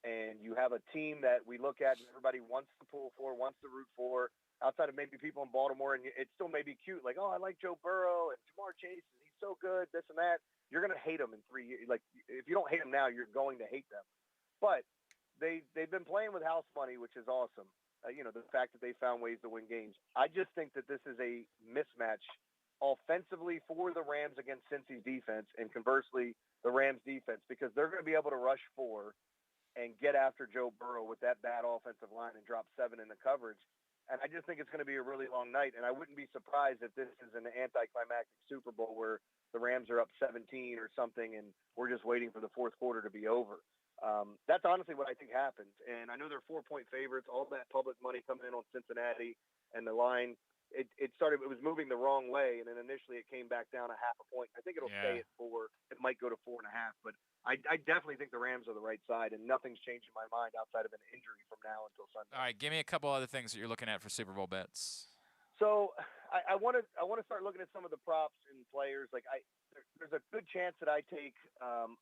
and you have a team that we look at and everybody wants to pull for, wants to root for, outside of maybe people in Baltimore, and it still may be cute. Like, oh, I like Joe Burrow and Jamar Chase, and he's so good, this and that. You're going to hate him in 3 years. Like, if you don't hate him now, you're going to hate them. But they've been playing with house money, which is awesome. The fact that they found ways to win games. I just think that this is a mismatch offensively for the Rams against Cincy's defense, and conversely, the Rams defense, because they're going to be able to rush 4 and get after Joe Burrow with that bad offensive line and drop 7 in the coverage. And I just think it's going to be a really long night. And I wouldn't be surprised if this is an anticlimactic Super Bowl where the Rams are up 17 or something and we're just waiting for the fourth quarter to be over. That's honestly what I think happens. And I know they're 4-point favorites, all that public money coming in on Cincinnati, and the line, it was moving the wrong way. And then initially it came back down a half a point. I think it'll stay at 4. It might go to 4.5, but I definitely think the Rams are the right side, and nothing's changed in my mind outside of an injury from now until Sunday. All right, give me a couple other things that you're looking at for Super Bowl bets. So I want to start looking at some of the props and players. Like there's a good chance that I take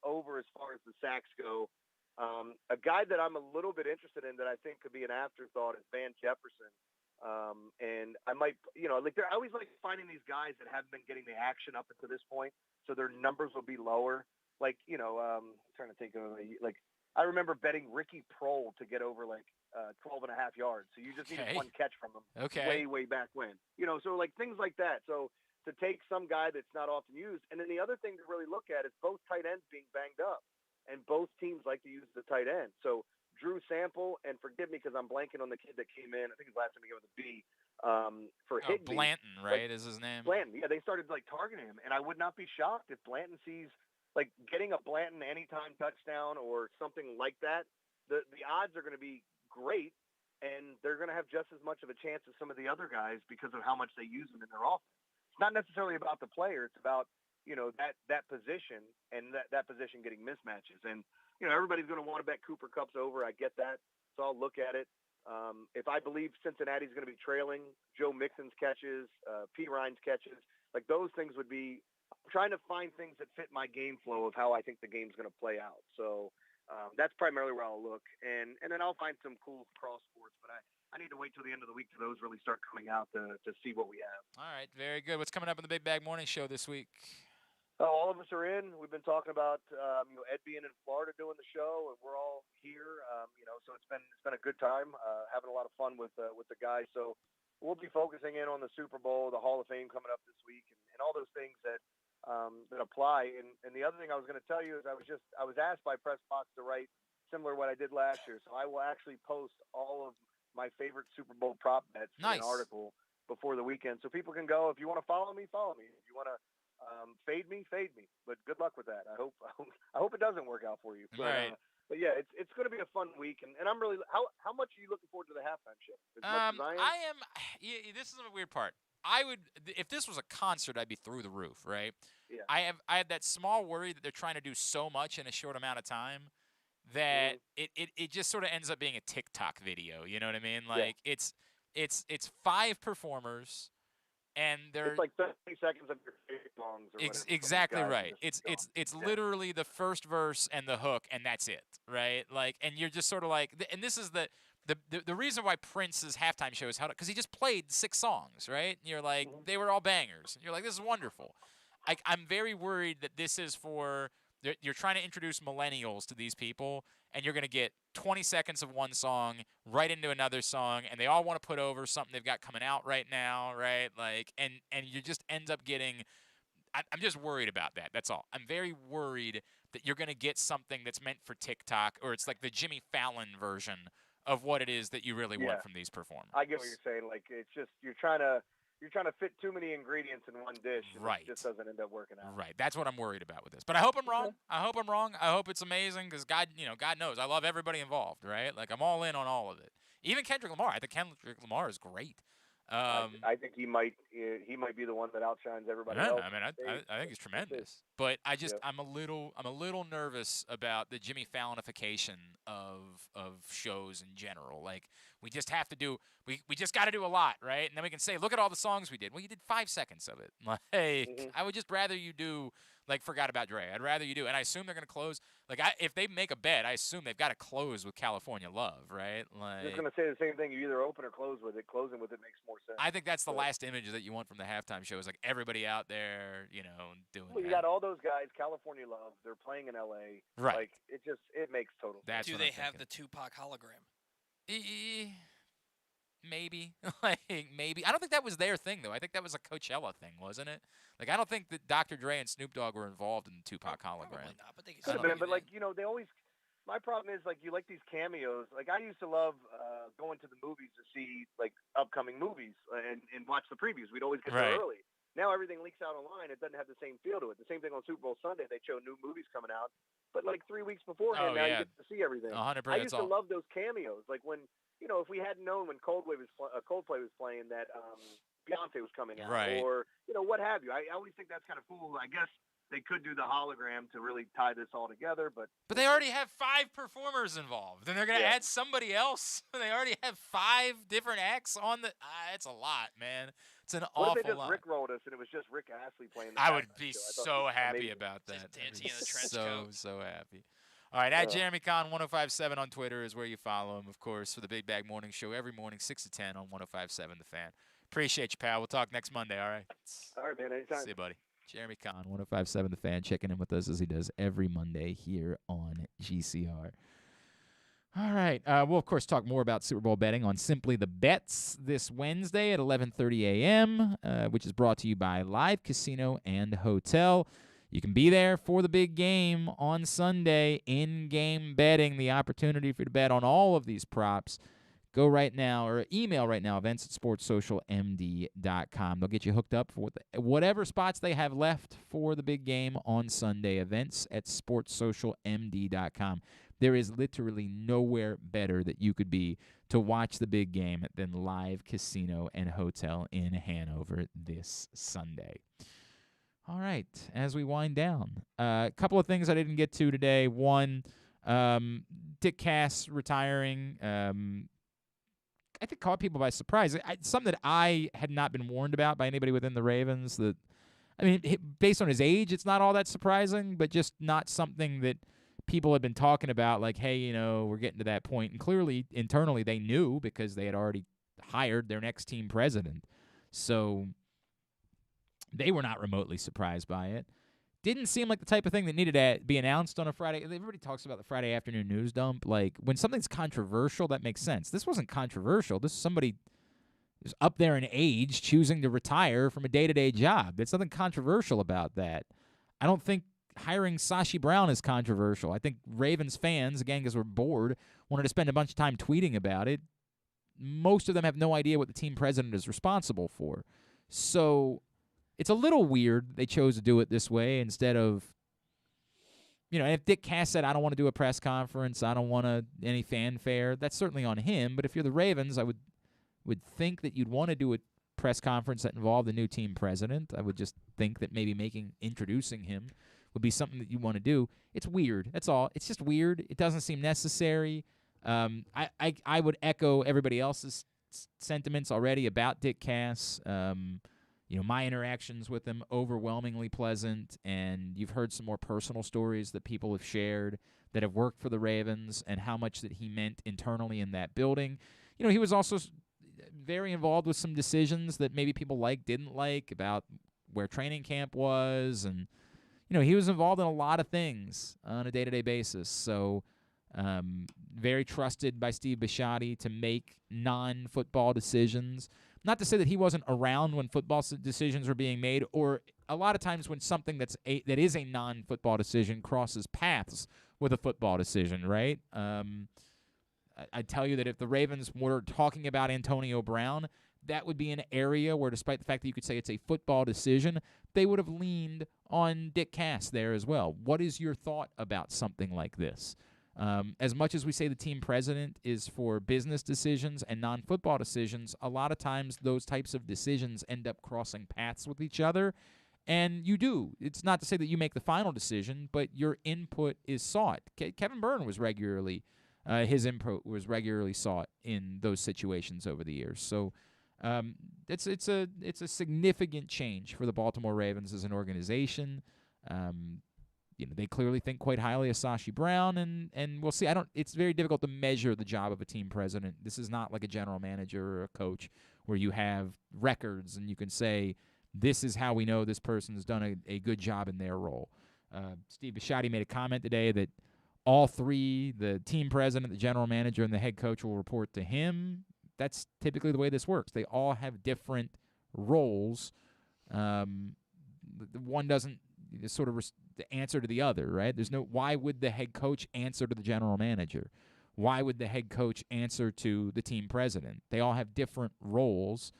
over as far as the sacks go. A guy that I'm a little bit interested in that I think could be an afterthought is Van Jefferson. And I might, I always like finding these guys that haven't been getting the action up until this point, so their numbers will be lower. Like, I'm trying to think of, I remember betting Ricky Prohl to get over 12 and a half yards. So you just needed one catch from him way back when, so like things like that. So to take some guy that's not often used. And then the other thing to really look at is both tight ends being banged up, and both teams like to use the tight end. So Drew Sample, and forgive me because I'm blanking on the kid that came in. I think his last name began with a B. For Higbee. Blanton, right, is his name? Blanton, yeah. They started targeting him, and I would not be shocked if Blanton sees getting a Blanton anytime touchdown or something like that. The odds are going to be great, and they're going to have just as much of a chance as some of the other guys because of how much they use them in their offense. It's not necessarily about the player; it's about that position and that position getting mismatches. And everybody's going to want to bet Cooper Kupp's over. I get that, so I'll look at it. If I believe Cincinnati's going to be trailing, Joe Mixon's catches, P. Ryan's catches, those things would be. I'm trying to find things that fit my game flow of how I think the game's going to play out. So that's primarily where I'll look, and then I'll find some cool cross sports. But I need to wait till the end of the week till those really start coming out to see what we have. All right, very good. What's coming up in the Big Bag Morning Show this week? All of us are in. We've been talking about Ed being in Florida doing the show, and we're all here. So it's been a good time, having a lot of fun with the guys. So we'll be focusing in on the Super Bowl, the Hall of Fame coming up this week, and all those things that apply. And the other thing I was going to tell you is I was asked by Pressbox to write similar to what I did last year. So I will actually post all of my favorite Super Bowl prop bets in an article before the weekend, so people can go. If you want to follow me, follow me. If you want to fade me. But good luck with that. I hope it doesn't work out for you. But, but yeah, it's going to be a fun week, and I'm really how much are you looking forward to the halftime show? As much as I am. This is a weird part. I would, if this was a concert, I'd be through the roof, right? Yeah. I have that small worry that they're trying to do so much in a short amount of time that it just sort of ends up being a TikTok video. You know what I mean? Like it's 5 performers, and they're it's like 30 seconds of your favorite songs or whatever. Exactly right. It's literally the first verse and the hook, and that's it, right? Like, and you're just sort of like, and this is the reason why Prince's halftime show is held up, because he just played 6 songs, right? And you're like, they were all bangers, and you're like, this is wonderful. I'm very worried that this is for you're trying to introduce millennials to these people, and you're going to get 20 seconds of one song right into another song, and they all want to put over something they've got coming out right now, right? Like, and you just end up getting. I'm just worried about that. That's all. I'm very worried that you're going to get something that's meant for TikTok, or it's like the Jimmy Fallon version of what it is that you really want from these performers. I get what you're saying. Like, it's just you're trying to fit too many ingredients in one dish, and it just doesn't end up working out. Right. That's what I'm worried about with this. But I hope I'm wrong. I hope I'm wrong. I hope it's amazing, because God knows I love everybody involved, right? Like, I'm all in on all of it. Even Kendrick Lamar. I think Kendrick Lamar is great. I think he might be the one that outshines everybody else. I mean, I think he's tremendous, but I'm a little nervous about the Jimmy Fallonification of shows in general. Like, we just have to do we just got to do a lot, right? And then we can say, look at all the songs we did. Well, you did 5 seconds of it. Like, I would just rather you do like Forgot About Dre. I'd rather you do, and I assume they're gonna close. Like, if they make a bet, I assume they've got to close with California Love, right? Like, I'm just gonna say the same thing. You either open or close with it. Closing with it makes more sense. I think that's the last image that you want from the halftime show, is like everybody out there, doing. Well, you got all those guys, California Love. They're playing in L.A. Right. Like, it makes total sense. Do they have the Tupac hologram? Maybe. Maybe. I don't think that was their thing, though. I think that was a Coachella thing, wasn't it? Like, I don't think that Dr. Dre and Snoop Dogg were involved in the Tupac hologram. Probably not, but they could have been. But, like, they always. My problem is, like, you like these cameos. Like, I used to love going to the movies to see, like, upcoming movies and watch the previews. We'd always get there early. Now everything leaks out online. It doesn't have the same feel to it. The same thing on Super Bowl Sunday. They show new movies coming out. But, like, 3 weeks beforehand, now you get to see everything. 100%. I used to love those cameos. Like, when, if we hadn't known when Coldplay was playing that Beyonce was coming out. Right. Or, what have you. I always think that's kind of cool. I guess they could do the hologram to really tie this all together, but they already have 5 performers involved, and they're going to add somebody else. They already have 5 different acts on the. It's a lot, man. It's an awful lot. What if they just Rickrolled us and it was just Rick Astley playing? I would be so happy about that. Dancing in a trench coat. So happy. All right, at Jeremy Conn 1057 on Twitter is where you follow him, of course, for the Big Bag Morning Show every morning 6 to 10 on 1057 The Fan. Appreciate you, pal. We'll talk next Monday. All right. All right, man. Anytime. See you, buddy. Jeremy Conn 1057 The Fan, checking in with us as he does every Monday here on GCR. All right. We'll, of course, talk more about Super Bowl betting on Simply the Bets this Wednesday at 11:30 a.m., which is brought to you by Live Casino and Hotel. You can be there for the big game on Sunday, in-game betting, the opportunity for you to bet on all of these props. Go right now or email right now, events@sportssocialmd.com. They'll get you hooked up for whatever spots they have left for the big game on Sunday, events@sportssocialmd.com. There is literally nowhere better that you could be to watch the big game than Live Casino and Hotel in Hanover this Sunday. All right, as we wind down, a couple of things I didn't get to today. One, Dick Cass retiring. I think caught people by surprise. Something that I had not been warned about by anybody within the Ravens. Based on his age, it's not all that surprising, but just not something that people had been talking about, like, hey, we're getting to that point. And clearly, internally, they knew because they had already hired their next team president. So they were not remotely surprised by it. Didn't seem like the type of thing that needed to be announced on a Friday. Everybody talks about the Friday afternoon news dump. Like, when something's controversial, that makes sense. This wasn't controversial. This is somebody who's up there in age choosing to retire from a day-to-day job. There's nothing controversial about that. I don't think hiring Sashi Brown is controversial. I think Ravens fans, again, because we're bored, wanted to spend a bunch of time tweeting about it. Most of them have no idea what the team president is responsible for. So it's a little weird they chose to do it this way instead of, if Dick Cass said, I don't want to do a press conference, I don't want any fanfare, that's certainly on him. But if you're the Ravens, I would think that you'd want to do a press conference that involved the new team president. I would just think that maybe introducing him would be something that you want to do. It's weird. That's all. It's just weird. It doesn't seem necessary. I would echo everybody else's sentiments already about Dick Cass. My interactions with him, overwhelmingly pleasant, and you've heard some more personal stories that people have shared that have worked for the Ravens and how much that he meant internally in that building. He was also very involved with some decisions that maybe people didn't like about where training camp was, and he was involved in a lot of things on a day-to-day basis. So very trusted by Steve Bisciotti to make non-football decisions. Not to say that he wasn't around when football decisions were being made, or a lot of times when something that is a non-football decision crosses paths with a football decision, right? I tell you that if the Ravens were talking about Antonio Brown, that would be an area where, despite the fact that you could say it's a football decision, they would have leaned on Dick Cass there as well. What is your thought about something like this? As much as we say the team president is for business decisions and non-football decisions, a lot of times those types of decisions end up crossing paths with each other, and you do. It's not to say that you make the final decision, but your input is sought. Kevin Byrne was regularly, his input was regularly sought in those situations over the years. So it's a significant change for the Baltimore Ravens as an organization. They clearly think quite highly of Sashi Brown, and we'll see. It's very difficult to measure the job of a team president. This is not like a general manager or a coach where you have records and you can say, this is how we know this person's done a good job in their role. Steve Bisciotti made a comment today that all three, the team president, the general manager, and the head coach, will report to him. That's typically the way this works. They all have different roles. One doesn't sort of the answer to the other, right? Why would the head coach answer to the general manager? Why would the head coach answer to the team president? They all have different roles.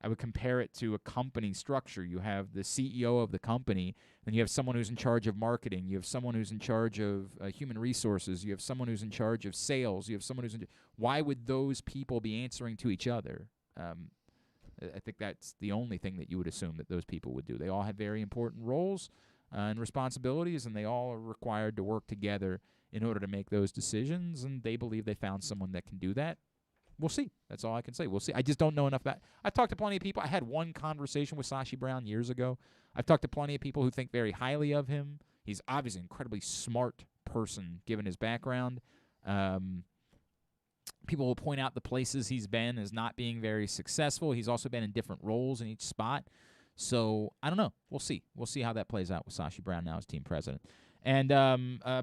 I would compare it to a company structure. You have the CEO of the company, and you have someone who's in charge of marketing. You have someone who's in charge of human resources. You have someone who's in charge of sales. You have someone who's why would those people be answering to each other? I think that's the only thing that you would assume that those people would do. They all have very important roles and responsibilities, and they all are required to work together in order to make those decisions, and they believe they found someone that can do that. We'll see. That's all I can say. We'll see. I just don't know enough about it. I've talked to plenty of people. I had one conversation with Sashi Brown years ago. I've talked to plenty of people who think very highly of him. He's obviously an incredibly smart person, given his background. People will point out the places he's been as not being very successful. He's also been in different roles in each spot. So, I don't know. We'll see. We'll see how that plays out with Sashi Brown now as team president. And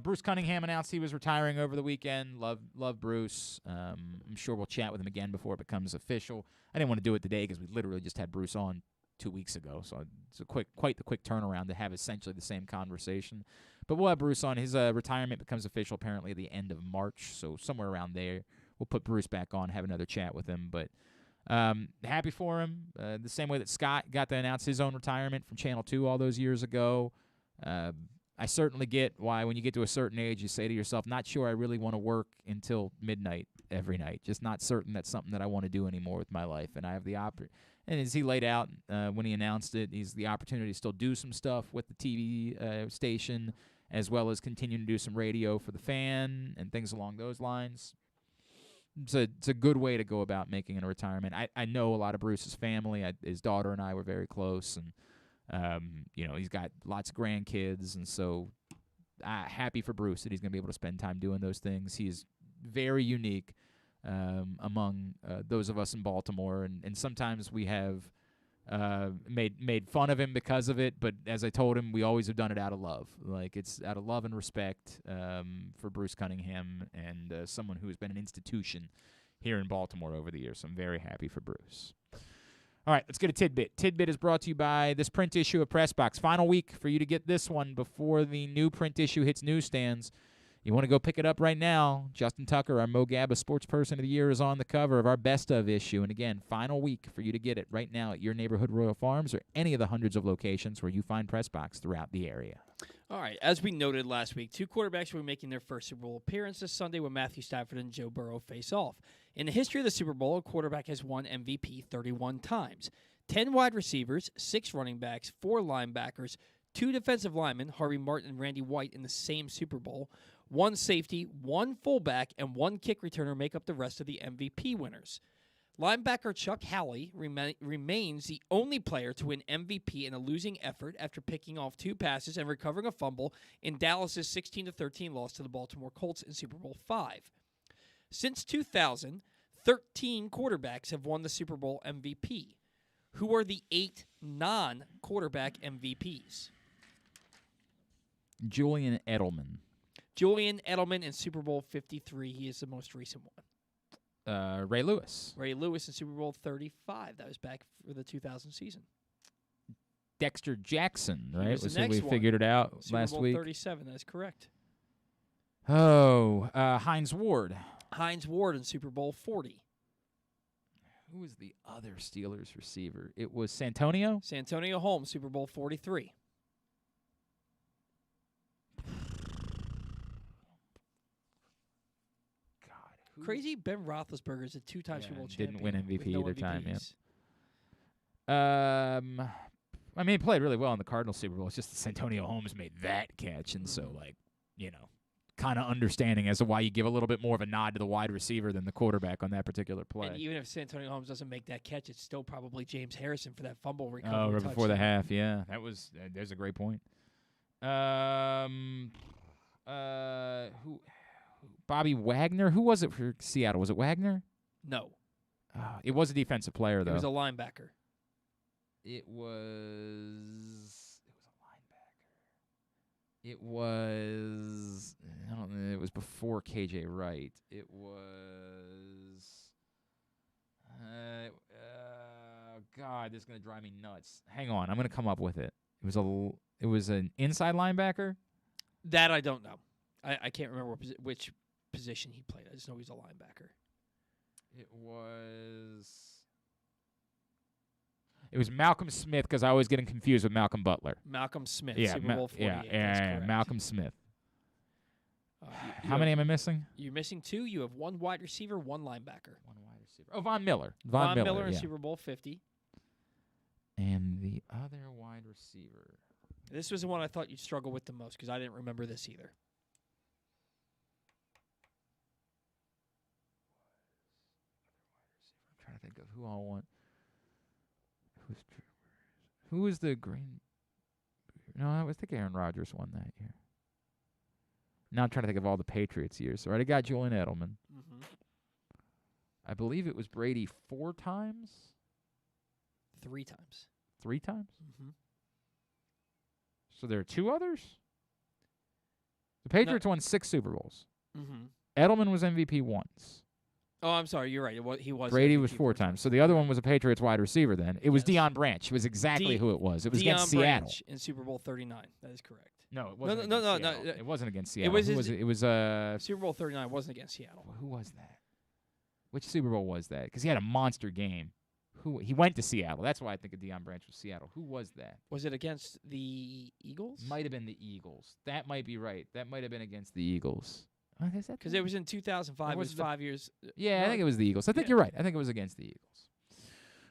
Bruce Cunningham announced he was retiring over the weekend. Love Bruce. I'm sure we'll chat with him again before it becomes official. I didn't want to do it today because we literally just had Bruce on 2 weeks ago. So it's quite the quick turnaround to have essentially the same conversation. But we'll have Bruce on. His retirement becomes official apparently at the end of March. So somewhere around there, we'll put Bruce back on, have another chat with him. But happy for him. The same way that Scott got to announce his own retirement from Channel 2 all those years ago. I certainly get why when you get to a certain age, you say to yourself, not sure I really want to work until midnight every night. Just not certain that's something that I want to do anymore with my life. And I have the and as he laid out when he announced it, he's the opportunity to still do some stuff with the TV station, as well as continue to do some radio for the fan and things along those lines. It's a good way to go about making a retirement. I know a lot of Bruce's family. His daughter and I were very close, and he's got lots of grandkids, and so happy for Bruce that he's going to be able to spend time doing those things. He is very unique among those of us in Baltimore, and sometimes we have made fun of him because of it, but as I told him, we always have done it out of love. Like, it's out of love and respect for Bruce Cunningham and someone who has been an institution here in Baltimore over the years. So I'm very happy for Bruce. All right, let's get a tidbit. Tidbit is brought to you by this print issue of Pressbox. Final week for you to get this one before the new print issue hits newsstands. You want to go pick it up right now. Justin Tucker, our Mo Gabba Sports Person of the Year, is on the cover of our Best Of issue. And again, final week for you to get it right now at your neighborhood Royal Farms or any of the hundreds of locations where you find Pressbox throughout the area. All right, as we noted last week, two quarterbacks will be making their first Super Bowl appearance this Sunday when Matthew Stafford and Joe Burrow face off. In the history of the Super Bowl, a quarterback has won MVP 31 times. 10 wide receivers, 6 running backs, 4 linebackers, 2 defensive linemen, Harvey Martin and Randy White, in the same Super Bowl. 1 safety, 1 fullback, and 1 kick returner make up the rest of the MVP winners. Linebacker Chuck Howley remains the only player to win MVP in a losing effort after picking off 2 passes and recovering a fumble in Dallas's 16-13 loss to the Baltimore Colts in Super Bowl V. Since 2000, 13 quarterbacks have won the Super Bowl MVP. Who are the 8 non-quarterback MVPs? Julian Edelman. Julian Edelman in Super Bowl 53. He is the most recent one. Ray Lewis. Ray Lewis in Super Bowl 35. That was back for the 2000 season. Dexter Jackson, right? Was the who we next one. figured it out Super last Bowl week. 37. That is correct. Oh, Hines Ward. Hines Ward in Super Bowl 40. Who was the other Steelers receiver? It was Santonio? Santonio Holmes, Super Bowl 43. Crazy, Ben Roethlisberger is a 2-time Super Bowl champion. Didn't win MVP with no either time, MVPs. I mean, he played really well in the Cardinals Super Bowl. It's just that Santonio Holmes made that catch, and so, kind of understanding as to why you give a little bit more of a nod to the wide receiver than the quarterback on that particular play. And even if Santonio Holmes doesn't make that catch, it's still probably James Harrison for that fumble recovery. Oh, right before the touchdown. half, yeah. There's a great point. Who? Bobby Wagner? Who was it for Seattle? Was it Wagner? No. It was a defensive player, though. It was a linebacker. It was a linebacker. It was, I don't know, it was before KJ Wright. It was, God, this is going to drive me nuts. Hang on, I'm going to come up with it. It was an inside linebacker? That I don't know. I can't remember which position he played. I just know he's a linebacker. It was Malcolm Smith, because I always get him confused with Malcolm Butler. Super Bowl 48. Yeah, Malcolm Smith. How You many have- am I missing? You're missing 2. You have 1 wide receiver, 1 linebacker. One wide receiver. Oh, Von Miller. Von Miller in yeah. Super Bowl 50. And the other wide receiver. This was the one I thought you'd struggle with the most because I didn't remember this either. I'm trying to think of who I want. Who was the green? No, I think Aaron Rodgers won that year. Now I'm trying to think of all the Patriots years. So I already got Julian Edelman. Mm-hmm. I believe it was Brady 4 times. 3 times. 3 times? Mm-hmm. So there are 2 others? The Patriots won 6 Super Bowls. Mm-hmm. Edelman was MVP once. Oh, I'm sorry. You're right. He was. Brady MVP was 4 times. So the other one was a Patriots wide receiver then. It was Deion Branch. It was exactly who it was. It was against Seattle. Branch in Super Bowl 39. That is correct. No, it wasn't. No. It wasn't against Seattle. It was It was Super Bowl 39 wasn't against Seattle. Who was that? Which Super Bowl was that? Because he had a monster game. He went to Seattle. That's why I think of Deion Branch was Seattle. Who was that? Was it against the Eagles? Might have been the Eagles. That might be right. That might have been against the Eagles. Because it was in 2005. It was 5 years. Yeah, I think it was the Eagles. I think you're right. I think it was against the Eagles.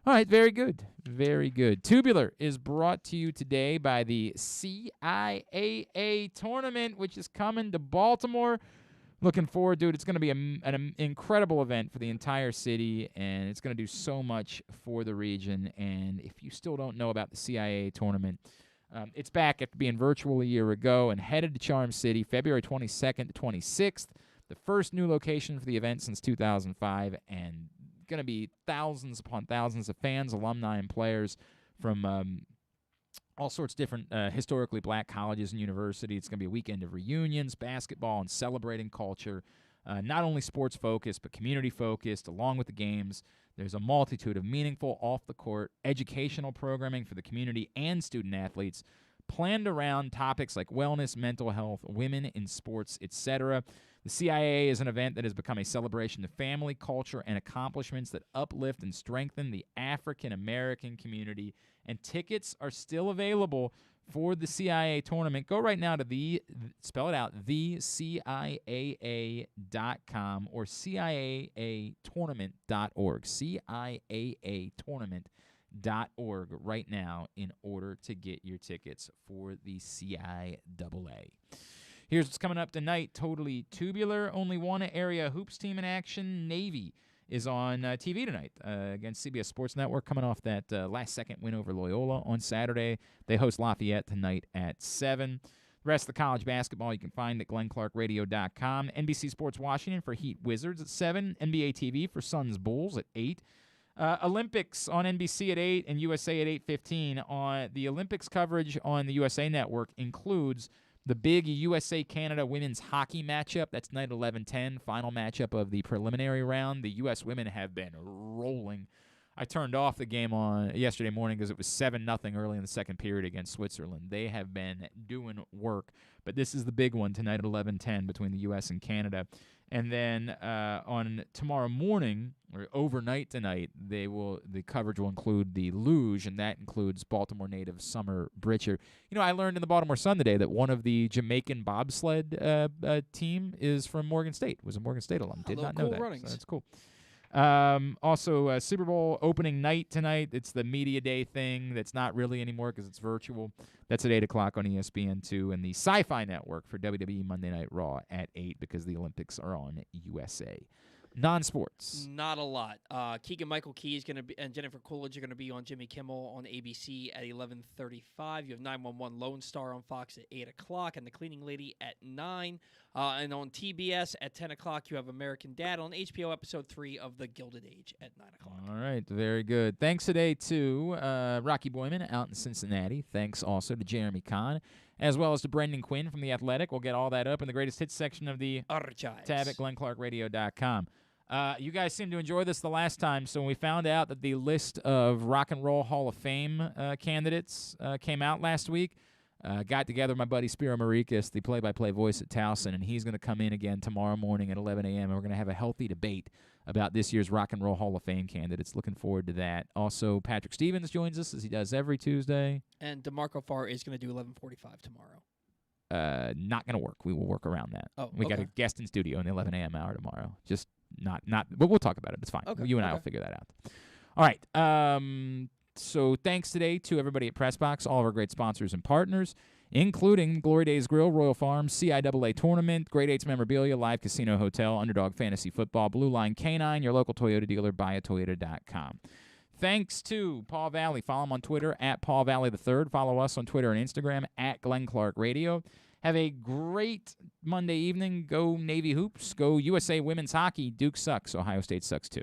All right, very good. Very good. Tubular is brought to you today by the CIAA tournament, which is coming to Baltimore. Looking forward to it. It's going to be an incredible event for the entire city, and it's going to do so much for the region. And if you still don't know about the CIAA tournament, it's back after being virtual a year ago and headed to Charm City February 22nd to 26th, the first new location for the event since 2005, and going to be thousands upon thousands of fans, alumni, and players from all sorts of different historically black colleges and universities. It's going to be a weekend of reunions, basketball, and celebrating culture, not only sports-focused but community-focused, along with the games. There's a multitude of meaningful off-the-court educational programming for the community and student-athletes planned around topics like wellness, mental health, women in sports, etc. The CIAA is an event that has become a celebration of family, culture, and accomplishments that uplift and strengthen the African-American community, and tickets are still available for the CIAA tournament. Go right now to spell it out, theciaaa.com or ciaatournament.org, ciaatournament.org. CIAA.org right now in order to get your tickets for the CIAA. Here's what's coming up tonight. Totally tubular. Only one area hoops team in action. Navy is on TV tonight against CBS Sports Network, coming off that last-second win over Loyola on Saturday. They host Lafayette tonight at 7. The rest of the college basketball you can find at glennclarkradio.com. NBC Sports Washington for Heat Wizards at 7. NBA TV for Suns Bulls at 8. Olympics on NBC at 8 and USA at 8:15. The Olympics coverage on the USA Network includes the big USA-Canada women's hockey matchup. That's tonight at 11:10, final matchup of the preliminary round. The U.S. women have been rolling. I turned off the game on yesterday morning because it was 7-0 early in the second period against Switzerland. They have been doing work, but this is the big one tonight at 11:10 between the U.S. and Canada. And then on tomorrow morning, or overnight tonight, the coverage will include the luge, and that includes Baltimore native Summer Britcher. You know, I learned in the Baltimore Sun today that one of the Jamaican bobsled team is from Morgan State, was a Morgan State alum. Did not know that. So that's cool. Also, Super Bowl opening night tonight. It's the Media Day thing that's not really anymore because it's virtual. That's at 8 o'clock on ESPN2, and the Sci-Fi Network for WWE Monday Night Raw at 8 because the Olympics are on USA. Non-sports. Not a lot. Keegan-Michael Key is going to be, and Jennifer Coolidge are going to be on Jimmy Kimmel on ABC at 11:35. You have 911 Lone Star on Fox at 8 o'clock, and The Cleaning Lady at 9. And on TBS at 10 o'clock, you have American Dad on HBO Episode 3 of The Gilded Age at 9 o'clock. All right, very good. Thanks today to Rocky Boiman out in Cincinnati. Thanks also to Jeremy Conn, as well as to Brendan Quinn from The Athletic. We'll get all that up in the greatest hits section of the Archives tab at glennclarkradio.com. You guys seemed to enjoy this the last time, so when we found out that the list of Rock and Roll Hall of Fame candidates came out last week, got together with my buddy Spiro Marikis, the play-by-play voice at Towson, and he's going to come in again tomorrow morning at 11 a.m., and we're going to have a healthy debate about this year's Rock and Roll Hall of Fame candidates. Looking forward to that. Also, Patrick Stevens joins us, as he does every Tuesday. And DeMarco Farr is going to do 11:45 tomorrow. Not going to work. We will work around that. Oh, we got a guest in studio in the 11 a.m. hour tomorrow. Just not, but we'll talk about it. It's fine. Okay, you and I will figure that out. All right. So thanks today to everybody at PressBox, all of our great sponsors and partners, including Glory Days Grill, Royal Farms, CIAA Tournament, Grade 8's Memorabilia, Live Casino Hotel, Underdog Fantasy Football, Blue Line Canine, your local Toyota dealer, buyatoyota.com. Thanks to Paul Valley. Follow him on Twitter at Paul Valley III. Follow us on Twitter and Instagram at Glenn Clark Radio. Have a great Monday evening. Go Navy Hoops. Go USA Women's Hockey. Duke sucks. Ohio State sucks too.